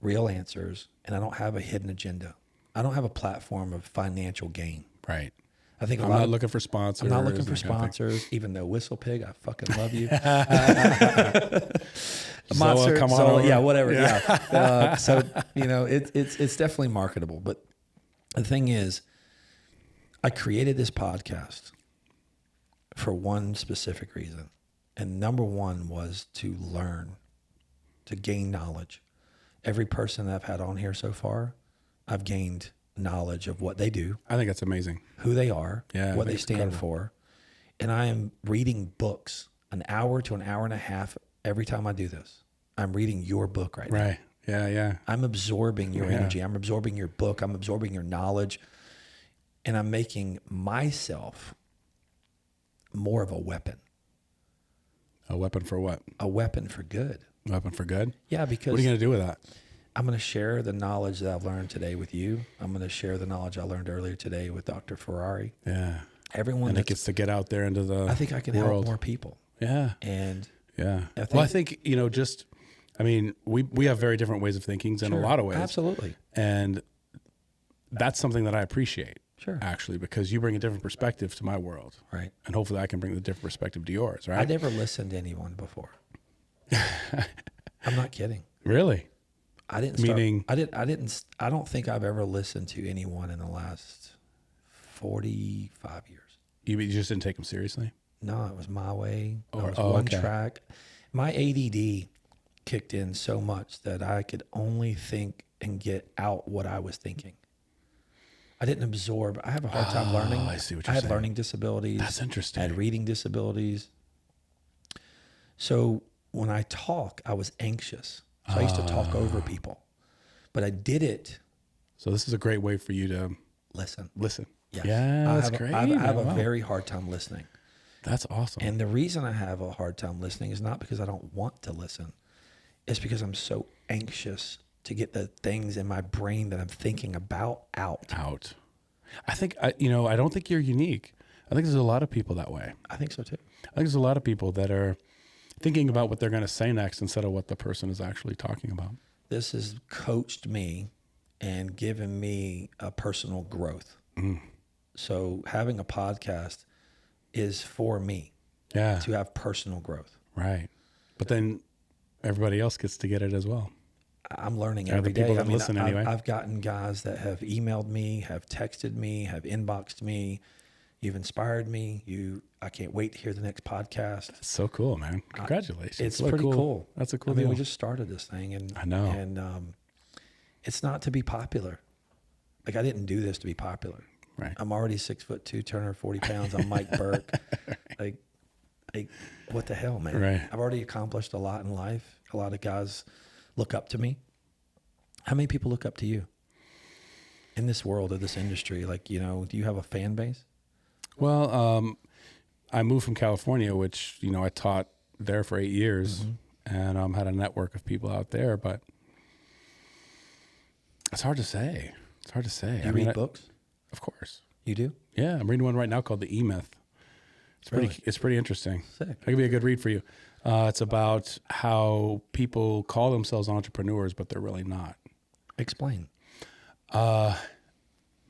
real answers, and I don't have a hidden agenda. I don't have a platform of financial gain. Right. I think I'm not looking for sponsors. I'm not looking for sponsors, even though Whistle Pig, I fucking love you. Monster, come on over. yeah, whatever. Yeah. So it's definitely marketable. But the thing is, I created this podcast for one specific reason, and number one was to learn, to gain knowledge. Every person that I've had on here so far, I've gained knowledge of what they do. I think that's amazing. Who they are, what they stand incredible. for. And I am reading books an hour to an hour and a half every time I do this. I'm reading your book right now. Right. Yeah, yeah. I'm absorbing your energy. I'm absorbing your book. I'm absorbing your knowledge. And I'm making myself more of a weapon. A weapon for what? A weapon for good. A weapon for good? Yeah, because what are you going to do with that? I'm going to share the knowledge that I've learned today with you. I'm going to share the knowledge I learned earlier today with Dr. Ferrari. Yeah. Everyone that gets to get out there into the I think I can help more people. Yeah. And yeah. I think, we have very different ways of thinking in a lot of ways. Absolutely. And that's something that I appreciate. Sure. Actually, because you bring a different perspective to my world. Right. And hopefully I can bring the different perspective to yours, right? I never listened to anyone before. I'm not kidding. Really? I didn't start, I don't think I've ever listened to anyone in the last 45 years. You just didn't take them seriously? No, it was my way. I was one track. My ADD kicked in so much that I could only think and get out what I was thinking. I didn't absorb. I have a hard time learning. I see what you're saying. I had learning disabilities. That's interesting. I had reading disabilities. So when I talk, I was anxious. So I used to talk over people, but I did it. So this is a great way for you to listen. Yes. Yeah, that's great. I have a very hard time listening. That's awesome. And the reason I have a hard time listening is not because I don't want to listen. It's because I'm so anxious to get the things in my brain that I'm thinking about out. I think, I don't think you're unique. I think there's a lot of people that way. I think so too. I think there's a lot of people that are thinking about what they're going to say next instead of what the person is actually talking about. This has coached me and given me a personal growth. So having a podcast is for me to have personal growth. Right. But then everybody else gets to get it as well. I'm learning every day. Anyway. I've gotten guys that have emailed me, have texted me, have inboxed me. You've inspired me. I can't wait to hear the next podcast. That's so cool, man. Congratulations. It's pretty cool. That's a cool deal. We just started this thing, and I know. And it's not to be popular. Like, I didn't do this to be popular. Right. I'm already 6'2", 240 pounds. I'm Mike Burke. like, what the hell, man? Right. I've already accomplished a lot in life. A lot of guys look up to me. How many people look up to you in this world of this industry? Like, do you have a fan base? Well, I moved from California, which, I taught there for 8 years and had a network of people out there, but it's hard to say. Do you read books? Of course. You do? Yeah. I'm reading one right now called The E-Myth. It's pretty interesting. Sick. That could be a good read for you. It's about how people call themselves entrepreneurs, but they're really not. Explain.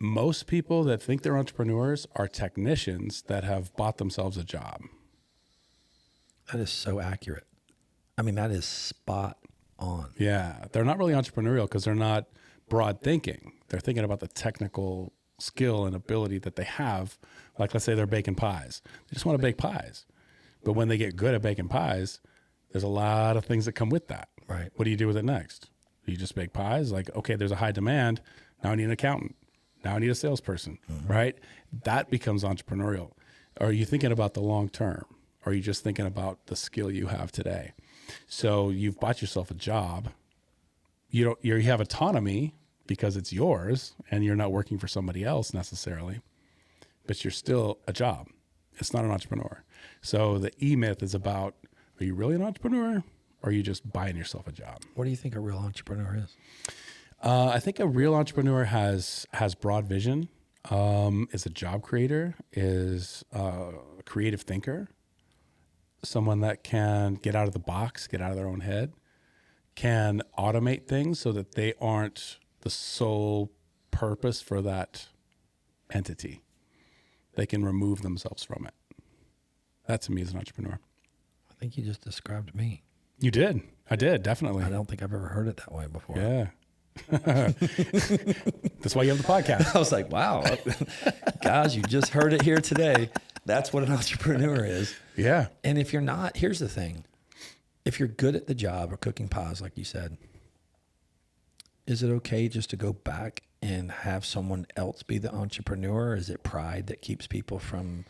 Most people that think they're entrepreneurs are technicians that have bought themselves a job. That is so accurate. I mean, that is spot on. Yeah. They're not really entrepreneurial because they're not broad thinking. They're thinking about the technical skill and ability that they have. Like, let's say they're baking pies. They just want to bake pies. But when they get good at baking pies, there's a lot of things that come with that. Right. What do you do with it next? You just bake pies? Like, okay, there's a high demand. Now I need an accountant. Now I need a salesperson, right? That becomes entrepreneurial. Are you thinking about the long term? Or are you just thinking about the skill you have today? So you've bought yourself a job. You have autonomy because it's yours and you're not working for somebody else necessarily, but you're still a job. It's not an entrepreneur. So the E-myth is about, are you really an entrepreneur or are you just buying yourself a job? What do you think a real entrepreneur is? I think a real entrepreneur has broad vision, is a job creator, is a creative thinker, someone that can get out of the box, get out of their own head, can automate things so that they aren't the sole purpose for that entity. They can remove themselves from it. That to me is an entrepreneur. I think you just described me. You did. I did, definitely. I don't think I've ever heard it that way before. Yeah. That's why you have the podcast. I was like, wow, guys, you just heard it here today. That's what an entrepreneur is. Yeah. And if you're not, here's the thing. If you're good at the job or cooking pies, like you said, is it okay just to go back and have someone else be the entrepreneur? Or is it pride that keeps people from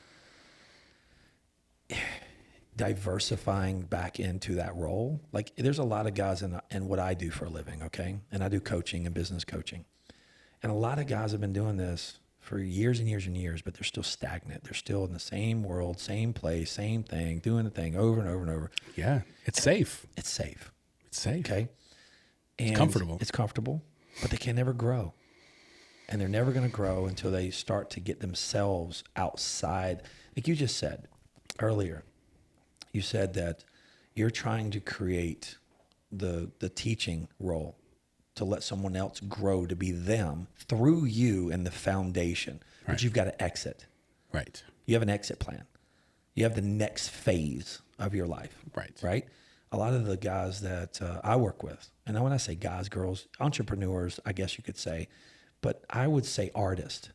diversifying back into that role? Like, there's a lot of guys in what I do for a living, okay? And I do coaching and business coaching. And a lot of guys have been doing this for years and years and years, but they're still stagnant. They're still in the same world, same place, same thing, doing the thing over and over and over. Yeah. It's safe. It's safe. It's safe. Okay? And it's comfortable. It's comfortable, but they can never grow. And they're never going to grow until they start to get themselves outside. Like you just said earlier, you said that you're trying to create the teaching role to let someone else grow to be them through you and the foundation. But Right. you've got to exit. Right. You have an exit plan. You have the next phase of your life. Right. Right? A lot of the guys that I work with, and when I say guys, girls, entrepreneurs, I guess you could say, but I would say artists,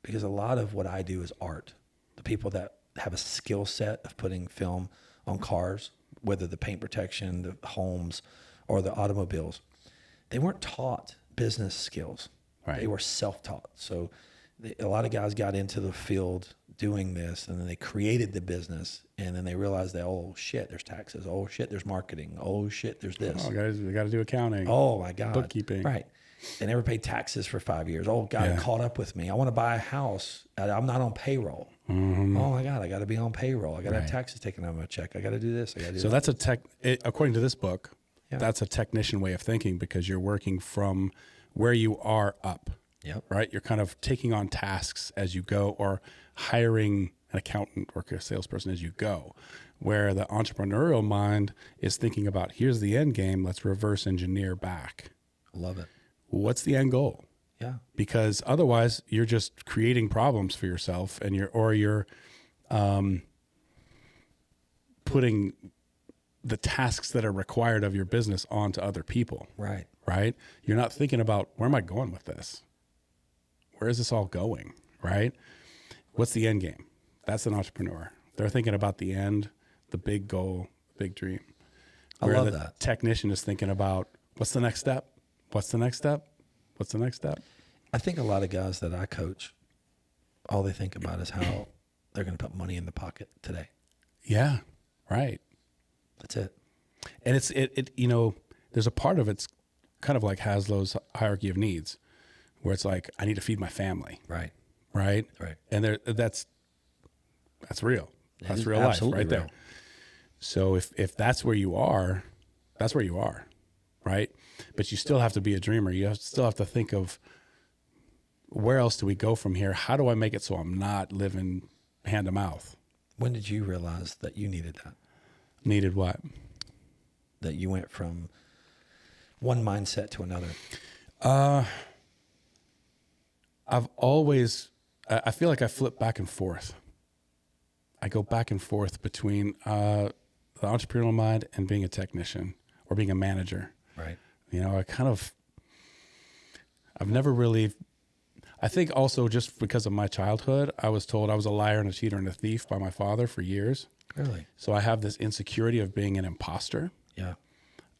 because a lot of what I do is art. The people that have a skill set of putting film on cars, whether the paint protection, the homes, or the automobiles, they weren't taught business skills. Right. They were self-taught. So a lot of guys got into the field doing this, and then they created the business, and then they realized that, oh shit, there's taxes. Oh shit, there's marketing. Oh shit, there's this. Oh, guys, we got to do accounting. Oh my God. Bookkeeping. Right. They never paid taxes for 5 years. Oh God, it caught up with me. I want to buy a house. I'm not on payroll. Mm-hmm. Oh my God, I got to be on payroll. I got to have taxes taken out of my check. I got to do this. I got to do So that. that's according to this book, Yeah. that's a technician way of thinking because you're working from where you are up. Yep. Right? You're kind of taking on tasks as you go or hiring an accountant or a salesperson as you go. Where the entrepreneurial mind is thinking about, here's the end game, let's reverse engineer back. I love it. What's the end goal? Yeah. Because otherwise you're just creating problems for yourself and you're putting the tasks that are required of your business onto other people. Right. Right? You're not thinking about, where am I going with this? Where is this all going? Right? What's the end game? That's an entrepreneur. They're thinking about the end, the big goal, big dream. I Where love the that. technician is thinking about, what's the next step? What's the next step? What's the next step? I think a lot of guys that I coach, all they think about is how they're going to put money in the pocket today. Yeah. Right. That's it. And it there's a part of it's kind of like Haslow's hierarchy of needs, where it's like, I need to feed my family. Right. Right. Right. And that's real. That's real life right there. real. So if that's where you are, that's where you are. Right. But you still have to be a dreamer. You still have to think of, where else do we go from here? How do I make it so I'm not living hand to mouth? When did you realize that you needed that? Needed what? That you went from one mindset to another? I've always, I feel like I flip back and forth. I go back and forth between the entrepreneurial mind and being a technician or being a manager. Right. You know, I've never really, I think also just because of my childhood, I was told I was a liar and a cheater and a thief by my father for years. Really? So I have this insecurity of being an imposter. Yeah.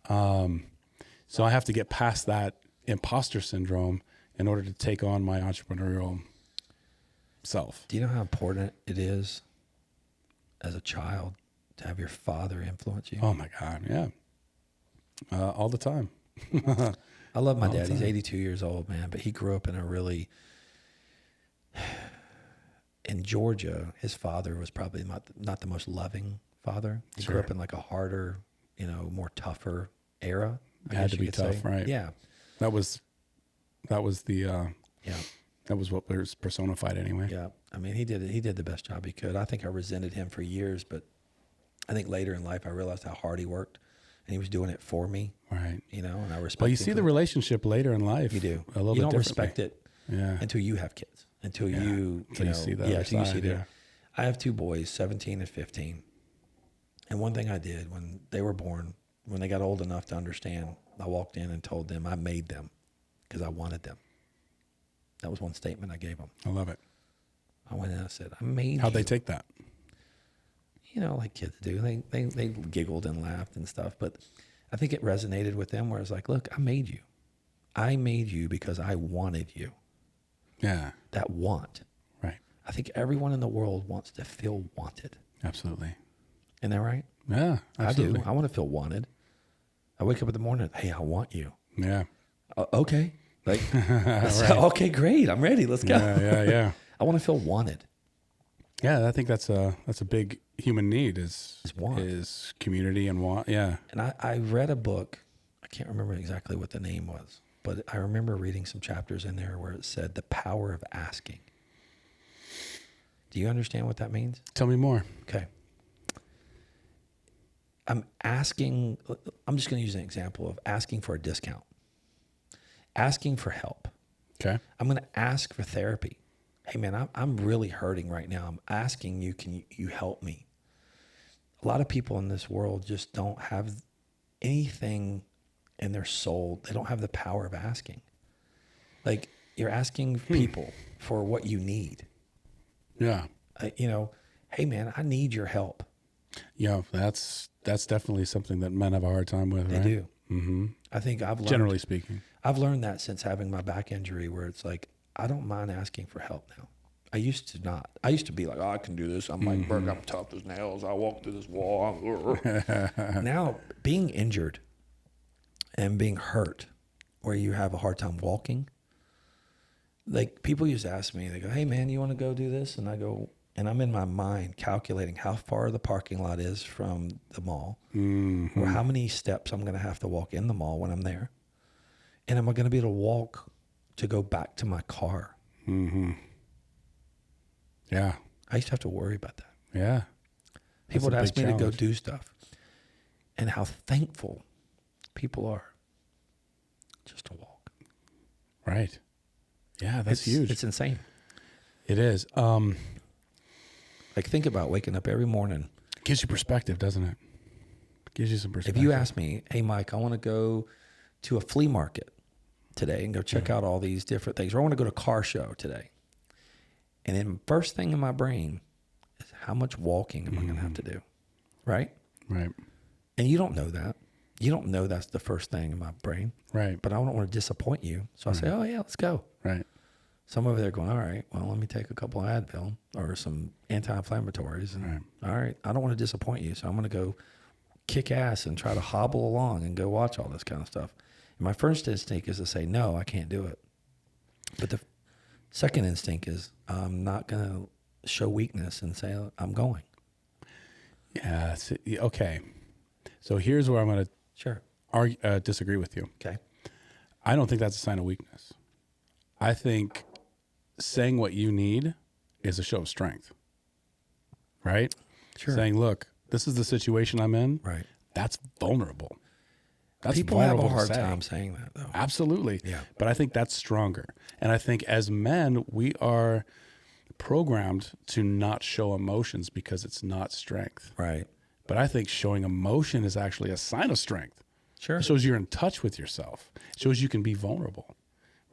So I have to get past that imposter syndrome in order to take on my entrepreneurial self. Do you know how important it is as a child to have your father influence you? Oh my God. Yeah. All the time. I love my All the dad. He's time. 82 years old, man, but he grew up in a really, in Georgia, his father was probably not the most loving father. He grew Sure. up in like a harder, more tougher era. I Had guess to you be could tough, say. right? Yeah. That was the Yeah. that was what was personified anyway. Yeah. I mean, he did the best job he could. I think I resented him for years, but I think later in life I realized how hard he worked and he was doing it for me, Right. and I respect Well, you him see for the that. relationship later in life. You do. A little You bit don't differently. respect it Yeah. until you have kids, until Yeah. you Until you see the yeah, other until you see side, that. yeah. I have two boys, 17 and 15. And one thing I did when they were born, when they got old enough to understand, I walked in and told them I made them because I wanted them. That was one statement I gave them. I love it. I went in and I said, I made How'd you. they take that? Like kids do. They giggled and laughed and stuff. But I think it resonated with them where it's like, look, I made you. I made you because I wanted you. Yeah. That want. Right. I think everyone in the world wants to feel wanted. Absolutely. Isn't that right? Yeah. Absolutely. I do. I want to feel wanted. I wake up in the morning, hey, I want you. Yeah. Okay. Like, Right. okay, great. I'm ready. Let's go. Yeah. I want to feel wanted. Yeah. I think that's a big human need is want. is community and want. Yeah. And I read a book. I can't remember exactly what the name was, but I remember reading some chapters in there where it said the power of asking. Do you understand what that means? Tell me more. Okay. I'm just going to use an example of asking for a discount, asking for help. Okay. I'm going to ask for therapy. Hey man, I'm really hurting right now. I'm asking you, can you help me? A lot of people in this world just don't have anything in their soul. They don't have the power of asking. Like you're asking people for what you need. Yeah. Hey man, I need your help. Yeah. That's definitely something that men have a hard time with. They right? do. Mm-hmm. I think Generally speaking. I've learned that since having my back injury where it's like, I don't mind asking for help now. I used to not. I used to be like, I can do this. I'm Mike Burke. I'm tough as nails. I walk through this wall. Now, being injured and being hurt where you have a hard time walking, like people used to ask me, they go, hey man, you want to go do this? And I go, and I'm in my mind calculating how far the parking lot is from the mall or how many steps I'm going to have to walk in the mall when I'm there. And am I going to be able to walk to go back to my car? Mm-hmm. Yeah. I used to have to worry about that. Yeah. People would a ask me big to go challenge. do stuff. And how thankful people are just to walk. Right. Yeah, that's huge. It's insane. It is. Like think about waking up every morning. Gives you perspective, doesn't it? Gives you some perspective. If you ask me, hey Mike, I want to go to a flea market today and go check out all these different things, or I want to go to a car show today. And then first thing in my brain is how much walking am I going to have to do? Right? Right. And you don't know that. You don't know that's the first thing in my brain. Right. But I don't want to disappoint you. So I say, oh yeah, let's go. Right. So I'm over there going, all right, well, let me take a couple of Advil or some anti-inflammatories. And all right, I don't want to disappoint you. So I'm going to go kick ass and try to hobble along and go watch all this kind of stuff. And my first instinct is to say, no, I can't do it. But the second instinct is I'm not going to show weakness and say I'm going. Yeah. Okay. So here's where I'm going to Sure. disagree with you. Okay. I don't think that's a sign of weakness. I think saying what you need is a show of strength. Right? Sure. Saying, look, this is the situation I'm in. Right. That's vulnerable. That's People have a vulnerable to hard say. time saying that, though. Absolutely. Yeah. But I think that's stronger. And I think as men, we are programmed to not show emotions because it's not strength. Right. But I think showing emotion is actually a sign of strength. Sure. It shows you're in touch with yourself. It shows you can be vulnerable,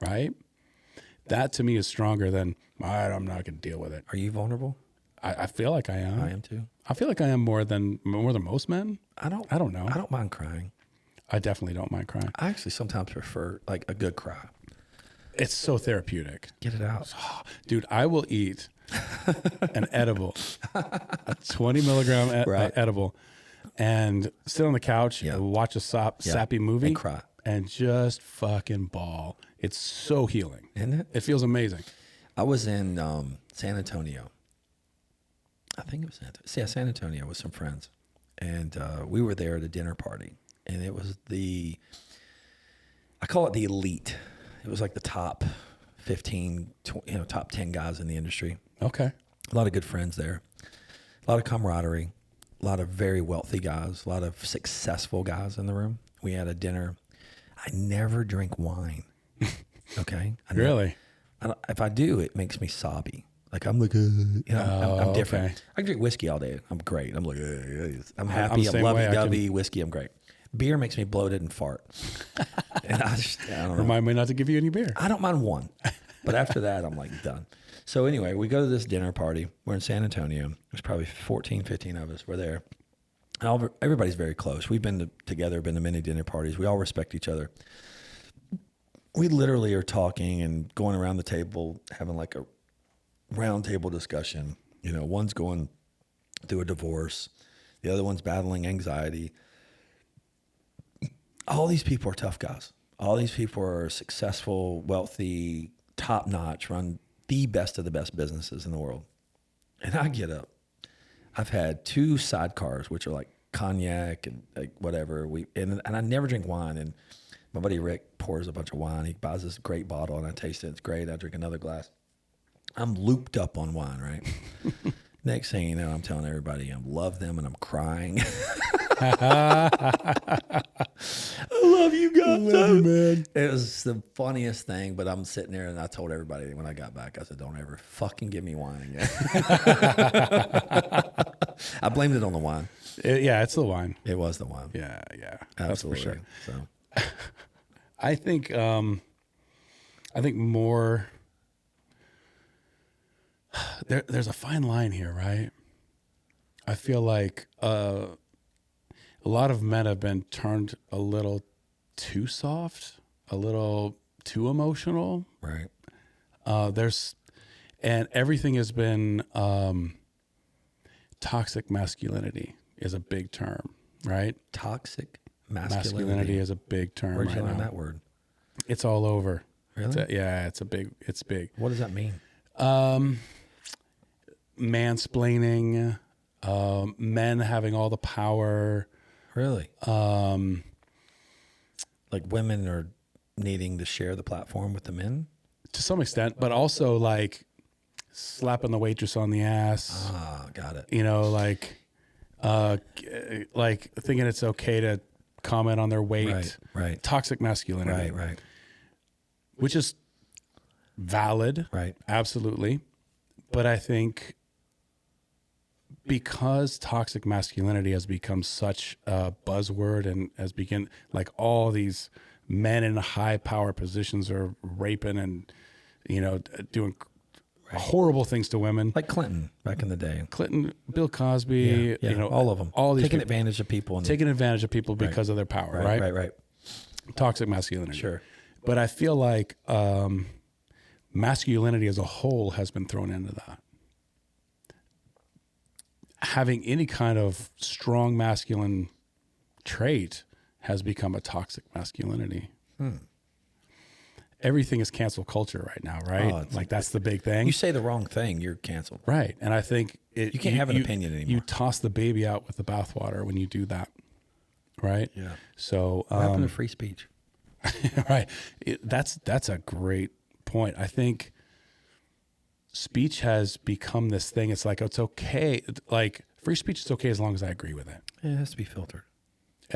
right? That to me is stronger than, all right, I'm not going to deal with it. Are you vulnerable? I feel like I am. I am too. I feel like I am more than most men. I don't know. I don't mind crying. I definitely don't mind crying. I actually sometimes prefer like a good cry. It's so therapeutic. Get it out. Dude, I will eat an edible, a 20 milligram edible. and sit on the couch and watch a sappy movie and cry and just fucking bawl. It's so healing. Isn't it? It feels amazing. I was in San Antonio. I think it was San Antonio with some friends. And we were there at a dinner party. And it was I call it the elite. It was like the top 15, top 10 guys in the industry. Okay. A lot of good friends there. A lot of camaraderie. A lot of very wealthy guys. A lot of successful guys in the room. We had a dinner. I never drink wine. Okay? Really? If I do, it makes me sobby. Like I'm like, I'm different. Okay. I can drink whiskey all day. I'm great. I'm like, I'm happy. I'm lovey-dovey. Whiskey, I'm great. Beer makes me bloated and fart. And I don't know. Remind me not to give you any beer. I don't mind one. But after that, I'm like done. So anyway, we go to this dinner party. We're in San Antonio. There's probably 14, 15 of us. We're there. And everybody's very close. We've been together, been to many dinner parties. We all respect each other. We literally are talking and going around the table, having like a round table discussion. One's going through a divorce. The other one's battling anxiety. All these people are tough guys. All these people are successful, wealthy, top-notch, run the best of the best businesses in the world. And I get up. I've had 2 sidecars, which are like cognac and like whatever. And I never drink wine. And my buddy Rick pours a bunch of wine. He buys this great bottle, and I taste it. It's great. I drink another glass. I'm looped up on wine, right? Next thing you know, I'm telling everybody I love them, and I'm crying. I love you guys. Love you, man. It was the funniest thing, but I'm sitting there, and I told everybody when I got back, I said, don't ever fucking give me wine again. I blamed it on the wine. It's the wine. It was the wine. Yeah. Absolutely. That's for sure. So, I think more. There's a fine line here, right? I feel like a lot of men have been turned a little too soft, a little too emotional. right. And everything has been toxic masculinity is a big term, right? Toxic Masculinity is a big term. Where'd you right learn now. that word? It's all over. Really? It's big. What does that mean? Mansplaining, men having all the power. Really? Like women are needing to share the platform with the men? To some extent, but also like slapping the waitress on the ass. Ah, got it. Like thinking it's okay to comment on their weight. Right. Toxic masculinity. Right. Which is valid. Right. Absolutely. But I think because toxic masculinity has become such a buzzword and has begun, like all these men in high power positions are raping and, doing horrible things to women. Like Clinton back in the day. Clinton, Bill Cosby, all of them. all these taking people, advantage of people. taking advantage of people because of their power, right? Right. Toxic masculinity. Sure. But I feel like masculinity as a whole has been thrown into that. Having any kind of strong masculine trait has become a toxic masculinity. Everything is cancel culture right now, right? Like that's the big thing. You say the wrong thing, you're canceled. Right. And I think you can't have an opinion anymore. You toss the baby out with the bathwater when you do that. Right? Yeah. So What happened to free speech? right. That's a great point. I think speech has become this thing. It's like, it's okay. Like free speech is okay as long as I agree with it. It has to be filtered.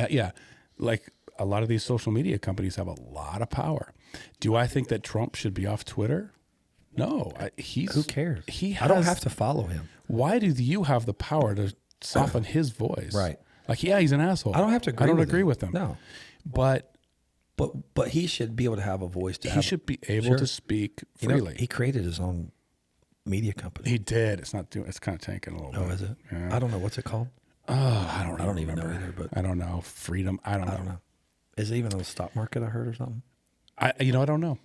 Yeah. Like a lot of these social media companies have a lot of power. Do I think that Trump should be off Twitter? No. Who cares? I don't have to follow him. Why do you have the power to soften his voice? Right. Like, yeah, he's an asshole. I don't have to agree I don't with agree him. with him. No. But he should be able to have a voice. he should be able to speak freely. He created his own media company. He did. It's kind of tanking a little bit. Oh, is it? Yeah. I don't know. What's it called? Oh, I don't even know remember. either, but I don't know. Freedom. I don't know. Is it even on the stock market, I heard, or something? I don't know.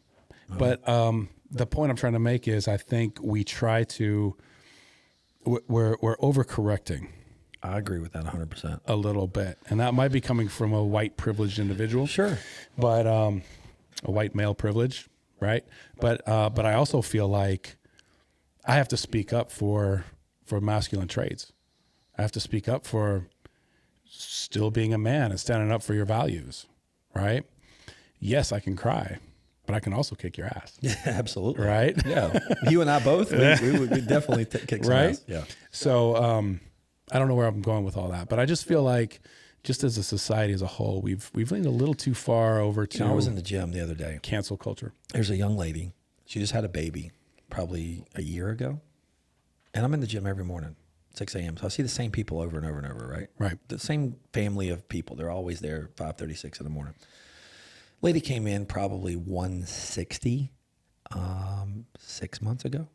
But the point I'm trying to make is I think we try to, we're overcorrecting I agree with that 100%. a little bit. And that might be coming from a white privileged individual. Sure. But a white male privilege, right? But I also feel like I have to speak up for masculine traits. I have to speak up for still being a man and standing up for your values, right? Yes, I can cry, but I can also kick your ass. Yeah, absolutely. Right? Yeah. You and I both, we would definitely kick some Right? ass. Yeah. So I don't know where I'm going with all that, but I just feel like just as a society as a whole, we've leaned a little too far over to I was in the gym the other day. cancel culture. There's a young lady. She just had a baby probably a year ago. And I'm in the gym every morning, 6 a.m. So I see the same people over and over and over, right? Right. The same family of people. They're always there, 5:36 in the morning. Lady came in probably 160 6 months ago.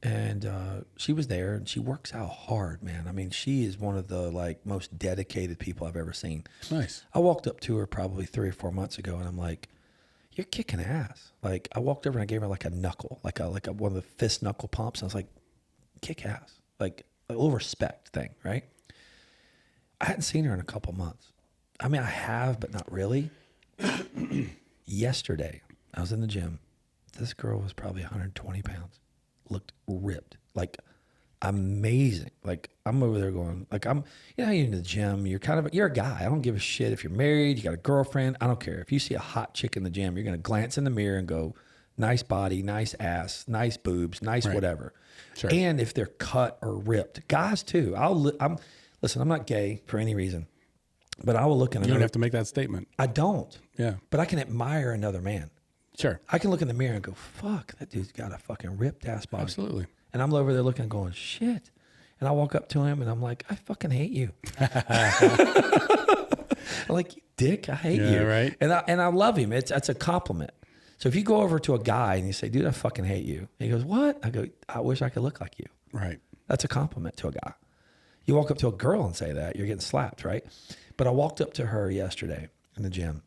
And she was there, and she works out hard, man. I mean, she is one of the most dedicated people I've ever seen. Nice. I walked up to her probably 3 or 4 months ago, and I'm like, "You're kicking ass!" Like, I walked over and I gave her like a knuckle, like a one of the fist knuckle pumps. And I was like, "Kick ass!" Like a little respect thing, right? I hadn't seen her in a couple months. I mean, I have, but not really. Yesterday, I was in the gym. This girl was probably 120 pounds. Looked ripped, like amazing. Like, I'm over there going, like, you're in the gym, you're a guy. I don't give a shit if you're married, you got a girlfriend. I don't care. If you see a hot chick in the gym, you're going to glance in the mirror and go, nice body, nice ass, nice boobs, nice whatever. Sure. And if they're cut or ripped, guys too. Listen, I'm not gay for any reason, but I will look in You don't have to make that statement. I don't. Yeah. But I can admire another man. Sure. I can look in the mirror and go, fuck, that dude's got a fucking ripped ass body. Absolutely. And I'm over there looking and going, shit. And I walk up to him and I'm like, I fucking hate you. I'm like, you dick, I hate you. Right. And I love him. That's a compliment. So if you go over to a guy and you say, dude, I fucking hate you. And he goes, what? I go, I wish I could look like you. Right. That's a compliment to a guy. You walk up to a girl and say that, you're getting slapped, right? But I walked up to her yesterday in the gym.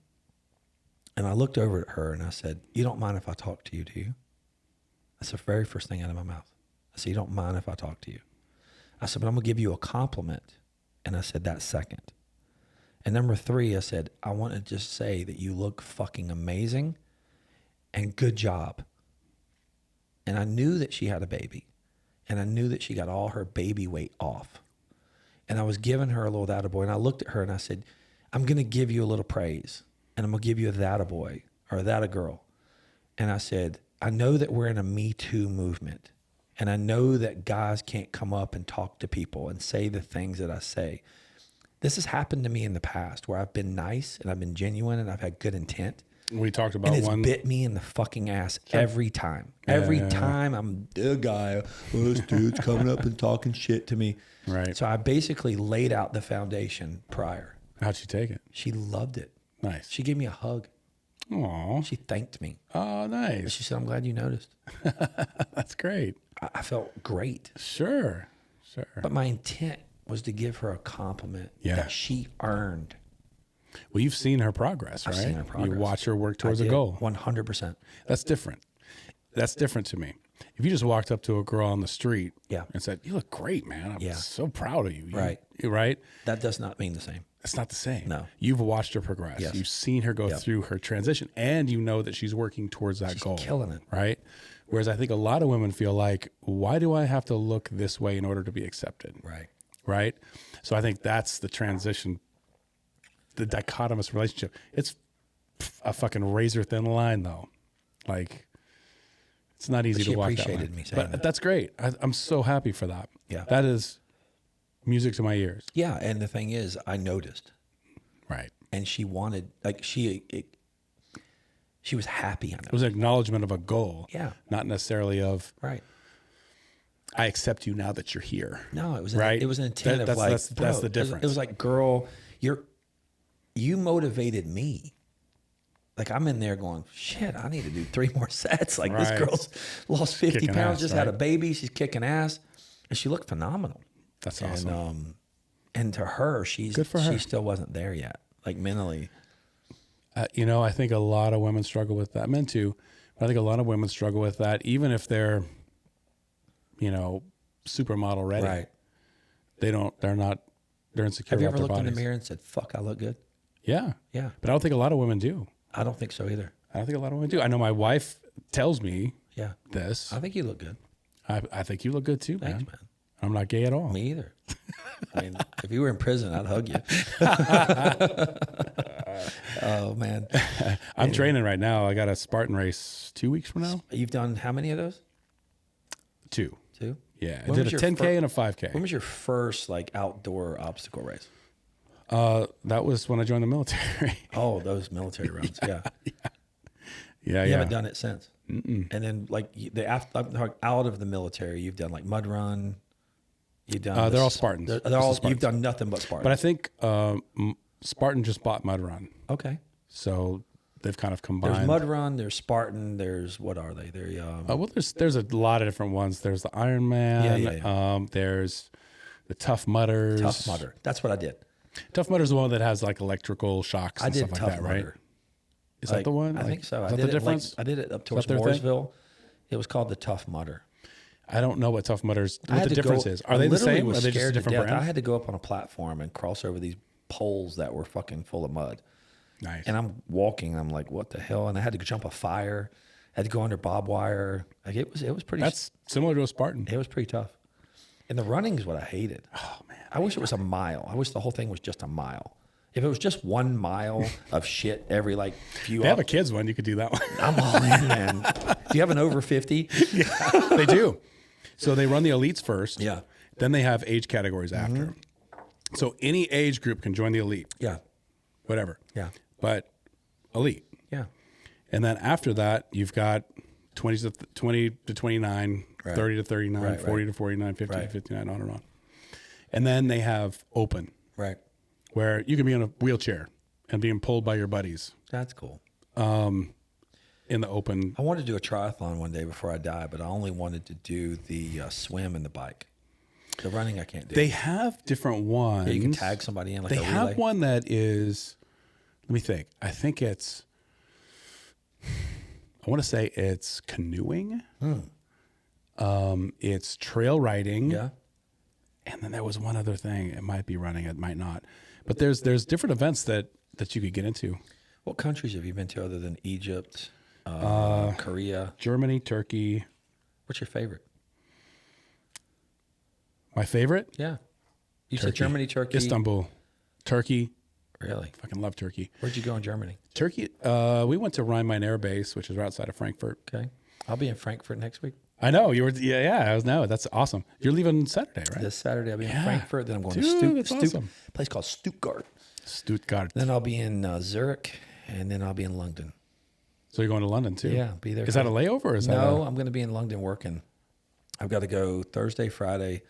And I looked over at her and I said, you don't mind if I talk to you, do you? That's the very first thing out of my mouth. I said, you don't mind if I talk to you? I said, but I'm going to give you a compliment. And I said, that's second. And number 3, I said, I want to just say that you look fucking amazing and good job. And I knew that she had a baby. And I knew that she got all her baby weight off. And I was giving her a little attaboy. And I looked at her and I said, I'm going to give you a little praise. And I'm going to give you a attaboy or a girl. And I said, I know that we're in a Me Too movement. And I know that guys can't come up and talk to people and say the things that I say. This has happened to me in the past where I've been nice and I've been genuine and I've had good intent. We talked about and it's one. bit me in the fucking ass every time. Every time I'm the guy, this dude's coming up and talking shit to me. Right. So I basically laid out the foundation prior. How'd she take it? She loved it. Nice. She gave me a hug. Aw. She thanked me. Oh, nice. She said, I'm glad you noticed. That's great. I felt great. Sure. But my intent was to give her a compliment that she earned. Well, you've seen her progress, right? I've seen her progress. You watch her work towards a goal. 100%. That's different. That's different to me. If you just walked up to a girl on the street and said, you look great, man. I'm so proud of you. Right. Right? That does not mean the same. It's not the same. No. You've watched her progress. Yes. You've seen her go through her transition, and you know that she's working towards that goal. She's killing it. Right? Whereas I think a lot of women feel like, why do I have to look this way in order to be accepted? Right. Right? So I think that's the transition, the dichotomous relationship. It's a fucking razor thin line, though. Like, it's not easy to walk that line. She appreciated me saying that. That's great. I'm so happy for that. Yeah. That is music to my ears. Yeah, and the thing is, I noticed. Right. And she wanted, she was happy on it. It was an acknowledgement of a goal. Yeah. Not necessarily of, Right. I accept you now that you're here. No, it was right. It was an intent of that's the difference. It was like, girl, you motivated me. Like, I'm in there going, shit, I need to do 3 more sets. Like, this girl's lost 50 Kicking pounds, ass, just had a baby. She's kicking ass. And she looked phenomenal. That's awesome. And to her, Good for her. She still wasn't there yet, like mentally. I think a lot of women struggle with that. Men too. But I think a lot of women struggle with that, even if they're, supermodel ready. Right. They're insecure Have you about ever their looked in bodies. the mirror and said, "Fuck, I look good"? Yeah. Yeah. But I don't think a lot of women do. I don't think so either. I don't think a lot of women do. I know my wife tells me Yeah. this. I think you look good. I think you look good too, Thanks, man. man. I'm not gay at all. Me either. I mean, if you were in prison, I'd hug you. Oh, man. I'm training right now. I got a Spartan race 2 weeks from now. You've done how many of those? 2. 2? Yeah. I When did was a your 10K and a 5K. When was your first like outdoor obstacle race? That was when I joined the military. Oh, those military runs. Yeah. Yeah. You haven't done it since. And then like out of the military, you've done like mud run. You've done. They're all Spartans. They're all. Spartans. You've done nothing but Spartans. But I think Spartan just bought Mud Run. Okay. So they've kind of combined. There's Mud Run. There's Spartan. There's what are they? They're well, there's a lot of different ones. There's the Iron Man. Yeah. There's the Tough Mudders. Tough Mudder. That's what I did. Tough Mudder is the one that has like electrical shocks I and did stuff Tough like that, right? Mudder. Is that the one? I think so. Is I that did the difference? I did it up towards their thing? Mooresville. It was called the Tough Mudder. I don't know what Tough Mudders. I What had the to difference go- is? I Are they the literally same? Or was are they just a scared to different death. brand? I had to go up on a platform and cross over these poles that were fucking full of mud. Nice. And I'm walking. And I'm like, what the hell? And I had to jump a fire. I had to go under barbed wire. Like it was pretty. That's similar to a Spartan. It was pretty tough. And the running is what I hated. Oh man, I wish it was a mile. I wish the whole thing was just a mile. If it was just 1 mile of shit every like few. They have a kids one. You could do that one. I'm all in, man. Do you have an over 50? They do. So they run the elites first. Yeah. Then they have age categories after. So any age group can join the elite, Yeah. whatever. Yeah. But elite. Yeah. And then after that, you've got 20 to 29, Right. 30 to 39, Right, 40 to 49, 50 to Right. 59, on and on. And then they have open, Right. where you can be in a wheelchair and being pulled by your buddies That's cool. in the open. I wanted to do a triathlon one day before I die, but I only wanted to do the swim and the bike. The running I can't do. They have different ones. Yeah, you can tag somebody in like They a have relay. one that is, let me think. I think it's, I want to say it's canoeing. It's trail riding. Yeah. And then there was one other thing. It might be running. It might not. But there's different events that you could get into. What countries have you been to other than Egypt, Korea? Germany, Turkey. What's your favorite? My favorite? Yeah. You said Turkey. Germany, Turkey. Istanbul. Turkey. Really? Fucking love Turkey. Where'd you go in Germany? Turkey. We went to Rhein-Main Air Base, which is right outside of Frankfurt. Okay. I'll be in Frankfurt next week. I know you were. Yeah. I was. No, that's awesome. You're leaving Saturday, right? This Saturday I'll be in Yeah. Frankfurt. Then I'm going Dude, to that's awesome. a place called Stuttgart. Stuttgart. Then I'll be in Zurich, and then I'll be in London. So you're going to London too? Yeah, be there. Is that a layover? Or is No, that I'm going to be in London working. I've got to go Thursday, Friday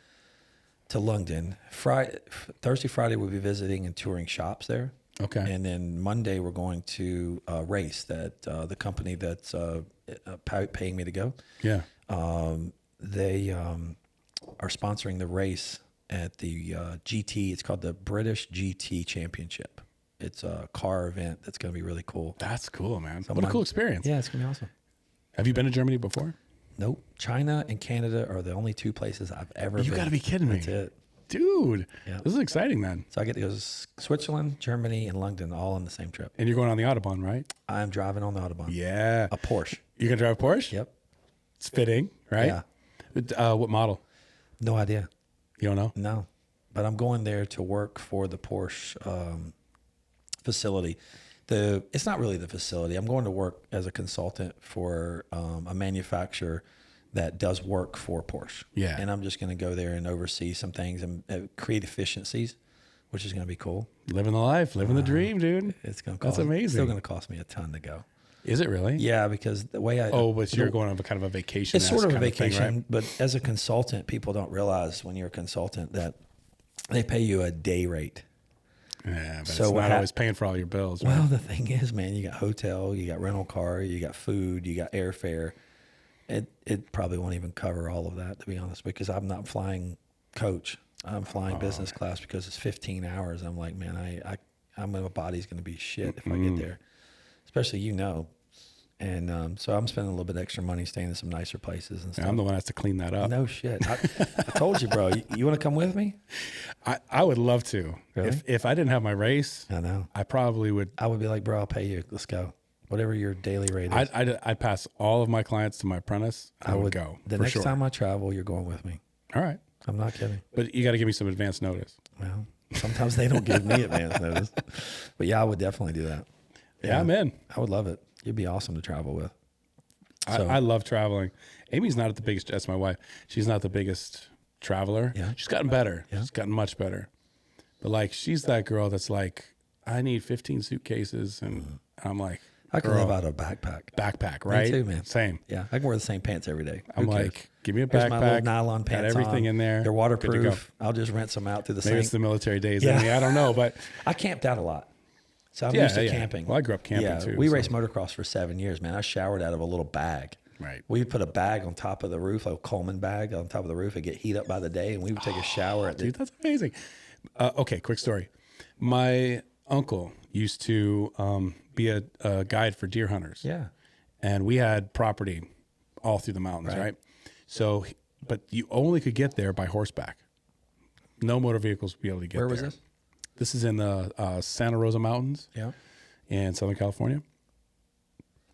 to London. Thursday, Friday we'll be visiting and touring shops there. Okay. And then Monday we're going to a race that the company that's paying me to go. Yeah. They are sponsoring the race at the GT. It's called the British GT Championship. It's a car event that's going to be really cool. That's cool, man. So What a cool experience. Yeah, it's going to be awesome. Have you been to Germany before? Nope. China and Canada are the only 2 places I've ever been. You got to be kidding me. That's it. Dude, Yeah. this is exciting, man. So I get to go to Switzerland, Germany, and London all on the same trip. And you're going on the Autobahn, right? I'm driving on the Autobahn. Yeah. A Porsche. You can drive a Porsche? Yep. It's fitting, right? Yeah. What model? No idea. You don't know? No. But I'm going there to work for the Porsche facility. It's not really the facility. I'm going to work as a consultant for a manufacturer that does work for Porsche. Yeah. And I'm just going to go there and oversee some things and create efficiencies, which is going to be cool. Living the life, living the dream, dude. It's going to That's cost. It's amazing. still going to cost me a ton to go. Is it really? Yeah, because the way I But you're going on a kind of a vacation. it's sort of a kind vacation, thing, right? but as a consultant, people don't realize when you're a consultant that they pay you a day rate. Yeah, but So it's what not hap- always paying for all your bills. Right? Well, the thing is, man, you got hotel, you got rental car, you got food, you got airfare. It probably won't even cover all of that, to be honest, because I'm not flying coach. I'm flying business class because it's 15 hours. I'm like, man, my body's going to be shit if I get there. Especially, And so I'm spending a little bit extra money staying in some nicer places and stuff. I'm the one that has to clean that up. No shit. I told you, bro. You want to come with me? I would love to. Really? If I didn't have my race, I know. I probably would. I would be like, bro, I'll pay you. Let's go. Whatever your daily rate is. I'd pass all of my clients to my apprentice. I would go. The next time I travel, you're going with me. All right. I'm not kidding. But you got to give me some advance notice. Well, sometimes they don't give me advance notice. But yeah, I would definitely do that. Yeah, I'm in. I would love it. You'd be awesome to travel with. So, I love traveling. Amy's not the biggest, that's my wife. She's not the biggest traveler. Yeah. She's gotten better. Yeah. She's gotten much better. But like, she's that girl that's like, I need 15 suitcases. And I'm like, I can girl, live out of a backpack, right? Me too, man. Same. Yeah, I can wear the same pants every day. I'm like, give me a Here's my little backpack. nylon Got pants everything on. in there. They're Good to go. waterproof. I'll just rinse them out through the Maybe sink. it's the military days. Yeah. In me. I don't know, but I camped out a lot. So I'm used to camping. Well, I grew up camping yeah, too. we raced motocross for 7 years, man. I showered out of a little bag. Right. We would put a bag on top of the roof, a Coleman bag on top of the roof. It'd get heat up by the day, and we would take a shower. Dude, that's amazing. Okay, quick story. My uncle used to be a guide for deer hunters. Yeah. And we had property all through the mountains, right? So, but you only could get there by horseback. No motor vehicles would be able to get there. Where was this? This is in the Santa Rosa Mountains Yeah. in Southern California.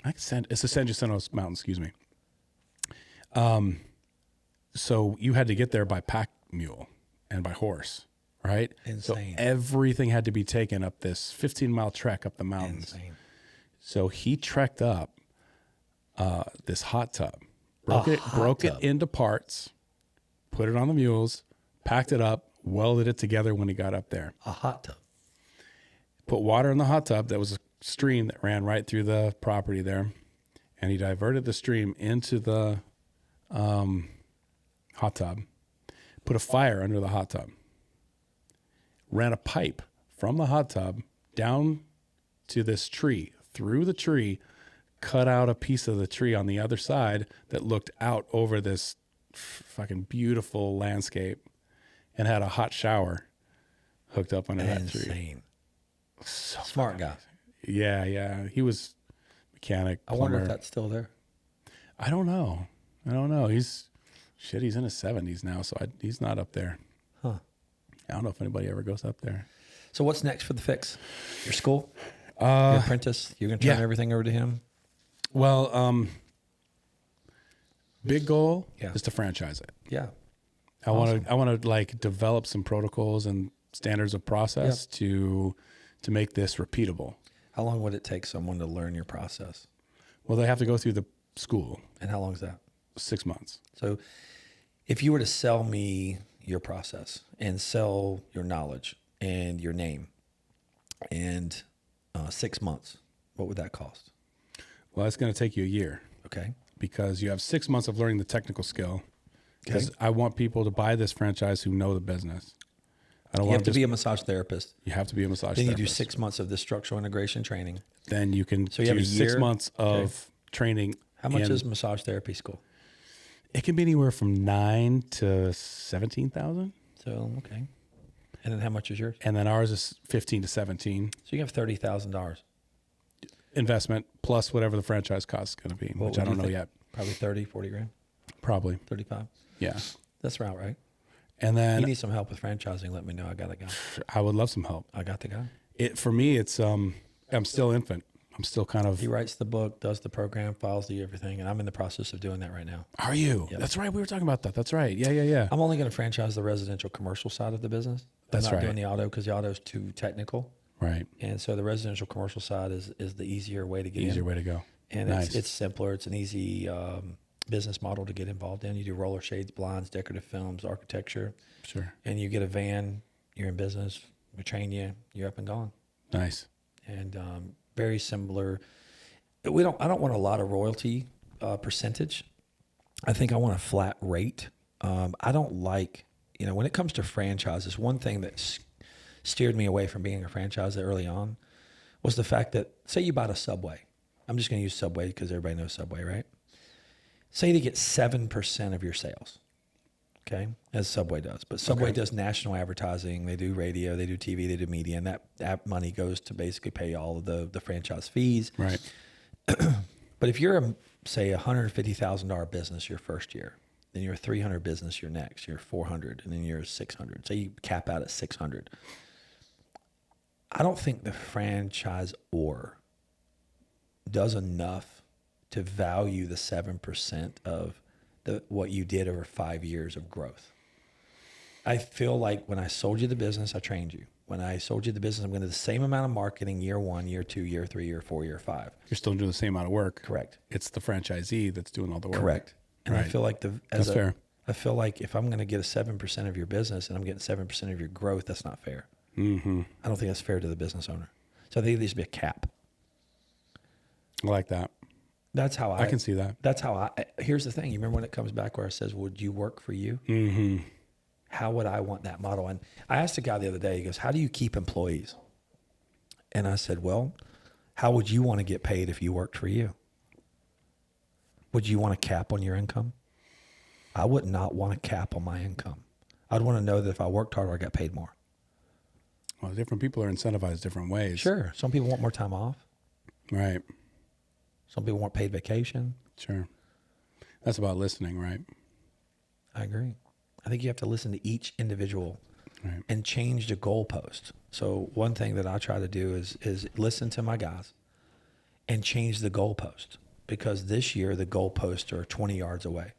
It's the San Jacinto Mountains, excuse me. So you had to get there by pack mule and by horse, right? Insane. So everything had to be taken up this 15-mile trek up the mountains. Insane. So he trekked up this hot tub, broke it into parts, put it on the mules, packed it up, welded it together when he got up there. A hot tub. Put water in the hot tub. That was a stream that ran right through the property there. And he diverted the stream into the hot tub, put a fire under the hot tub, ran a pipe from the hot tub down to this tree, through the tree, cut out a piece of the tree on the other side that looked out over this fucking beautiful landscape, and had a hot shower hooked up under that tree. Insane. So Smart guy. Yeah. He was mechanic. I wonder if plumber. that's still there. I don't know. He's in his 70s now, so he's not up there. Huh. I don't know if anybody ever goes up there. So what's next for the fix? Your school? Your apprentice? You're going to turn everything over to him? Well, big goal Yeah. is to franchise it. Yeah. I want to like develop some protocols and standards of process to make this repeatable. How long would it take someone to learn your process? Well, they have to go through the school. And how long is that? 6 months. So if you were to sell me your process and sell your knowledge and your name and 6 months, what would that cost? Well, it's going to take you a year. Okay. Because you have 6 months of learning the technical skill. Because I want people to buy this franchise who know the business. I don't You want have to be a massage therapist. You have to be a massage Then therapist. you do 6 months of this structural integration training. Then you can So you have do a year? 6 months of training. How much is massage therapy school? It can be anywhere from 9 to 17,000. So, okay. And then how much is yours? And then ours is 15 to 17. So you have $30,000. Investment plus whatever the franchise cost is going to be, which I don't know yet. Probably 30, 40 grand, Probably. 35. Yeah. That's right, right? And You then need some help with franchising. Let me know. I got a guy. I would love some help. I got the guy. For me, it's I'm still infant. I'm still kind of. He writes the book, does the program, files the everything, and I'm in the process of doing that right now. Are you? Yep. That's right. We were talking about that. That's right. Yeah. I'm only going to franchise the residential commercial side of the business. That's I'm not right. doing the auto because the auto is too technical. Right. And so the residential commercial side is the easier way to get Easier in. way to go. And Nice. it's simpler. It's an easy business model to get involved in. You do roller shades, blinds, decorative films, architecture, Sure. and you get a van. You're in business. We train you. You're up and gone. Nice. And very similar. I don't want a lot of royalty percentage. I think I want a flat rate. I don't like, when it comes to franchises, one thing that steered me away from being a franchisor early on was the fact that, say you bought a Subway. I'm just going to use Subway because everybody knows Subway, right? Say they get 7% of your sales, okay, as Subway does. But Subway does national advertising. They do radio, they do TV, they do media, and that money goes to basically pay all of the franchise fees. Right. But if you're say $150,000 business your first year, then you're a 300 business your next, you're 400, and then you're 600. So you cap out at 600. I don't think the franchisor does enough to value the 7% of what you did over 5 years of growth. I feel like when I sold you the business, I trained you. When I sold you the business, I'm going to do the same amount of marketing year 1, year 2, year 3, year 4, year 5. You're still doing the same amount of work. Correct. It's the franchisee that's doing all the work. Correct. And right. I feel like that's fair. I feel like if I'm going to get a 7% of your business and I'm getting 7% of your growth, that's not fair. Mm-hmm. I don't think that's fair to the business owner. So I think there needs to be a cap. I like that. That's how I can see that. That's how here's the thing. You remember when it comes back where it says, would you work for you? Mm-hmm. How would I want that model? And I asked a guy the other day, he goes, how do you keep employees? And I said, well, how would you want to get paid if you worked for you? Would you want a cap on your income? I would not want a cap on my income. I'd want to know that if I worked harder, I got paid more. Well, different people are incentivized different ways. Sure. Some people want more time off. Right. Some people want paid vacation. Sure. That's about listening, right? I agree. I think you have to listen to each individual and change the goalpost. So one thing that I try to do is listen to my guys and change the goalpost, because this year the goalposts are 20 yards away.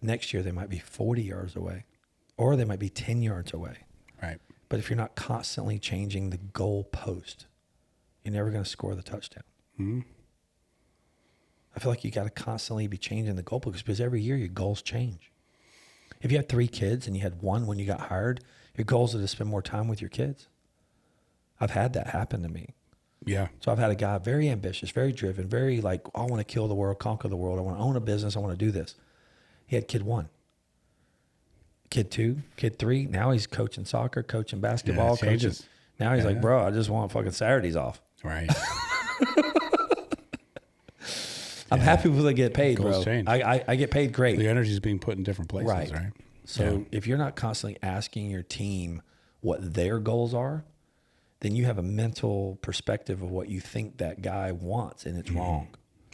Next year they might be 40 yards away, or they might be 10 yards away. Right. But if you're not constantly changing the goalpost, you're never going to score the touchdown. Mm-hmm. I feel like you got to constantly be changing the goalpost, because every year your goals change. If you had 3 kids and you had 1 when you got hired, your goals are to spend more time with your kids. I've had that happen to me. Yeah. So I've had a guy very ambitious, very driven, very like, I want to kill the world, conquer the world. I want to own a business. I want to do this. He had kid 1, kid 2, kid 3. Now he's coaching soccer, coaching basketball. Changes. Coaching. Now he's like, bro, I just want fucking Saturdays off. Right. I'm happy when they get paid, Goals bro. change. I get paid great. The energy is being put in different places, right? So if you're not constantly asking your team what their goals are, then you have a mental perspective of what you think that guy wants, and it's wrong.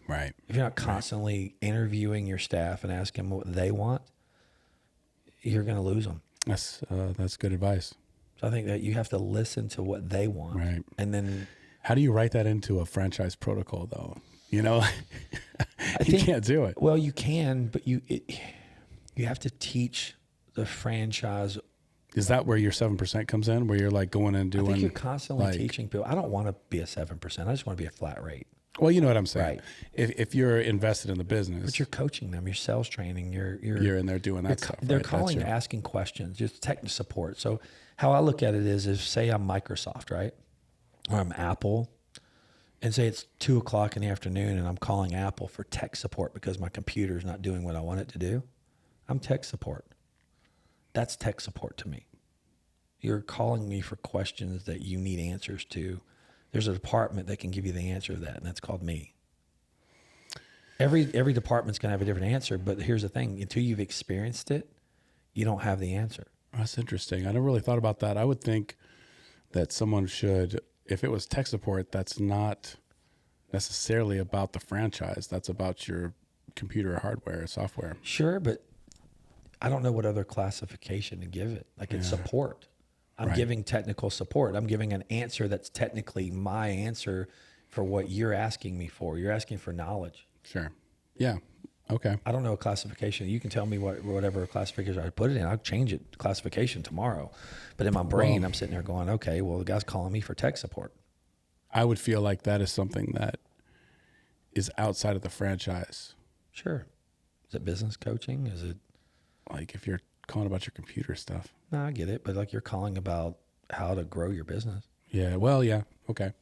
Right. If you're not constantly interviewing your staff and asking them what they want, you're going to lose them. That's good advice. So I think that you have to listen to what they want. Right. And then how do you write that into a franchise protocol, though? You know, you can't do it. Well, you can, but you have to teach the franchise. Is that where your 7% comes in, where you're like going and doing? I think you're constantly teaching people. I don't want to be a 7%. I just want to be a flat rate. Well, you know what I'm saying. Right. If you're invested in the business, but you're coaching them, you're sales training, you're in there doing that stuff. They're right? calling, asking questions, just technical support. So how I look at it is say I'm Microsoft, right, or I'm Apple, and say it's 2:00 in the afternoon, and I'm calling Apple for tech support because my computer is not doing what I want it to do. I'm tech support. That's tech support to me. You're calling me for questions that you need answers to. There's a department that can give you the answer to that, and that's called me. Every department's going to have a different answer, but here's the thing. Until you've experienced it, you don't have the answer. That's interesting. I never really thought about that. I would think that someone should, if it was tech support, that's not necessarily about the franchise. That's about your computer hardware or software. Sure, but I don't know what other classification to give it. Like it's support. I'm giving technical support. I'm giving an answer that's technically my answer for what you're asking me for. You're asking for knowledge. Sure. Yeah. Okay. I don't know a classification. You can tell me whatever classification I put it in. I'll change it classification tomorrow. But in my brain, I'm sitting there going, okay, well, the guy's calling me for tech support. I would feel like that is something that is outside of the franchise. Sure. Is it business coaching? Is it like if you're calling about your computer stuff? No, I get it. But like you're calling about how to grow your business. Yeah. Well, yeah. Okay.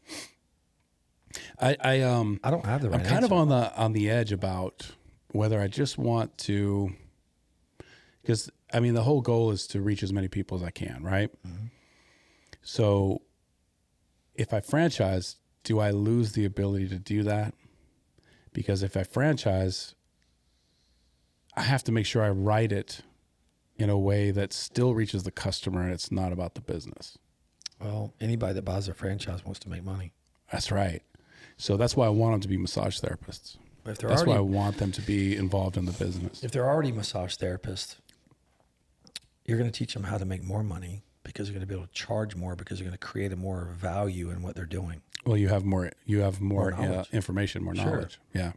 I don't have the right I'm kind answer. of on the edge about whether I just want to, because I mean, the whole goal is to reach as many people as I can, right? Mm-hmm. So if I franchise, do I lose the ability to do that? Because if I franchise, I have to make sure I write it in a way that still reaches the customer and it's not about the business. Well, anybody that buys a franchise wants to make money. That's right. So that's why I want them to be massage therapists. If they're That's already, why I want them to be involved in the business. if they're already massage therapists, you're going to teach them how to make more money because you're going to be able to charge more because you're going to create a more value in what they're doing. Well, you have more knowledge. information, more Sure. knowledge. Yeah.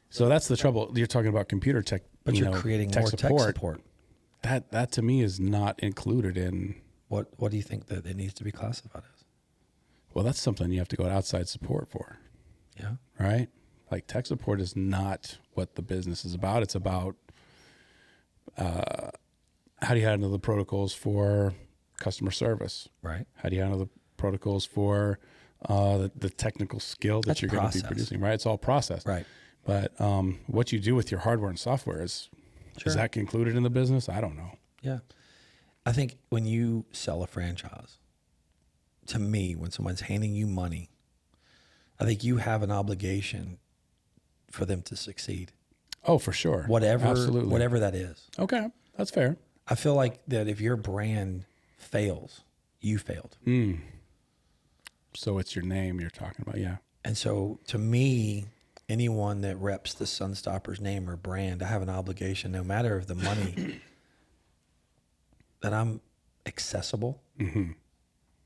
So that's the trouble. You're talking about computer tech, But you're creating more tech support. That to me is not included in. What do you think that it needs to be classified as? Well, that's something you have to go to outside support for, Yeah. right? Like tech support is not what the business is about. It's about how do you handle the protocols for customer service? Right. How do you handle the protocols for the technical skill that That's you're going to be process. producing? Right. It's all process. Right. But what you do with your hardware and software is that included in the business? I don't know. Yeah. I think when you sell a franchise, to me, when someone's handing you money, I think you have an obligation for them to succeed. Oh, for sure. Absolutely. Whatever that is. Okay. That's fair. I feel like that if your brand fails, you failed. So it's your name you're talking about. Yeah. And so to me, anyone that reps the Sunstopper's name or brand, I have an obligation, no matter of the money, that I'm accessible. Mm-hmm.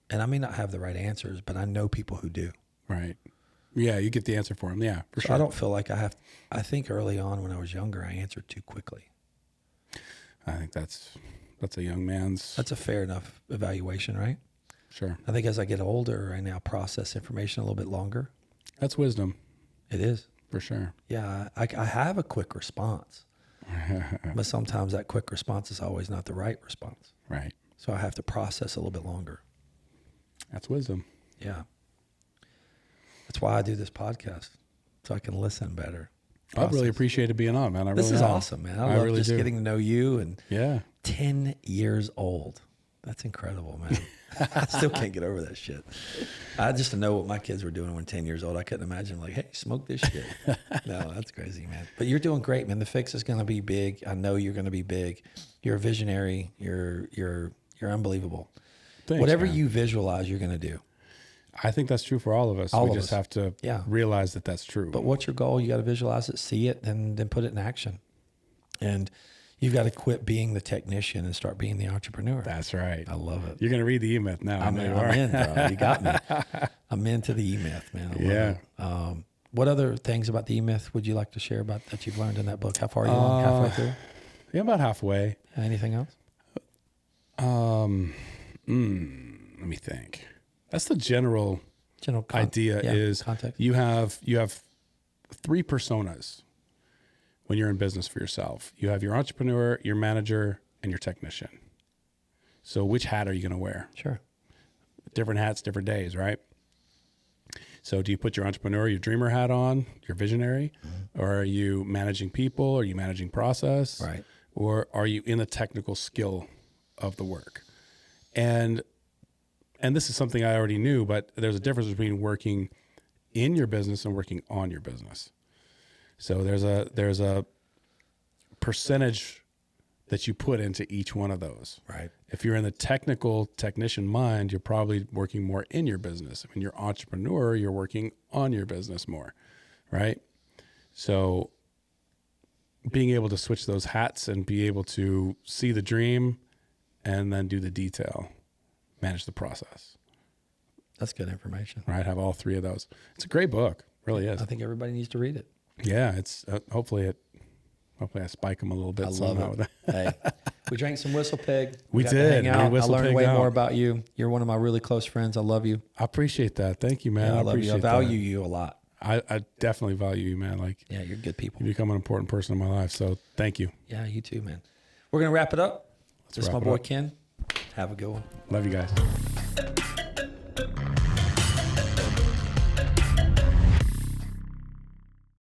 And I may not have the right answers, but I know people who do. Right. Yeah. You get the answer for them. Yeah, for So sure. I don't feel like I think early on when I was younger, I answered too quickly. I think that's a young man's. That's a fair enough evaluation, right? Sure. I think as I get older, I now process information a little bit longer. That's wisdom. It is. For sure. Yeah, I have a quick response, but sometimes that quick response is always not the right response. Right. So I have to process a little bit longer. That's wisdom. Yeah. That's why I do this podcast, so I can listen better. I've really appreciated being on, man. This really is have. awesome, man. I love really just do. getting to know you. And Yeah. 10 years old. That's incredible, man. I still can't get over that shit. I just to know what my kids were doing when 10 years old. I couldn't imagine like, hey, smoke this shit. No, that's crazy, man. But you're doing great, man. The Fix is going to be big. I know you're going to be big. You're a visionary. You're unbelievable. Thanks, Whatever man. you visualize, you're going to do. I think that's true for all of us. All we of just us. have to Yeah. realize that that's true. But what's your goal? You got to visualize it, see it, then put it in action. And you've got to quit being the technician and start being the entrepreneur. That's right. I love it. You're going to read the E-Myth now. I'm in, bro. You got me. I'm into the E-Myth, man. I love it. What other things about the E-Myth would you like to share about that you've learned in that book? How far are you along? Halfway through? Yeah, about halfway. Anything else? Let me think. That's the general idea is context. you have 3 personas when you're in business for yourself. You have your entrepreneur, your manager, and your technician. So which hat are you going to wear? Sure. Different hats, different days, right? So do you put your entrepreneur, your dreamer hat on, your visionary, or are you managing people? Are you managing process? Right. Or are you in the technical skill of the work? And this is something I already knew, but there's a difference between working in your business and working on your business. So there's a percentage that you put into each one of those. Right. If you're in the technician mind, you're probably working more in your business. When you're entrepreneur, you're working on your business more, right? So being able to switch those hats and be able to see the dream and then do the detail, manage the process. That's good information. Right? Have all 3 of those. It's a great book. Really is. I think everybody needs to read it. Yeah. It's hopefully I spike them a little bit. I love it. Hey, we drank some Whistle Pig. We got to did. hang out. We I learned Pig way out. more about you. You're one of my really close friends. I love you. I appreciate that. Thank you, man. Yeah, I I love you. I appreciate value that. you a lot. I definitely value you, man. Like, Yeah, you're good people. you become an important person in my life. So thank you. Yeah, you too, man. We're going to wrap it up. This is my wrap it boy up. Ken. Have a good one. Love you guys.